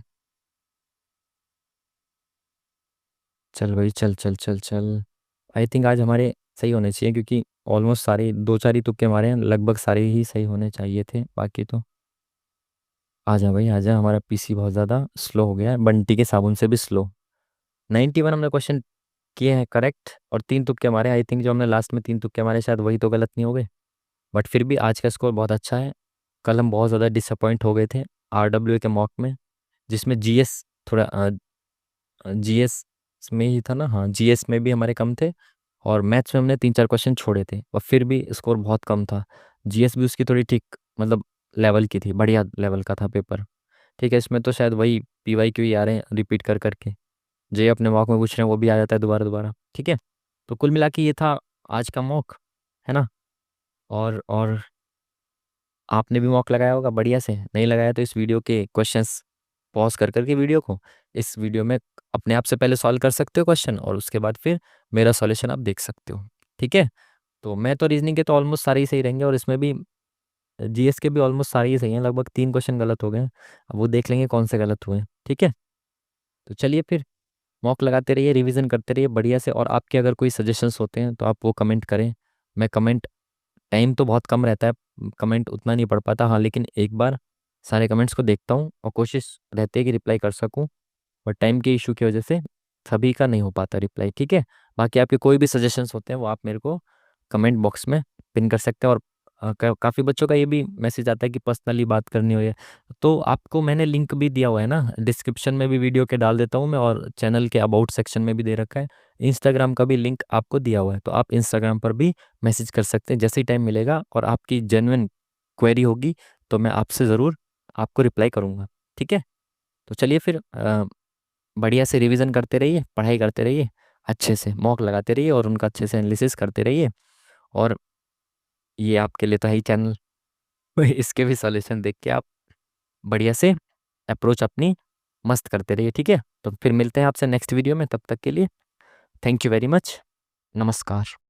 चल भाई, चल चल चल चल। आई थिंक आज हमारे सही होने चाहिए, क्योंकि ऑलमोस्ट सारे, दो चार ही तुक्के मारे हैं, लगभग सारे ही सही होने चाहिए थे, बाकी तो। आजा भाई आजा, हमारा पीसी बहुत ज़्यादा स्लो हो गया है, बंटी के साबुन से भी स्लो। 91 हमने क्वेश्चन किए हैं करेक्ट, और 3 तुक्के मारे। आई थिंक जो हमने लास्ट में 3 तुक्के मारे, शायद वही तो गलत नहीं हो गए। बट फिर भी आज का स्कोर बहुत अच्छा है। कल हम बहुत ज़्यादा डिसअपॉइंट हो गए थे आरडब्ल्यू के मॉक में, जिसमें जीएस थोड़ा, जीएस में ही था ना, हाँ जीएस में भी हमारे कम थे। और मैथ्स में हमने 3 4 क्वेश्चन छोड़े थे, और फिर भी स्कोर बहुत कम था। जीएस भी उसकी थोड़ी ठीक, मतलब लेवल की थी, बढ़िया लेवल का था पेपर। ठीक है, इसमें तो शायद वही पीवाई क्यू ही आ रहे हैं रिपीट कर करके, जो ये अपने मॉक में पूछ रहे हैं वो भी आ जाता है दोबारा दोबारा। ठीक है, तो कुल मिला के ये था आज का मॉक, है ना। और आपने भी मॉक लगाया होगा बढ़िया से, नहीं लगाया तो इस वीडियो के क्वेश्चंस पॉज कर करके वीडियो को, इस वीडियो में अपने आप से पहले सॉल्व कर सकते हो क्वेश्चन, और उसके बाद फिर मेरा सॉल्यूशन आप देख सकते हो। ठीक है, तो मैं तो रीजनिंग के तो ऑलमोस्ट सारे ही सही रहेंगे, और इसमें भी जीएस के भी ऑलमोस्ट सारे ही सही हैं, लगभग 3 क्वेश्चन गलत हो गए हैं। अब वो देख लेंगे कौन से गलत हुए हैं। ठीक है, तो चलिए फिर मॉक लगाते रहिए, रिवीजन करते रहिए बढ़िया से, और आपके अगर कोई सजेशंस होते हैं तो आप वो कमेंट करें। मैं कमेंट, टाइम तो बहुत कम रहता है, कमेंट उतना नहीं पढ़ पाता, हाँ लेकिन एक बार सारे कमेंट्स को देखता हूँ, और कोशिश रहती है कि रिप्लाई कर सकूँ। बट टाइम के इशू की वजह से सभी का नहीं हो पाता रिप्लाई। ठीक है, बाकी आपके कोई भी सजेशंस होते हैं वो आप मेरे को कमेंट बॉक्स में पिन कर सकते हैं। और काफ़ी बच्चों का ये भी मैसेज आता है कि पर्सनली बात करनी हो है, तो आपको मैंने लिंक भी दिया हुआ है ना, डिस्क्रिप्शन में भी वीडियो के डाल देता हूँ मैं, और चैनल के अबाउट सेक्शन में भी दे रखा है। इंस्टाग्राम का भी लिंक आपको दिया हुआ है, तो आप इंस्टाग्राम पर भी मैसेज कर सकते हैं जैसे ही टाइम मिलेगा, और आपकी जेन्युइन क्वेरी होगी तो मैं आपसे ज़रूर आपको रिप्लाई करूँगा। ठीक है, तो चलिए फिर बढ़िया से रिवीजन करते रहिए, पढ़ाई करते रहिए, अच्छे से मॉक लगाते रहिए, और उनका अच्छे से एनालिसिस करते रहिए। और ये आपके लिए तो है ही चैनल, इसके भी सॉल्यूशन देख के आप बढ़िया से अप्रोच अपनी मस्त करते रहिए। ठीक है, तो फिर मिलते हैं आपसे नेक्स्ट वीडियो में, तब तक के लिए थैंक यू वेरी मच, नमस्कार।